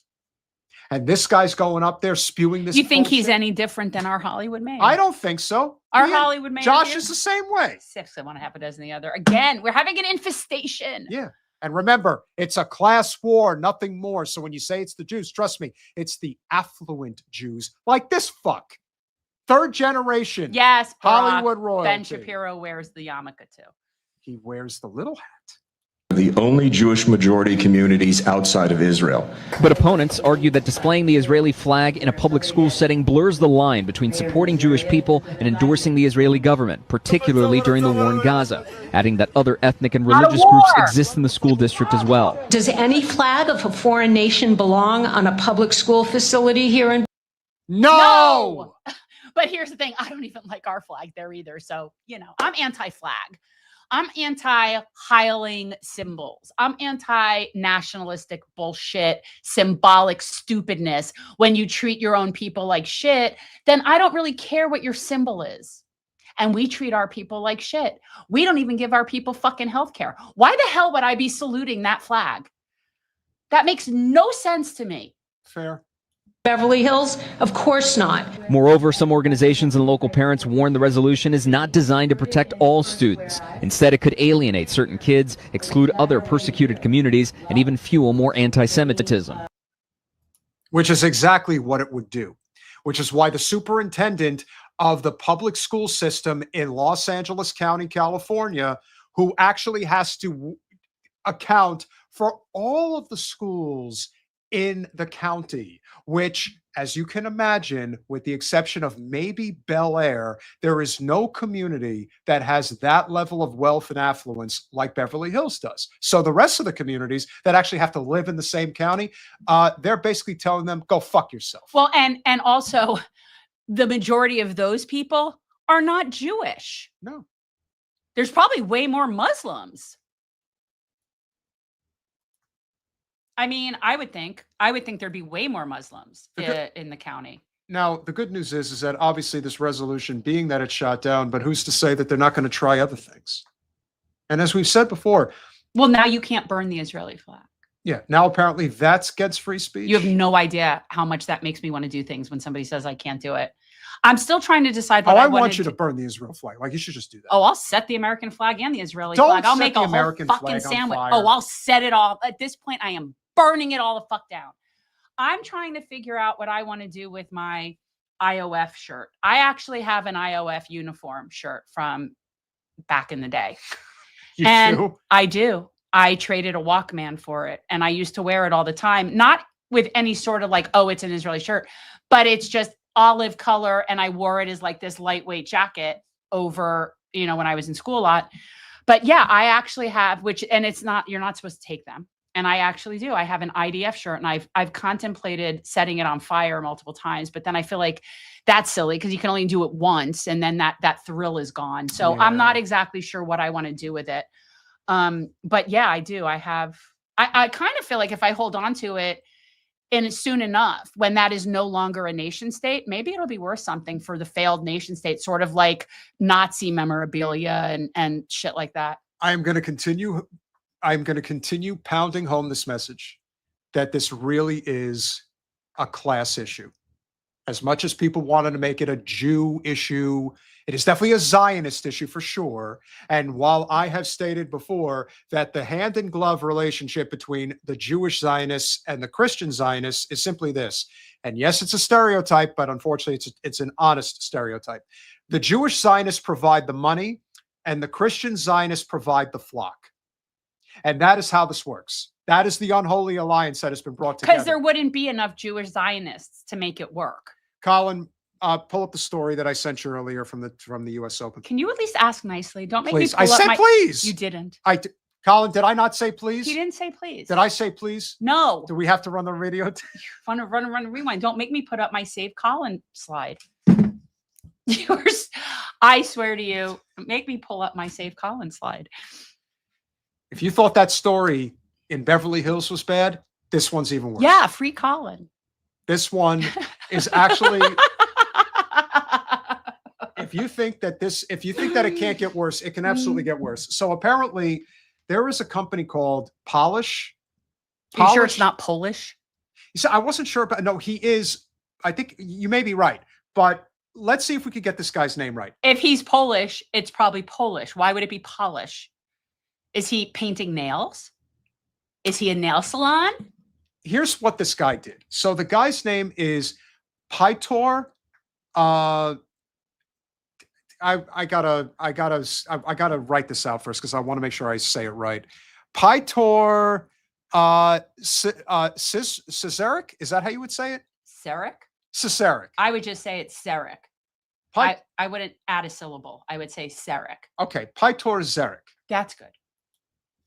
And this guy's going up there spewing this. You think he's bullshit. any different than our Hollywood mayor? I don't think so. Our Hollywood mayor. Josh is the same way. 6 of one, half a dozen the other. Again, we're having an infestation. Yeah. And remember, it's a class war, nothing more. So when you say it's the Jews, trust me, it's the affluent Jews like this fuck. Third generation. Yes, Hollywood Barack. royalty. Ben Shapiro wears the yarmulke too. He wears the little hat. The only Jewish majority communities outside of Israel. But opponents argue that displaying the Israeli flag in a public school setting blurs the line between supporting Jewish people and endorsing the Israeli government, particularly during the war in Gaza, adding that other ethnic and religious groups exist in the school district as well. Does any flag of a foreign nation belong on a public school facility here in? No! But here's the thing. I don't even like our flag there either. So, I'm anti-flag. I'm anti-hiling symbols. I'm anti-nationalistic bullshit, symbolic stupidness. When you treat your own people like shit, then I don't really care what your symbol is. And we treat our people like shit. We don't even give our people fucking healthcare. Why the hell would I be saluting that flag? That makes no sense to me. Fair. Beverly Hills? Of course not. Moreover, some organizations and local parents warn the resolution is not designed to protect all students. Instead, it could alienate certain kids, exclude other persecuted communities, and even fuel more anti-Semitism. Which is exactly what it would do. Which is why the superintendent of the public school system in Los Angeles County, California, who actually has to account for all of the schools in the county, which, as you can imagine, with the exception of maybe Bel Air, there is no community that has that level of wealth and affluence like Beverly Hills does. So the rest of the communities that actually have to live in the same county, they're basically telling them, go fuck yourself. Well, and also the majority of those people are not Jewish. No. There's probably way more Muslims. I mean, I would think there'd be way more Muslims in the county. Now, the good news is that obviously this resolution, being that it's shot down, but who's to say that they're not going to try other things? And as we've said before. Well, now you can't burn the Israeli flag. Yeah. Now, apparently that's against free speech. You have no idea how much that makes me want to do things when somebody says I can't do it. I'm still trying to decide what I want you to burn the Israel flag. Like, you should just do that. Oh, I'll set the American flag and the Israeli Don't flag. I'll set make the a American whole fucking flag on sandwich. fire. Oh, I'll set it all. At this point, I am burning it all the fuck down. I'm trying to figure out what I want to do with my IOF shirt. I actually have an IOF uniform shirt from back in the day. You and do? I do. I traded a Walkman for it, and I used to wear it all the time. Not with any sort of like, oh, it's an Israeli shirt, but it's just olive color, and I wore it as like this lightweight jacket over, you know, when I was in school a lot. But yeah, I actually have, and it's not, you're not supposed to take them. And I actually do. I have an IDF shirt, and I've contemplated setting it on fire multiple times, but then I feel like that's silly because you can only do it once, and then that thrill is gone. So I'm not exactly sure what I want to do with it. But yeah, I do. I kind of feel like if I hold on to it and soon enough, when that is no longer a nation state, maybe it'll be worth something for the failed nation state, sort of like Nazi memorabilia and shit like that. I'm going to continue pounding home this message that this really is a class issue. As much as people wanted to make it a Jew issue, it is definitely a Zionist issue for sure. And while I have stated before that the hand in glove relationship between the Jewish Zionists and the Christian Zionists is simply this, and yes, it's a stereotype, but unfortunately it's an honest stereotype. The Jewish Zionists provide the money and the Christian Zionists provide the flock. And that is how this works. That is the unholy alliance that has been brought together. Because there wouldn't be enough Jewish Zionists to make it work. Colin, pull up the story that I sent you earlier from the U.S. Open. Can you at least ask nicely? Don't make please. me pull I said up please. You didn't. Colin, did I not say please? He didn't say please. Did I say please? No. Do we have to run the video? Run, rewind. Don't make me put up my Save Colin slide. I swear to you, make me pull up my Save Colin slide. If you thought that story in Beverly Hills was bad, this one's even worse. Yeah, free Colin. This one is actually. If you think that it can't get worse, it can absolutely get worse. So apparently, there is a company called Polish. Are you sure it's not Polish? So I wasn't sure, but no, he is. I think you may be right, but let's see if we could get this guy's name right. If he's Polish, it's probably Polish. Why would it be Polish? Is he painting nails? Is he a nail salon? Here's what this guy did. So the guy's name is Peter. I gotta write this out first because I want to make sure I say it right. Peter Cesaric. Is that how you would say it? Cesaric? Cesaric. I would just say it's Cesaric. I wouldn't add a syllable. I would say Cesaric. Okay, Peter Cesaric. That's good.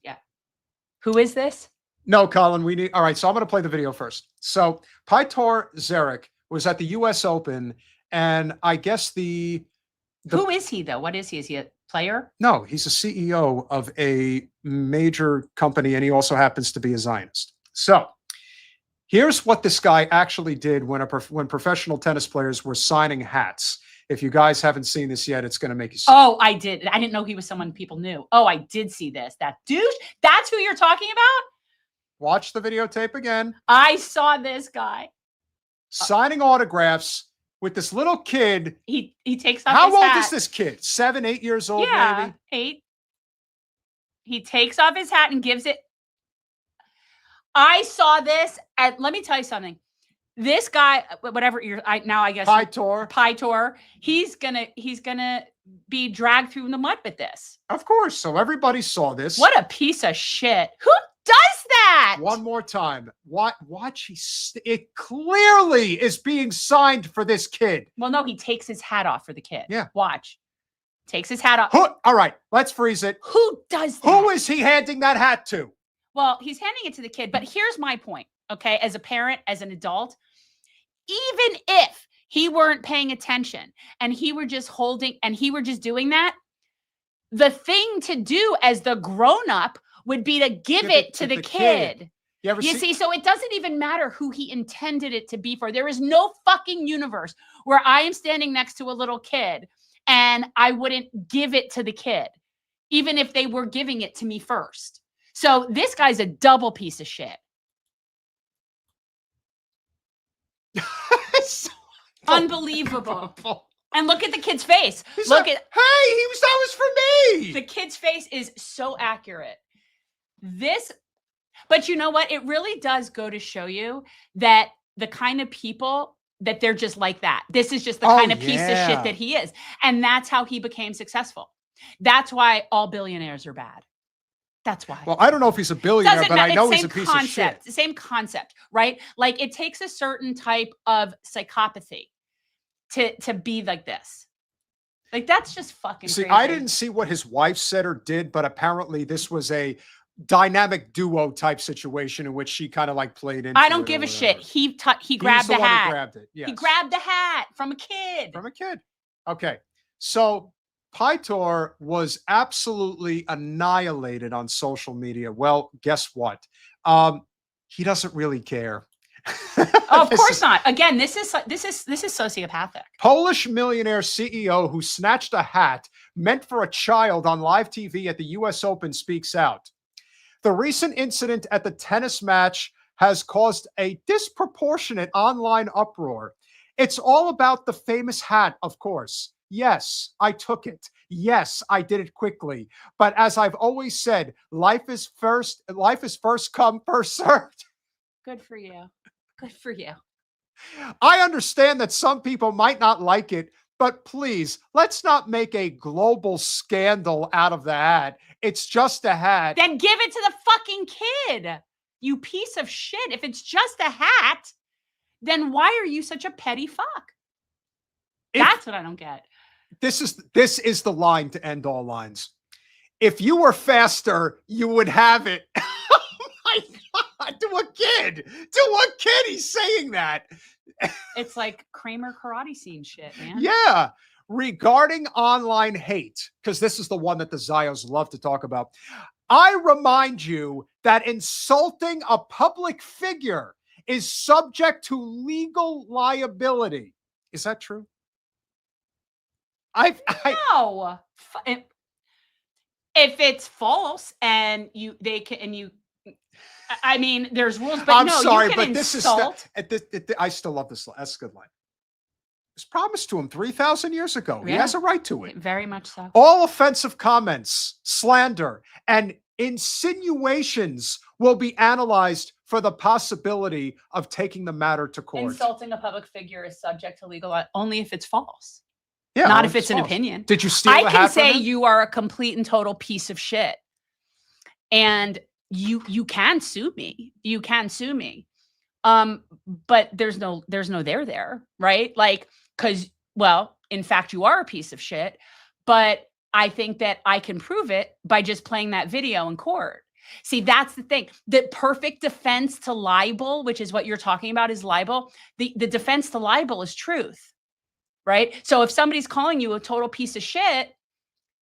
Yeah. Who is this? No, Colin, we need. All right, so I'm going to play the video first. So Peter Cesaric was at the U.S. Open, and I guess the who is he though? What is he? Is he a player? No, he's a CEO of a major company, and he also happens to be a Zionist. So here's what this guy actually did when professional tennis players were signing hats. If you guys haven't seen this yet, it's going to make you sick. Oh, I did. I didn't know he was someone people knew. Oh, I did see this. That douche. That's who you're talking about? Watch the videotape again. I saw this guy signing autographs with this little kid. He takes off How his old hat. is this kid? 7, 8 years old, Yeah, maybe? 8. He takes off his hat and gives it. I saw this. Let me tell you something. This guy, whatever I guess Peter, he's gonna be dragged through the mud with this. Of course. So everybody saw this. What a piece of shit. Who does that? One more time. Watch. It clearly is being signed for this kid. Well, no, he takes his hat off for the kid. Yeah. Watch. Takes his hat off. All right, let's freeze it. Who does that? Who is he handing that hat to? Well, he's handing it to the kid, but here's my point, okay? As a parent, as an adult, even if he weren't paying attention and he were just doing that, the thing to do as the grown-up would be to give it to the kid. You see, so it doesn't even matter who he intended it to be for. There is no fucking universe where I am standing next to a little kid and I wouldn't give it to the kid, even if they were giving it to me first. So this guy's a double piece of shit. So unbelievable. And look at the kid's face. Hey, that was for me. The kid's face is so accurate. But you know what? It really does go to show you that the kind of people that they're just like that. This is just the kind of piece of shit that he is. And that's how he became successful. That's why all billionaires are bad. That's why. Well, I don't know if he's a billionaire, but I know he's a piece of shit. The same concept, right? Like it takes a certain type of psychopathy to be like this. Like that's just fucking See, crazy. I didn't see what his wife said or did, but apparently this was a dynamic duo type situation in which she kind of like played into. I don't give a shit. He grabbed the hat. Grabbed it. Yes. He grabbed the hat from a kid. From a kid. Okay. So Pytor was absolutely annihilated on social media. Well, guess what? He doesn't really care. Oh, of course not. Again, this is sociopathic. Polish millionaire CEO who snatched a hat meant for a child on live TV at the US Open speaks out. The recent incident at the tennis match has caused a disproportionate online uproar. It's all about the famous hat, of course. Yes, I took it. Yes, I did it quickly. But as I've always said, life is first come, first served. Good for you. Good for you. I understand that some people might not like it, but please, let's not make a global scandal out of the hat. It's just a hat. Then give it to the fucking kid, you piece of shit. If it's just a hat, then why are you such a petty fuck? That's what I don't get. This is the line to end all lines. If you were faster, you would have it. Oh my God, to a kid. He's saying that. It's like Kramer karate scene shit, man. Yeah. Regarding online hate, because this is the one that the Zios love to talk about. I remind you that insulting a public figure is subject to legal liability. Is that true? No. If it's false and I mean, there's rules, but I'm sorry, you can but this insult. I still love this. That's a good line. It was promised to him 3,000 years ago. Yeah. He has a right to it. Very much so. All offensive comments, slander, and insinuations will be analyzed for the possibility of taking the matter to court. Insulting a public figure is subject to legal only if it's false. Yeah, not if it's an opinion. Did you steal I the can hat from say him? you are a complete and total piece of shit. And you can sue me. You can sue me. But there's no there, right? Like, in fact, you are a piece of shit, but I think that I can prove it by just playing that video in court. See, that's the thing. The perfect defense to libel, which is what you're talking about, is libel. The defense to libel is truth, right? So if somebody's calling you a total piece of shit,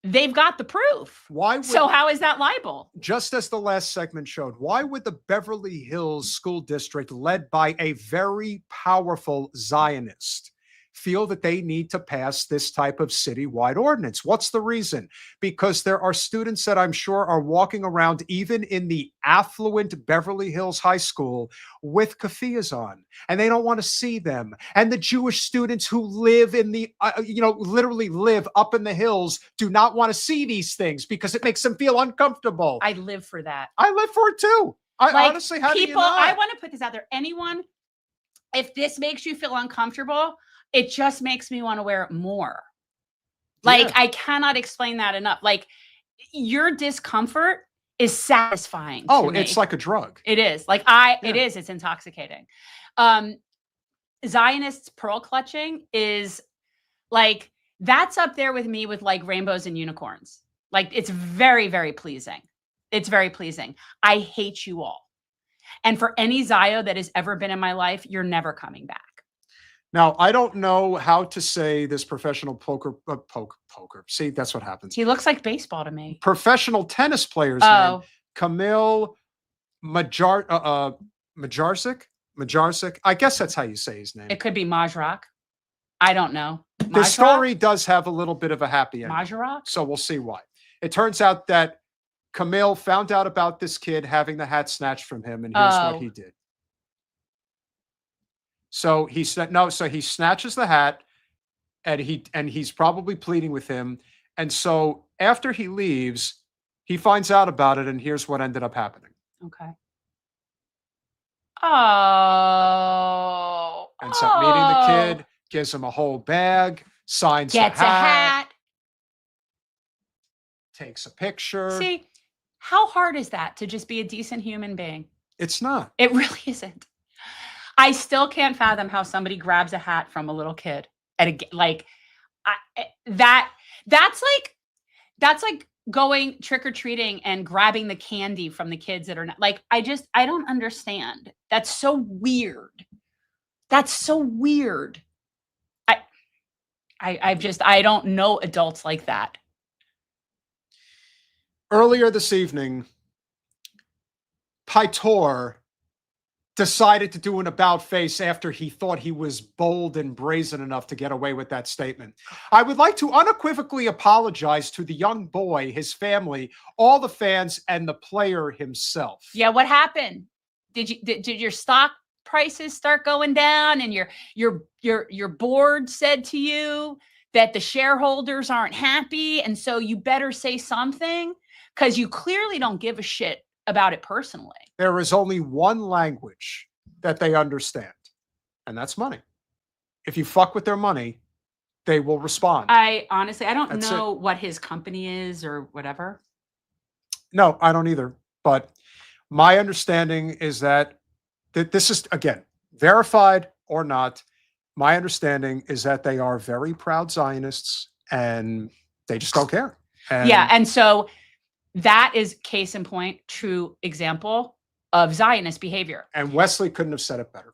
they've got the proof. So how is that libel? Just as the last segment showed, why would the Beverly Hills School District, led by a very powerful Zionist, feel that they need to pass this type of citywide ordinance? What's the reason? Because there are students that I'm sure are walking around, even in the affluent Beverly Hills High School, with keffiyehs on, and they don't want to see them. And the Jewish students who live in the, literally live up in the hills, do not want to see these things because it makes them feel uncomfortable. I live for that. I live for it too. Honestly, how do you not? I want to put this out there. Anyone, if this makes you feel uncomfortable, it just makes me want to wear it more. Like, I cannot explain that enough. Like, your discomfort is satisfying. Oh, to me. it's like a drug. It is. Like, it's intoxicating. Zionists pearl clutching is like, that's up there with me with like rainbows and unicorns. Like, it's very, very pleasing. It's very pleasing. I hate you all. And for any Zio that has ever been in my life, you're never coming back. Now, I don't know how to say this professional poker. See, that's what happens. He looks like baseball to me. Professional tennis player's name, Kamil Majarczyk. I guess that's how you say his name. It could be Majrak. I don't know. The story does have a little bit of a happy ending. Majrak? So we'll see why. It turns out that Kamil found out about this kid having the hat snatched from him, and here's what he did. So he snatches the hat, and he's probably pleading with him. And so after he leaves, he finds out about it, and here's what ended up happening. Okay. Oh. Ends up meeting the kid, gives him a whole bag, signs Gets the a hat, hat. takes a picture. See, how hard is that to just be a decent human being? It's not. It really isn't. I still can't fathom how somebody grabs a hat from a little kid at a like that's like going trick-or-treating and grabbing the candy from the kids that are not like I don't understand. That's so weird. That's so weird. I don't know adults like that. Earlier this evening, Paitor decided to do an about face after he thought he was bold and brazen enough to get away with that statement. I would like to unequivocally apologize to the young boy, his family, all the fans, and the player himself. Yeah, what happened? Did your stock prices start going down and your board said to you that the shareholders aren't happy and so you better say something? Because you clearly don't give a shit about it personally. There is only one language that they understand, and that's money. If you fuck with their money, they will respond. I honestly don't know what his company is or whatever. No, I don't either. But my understanding is that this is, again, verified or not, my understanding is that they are very proud Zionists and they just don't care. And so that is case in point, true example of Zionist behavior. And Wesley couldn't have said it better.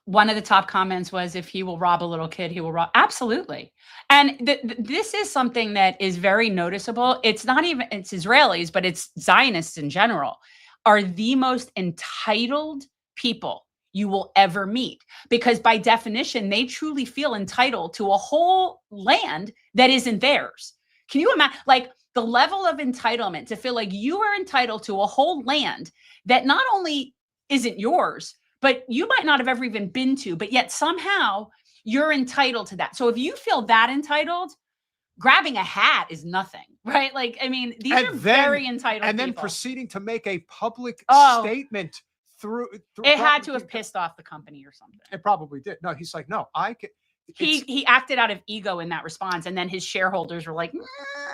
One of the top comments was, if he will rob a little kid, he will rob. Absolutely. And this is something that is very noticeable. It's not even, it's Israelis, but it's Zionists in general, are the most entitled people you will ever meet. Because by definition, they truly feel entitled to a whole land that isn't theirs. Can you imagine, like, the level of entitlement to feel like you are entitled to a whole land that not only isn't yours, but you might not have ever even been to, but yet somehow you're entitled to that. So if you feel that entitled, grabbing a hat is nothing, right? Like, I mean, these are very entitled and then people. Proceeding to make a public statement through it had to have pissed off the company or something. It probably did. No, he's like, no, I can. He acted out of ego in that response, and then his shareholders were like, nah.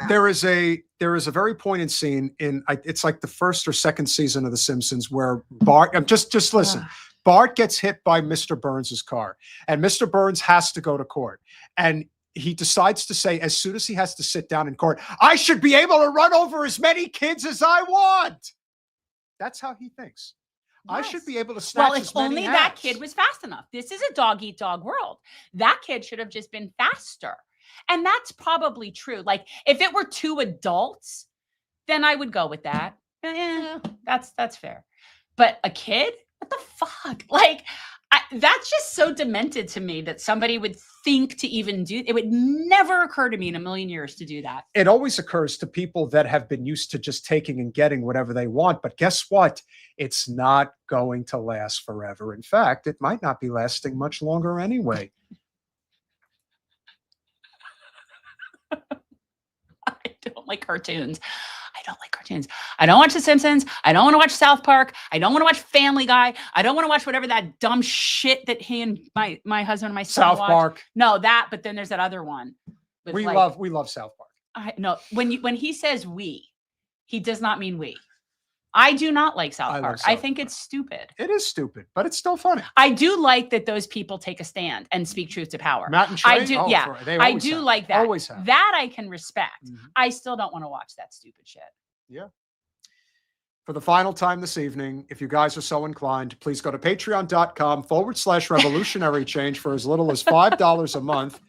There is a very poignant scene in it's like the first or second season of The Simpsons where Bart just listen. Bart gets hit by Mr. Burns's car, and Mr. Burns has to go to court, and he decides to say, as soon as he has to sit down in court, I should be able to run over as many kids as I want. That's how he thinks. Yes. I should be able to snatch as many only hats. that kid was fast enough. This is a dog-eat-dog world. That kid should have just been faster. And that's probably true. Like, if it were two adults, then I would go with that. Yeah, that's fair. But a kid? What the fuck? Like, that's just so demented to me that somebody would think to even do it. Would never occur to me in a million years to do that. It always occurs to people that have been used to just taking and getting whatever they want. But guess what? It's not going to last forever. In fact, it might not be lasting much longer anyway. I don't like cartoons. I don't watch The Simpsons. I don't want to watch South Park. I don't want to watch Family Guy. I don't want to watch whatever that dumb shit that he and my husband and my son South watch. Park. No, that. But then there's that other one. We love South Park. No, when he says we, he does not mean we. I do not like South Park. I think it's stupid. It is stupid, but it's still funny. I do like that those people take a stand and speak truth to power. Matt and Trey? I do, I do like that. Always have. That I can respect. Mm-hmm. I still don't want to watch that stupid shit. Yeah. For the final time this evening, if you guys are so inclined, please go to patreon.com/revolutionary change for as little as $5 a month.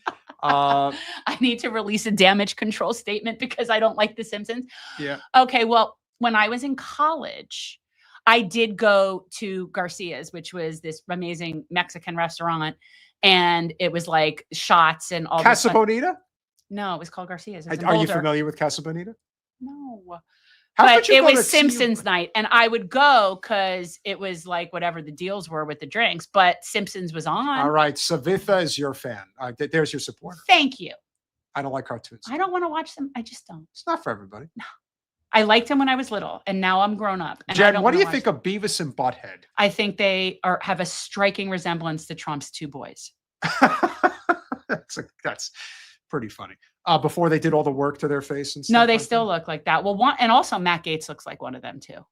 I need to release a damage control statement because I don't like The Simpsons. Yeah. Okay, well, when I was in college, I did go to Garcia's, which was this amazing Mexican restaurant. And it was like shots and all Casa Bonita? No, it was called Garcia's. Are you familiar with Casa Bonita? No. But it was Simpsons night. And I would go because it was like whatever the deals were with the drinks. But Simpsons was on. All right. Savitha is your fan. There's your supporter. Thank you. I don't like cartoons. I don't want to watch them. I just don't. It's not for everybody. No. I liked him when I was little, and now I'm grown up. And Jen, what do you think of Beavis and Butthead? I think they have a striking resemblance to Trump's two boys. That's pretty funny. Before they did all the work to their face and stuff. No, they still look like that. Well, and also Matt Gaetz looks like one of them too.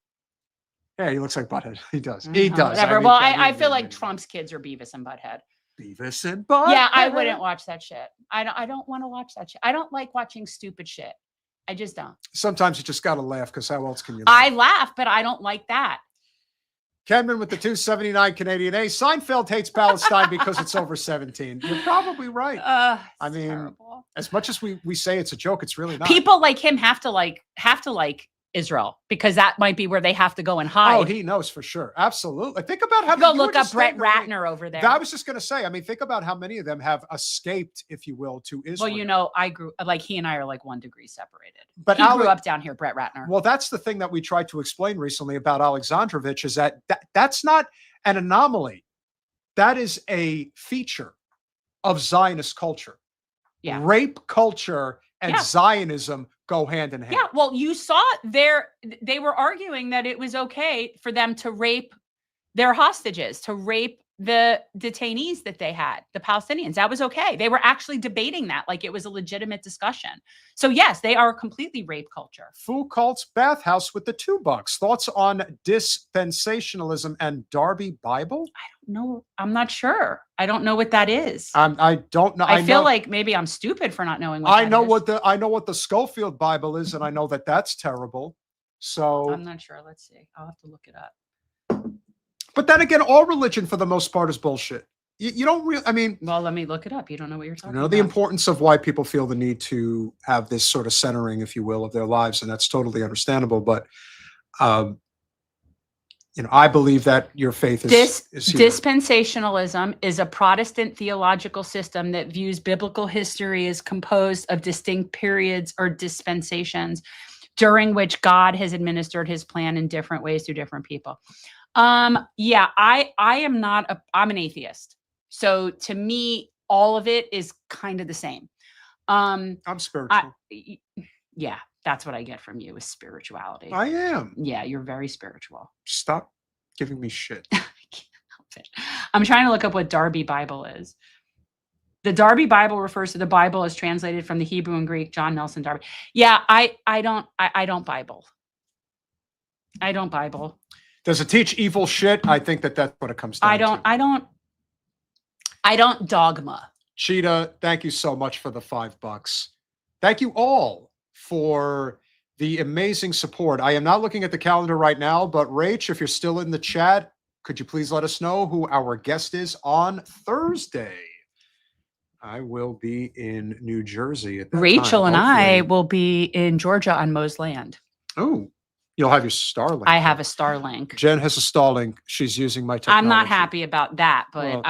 Yeah, he looks like Butthead. He does. He does. Whatever. I feel like Trump's kids are Beavis and Butthead. Beavis and Butthead. Yeah, I wouldn't watch that shit. I don't want to watch that shit. I don't like watching stupid shit. I just don't. Sometimes you just got to laugh because how else can you laugh? I laugh, but I don't like that. Kenman with the 279 Canadian A. Seinfeld hates Palestine because it's over 17. You're probably right. I mean, terrible. As much as we say it's a joke, it's really not. People like him have to like Israel because that might be where they have to go and hide. Oh, he knows for sure. Absolutely. Think about how go look up Brett Ratner over there. I was just going to say, I mean, think about how many of them have escaped, if you will, to Israel. Well, you know, I grew like he and I are like 1 degree separated. But he grew up down here, Brett Ratner. Well, that's the thing that we tried to explain recently about Alexandrovich is that's not an anomaly. That is a feature of Zionist culture. Yeah. Rape culture and Zionism go hand in hand. Yeah, well, you saw they were arguing that it was okay for them to rape their hostages, to rape the detainees that they had, the Palestinians. That was okay. They were actually debating that like it was a legitimate discussion. So yes, they are completely rape culture. Foucault's bathhouse with the $2. Thoughts on dispensationalism and Darby Bible? I don't know. I'm not sure. I don't know what that is. I don't know. I feel like maybe I'm stupid for not knowing what I know what the Schofield Bible is, and I know that that's terrible. So I'm not sure. Let's see. I'll have to look it up. But then again, all religion for the most part is bullshit. You don't really, I mean. Well, let me look it up. You don't know what you're talking about. The importance of why people feel the need to have this sort of centering, if you will, of their lives. And that's totally understandable. But, I believe that your faith is dispensationalism is a Protestant theological system that views biblical history as composed of distinct periods or dispensations during which God has administered his plan in different ways through different people. I'm an atheist. So to me, all of it is kind of the same. I'm spiritual. Yeah, that's what I get from you is spirituality. I am. Yeah, you're very spiritual. Stop giving me shit. I can't help it. I'm trying to look up what Darby Bible is. The Darby Bible refers to the Bible as translated from the Hebrew and Greek. John Nelson Darby. Yeah, I don't Bible. I don't Bible. Does it teach evil shit? I think that's what it comes down to. I don't dogma. Cheetah, thank you so much for the $5. Thank you all for the amazing support. I am not looking at the calendar right now, but Rach, if you're still in the chat, could you please let us know who our guest is on Thursday? I will be in New Jersey at that Rachel time. and I will be in Georgia on Mo's land. Oh, you'll have your Starlink. I have a Starlink. Jen has a Starlink. She's using my technology. I'm not happy about that, but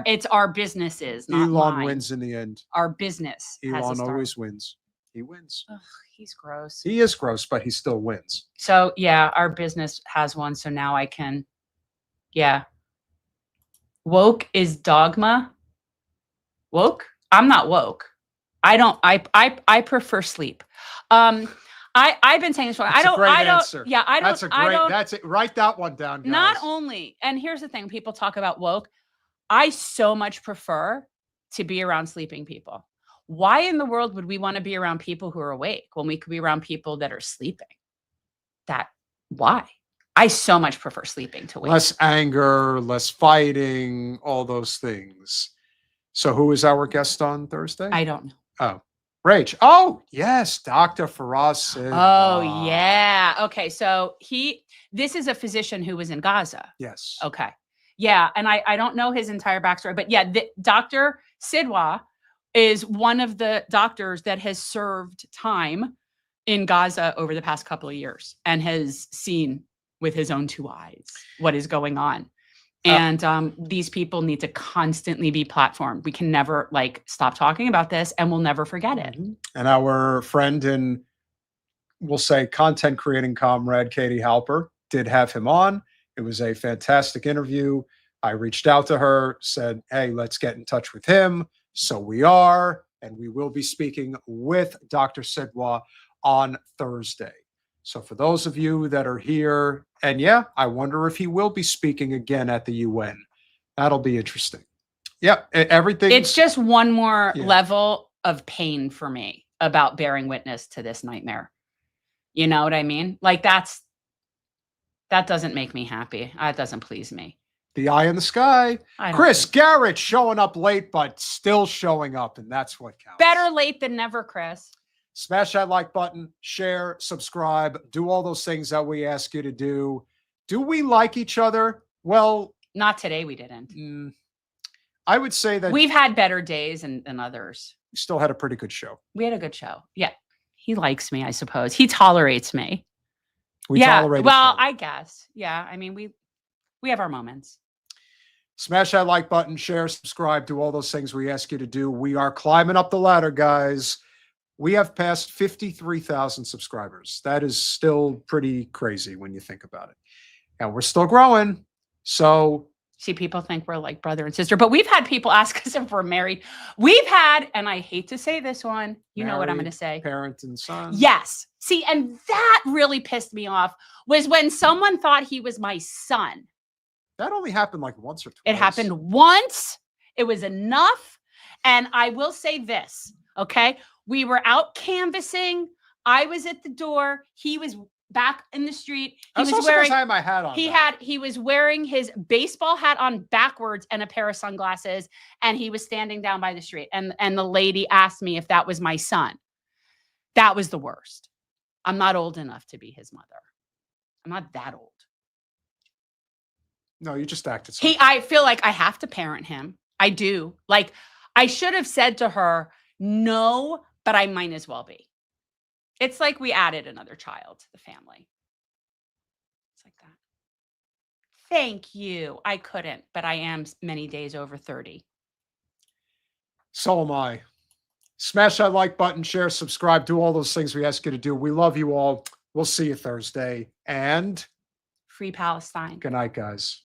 it's our businesses, not Elon mine. wins in the end. Our business. Elon always wins. He wins. Ugh, he's gross. He is gross, but he still wins. So yeah, our business has one. So now I can, Woke is dogma. Woke? I'm not woke. I prefer sleep. I've been saying this for Answer. Yeah, I don't. That's a great. That's it. Write that one down, guys. Not only, and here's the thing: people talk about woke. I so much prefer to be around sleeping people. Why in the world would we want to be around people who are awake when we could be around people that are sleeping? Why? I so much prefer sleeping to wake. Less anger, less fighting, all those things. So who is our guest on Thursday? I don't know. Oh, Rach. Oh, yes, Dr. Faraz. Oh, yeah. Okay, so this is a physician who was in Gaza. Yes. Okay. Yeah, and I don't know his entire backstory, but yeah, Dr. Sidwa is one of the doctors that has served time in Gaza over the past couple of years and has seen with his own 2 eyes what is going on. And these people need to constantly be platformed. We can never stop talking about this, and we'll never forget it. And our friend and we'll say content creating comrade, Katie Halper, did have him on. It was a fantastic interview. I reached out to her, said, hey, let's get in touch with him. So we are, and we will be speaking with Dr. Sidwa on Thursday. So for those of you that are here, and yeah, I wonder if he will be speaking again at the UN. That'll be interesting. Yeah, everything. It's just one more Yeah. level of pain for me about bearing witness to this nightmare. You know what I mean? Like that doesn't make me happy. That doesn't please me. The eye in the sky. Chris Garrett showing up late, but still showing up, and that's what counts. Better late than never, Chris. Smash that like button, share, subscribe, do all those things that we ask you to do. Do we like each other? Well, not today. We didn't. I would say that we've had better days than others. We still had a pretty good show. We had a good show. Yeah. He likes me, I suppose. He tolerates me. We tolerate. Well, I guess. Yeah. I mean, we have our moments. Smash that like button, share, subscribe, do all those things we ask you to do. We are climbing up the ladder, guys. We have passed 53,000 subscribers. That is still pretty crazy when you think about it. And we're still growing. So see, people think we're like brother and sister, but we've had people ask us if we're married. We've had, and I hate to say this one, you know what I'm going to say. Parent and son. Yes. See, and that really pissed me off was when someone thought he was my son. That only happened like once or twice. It happened once. It was enough. And I will say this, okay? We were out canvassing. I was at the door. He was back in the street. He was wearing. I had my hat on. He was wearing his baseball hat on backwards and a pair of sunglasses, and he was standing down by the street. And the lady asked me if that was my son. That was the worst. I'm not old enough to be his mother. I'm not that old. No, you just acted. I feel like I have to parent him. I do. Like I should have said to her, no, but I might as well be. It's like we added another child to the family. It's like that. Thank you. I couldn't, but I am many days over 30. So am I. Smash that like button, share, subscribe, do all those things we ask you to do. We love you all. We'll see you Thursday. And free Palestine. Good night, guys.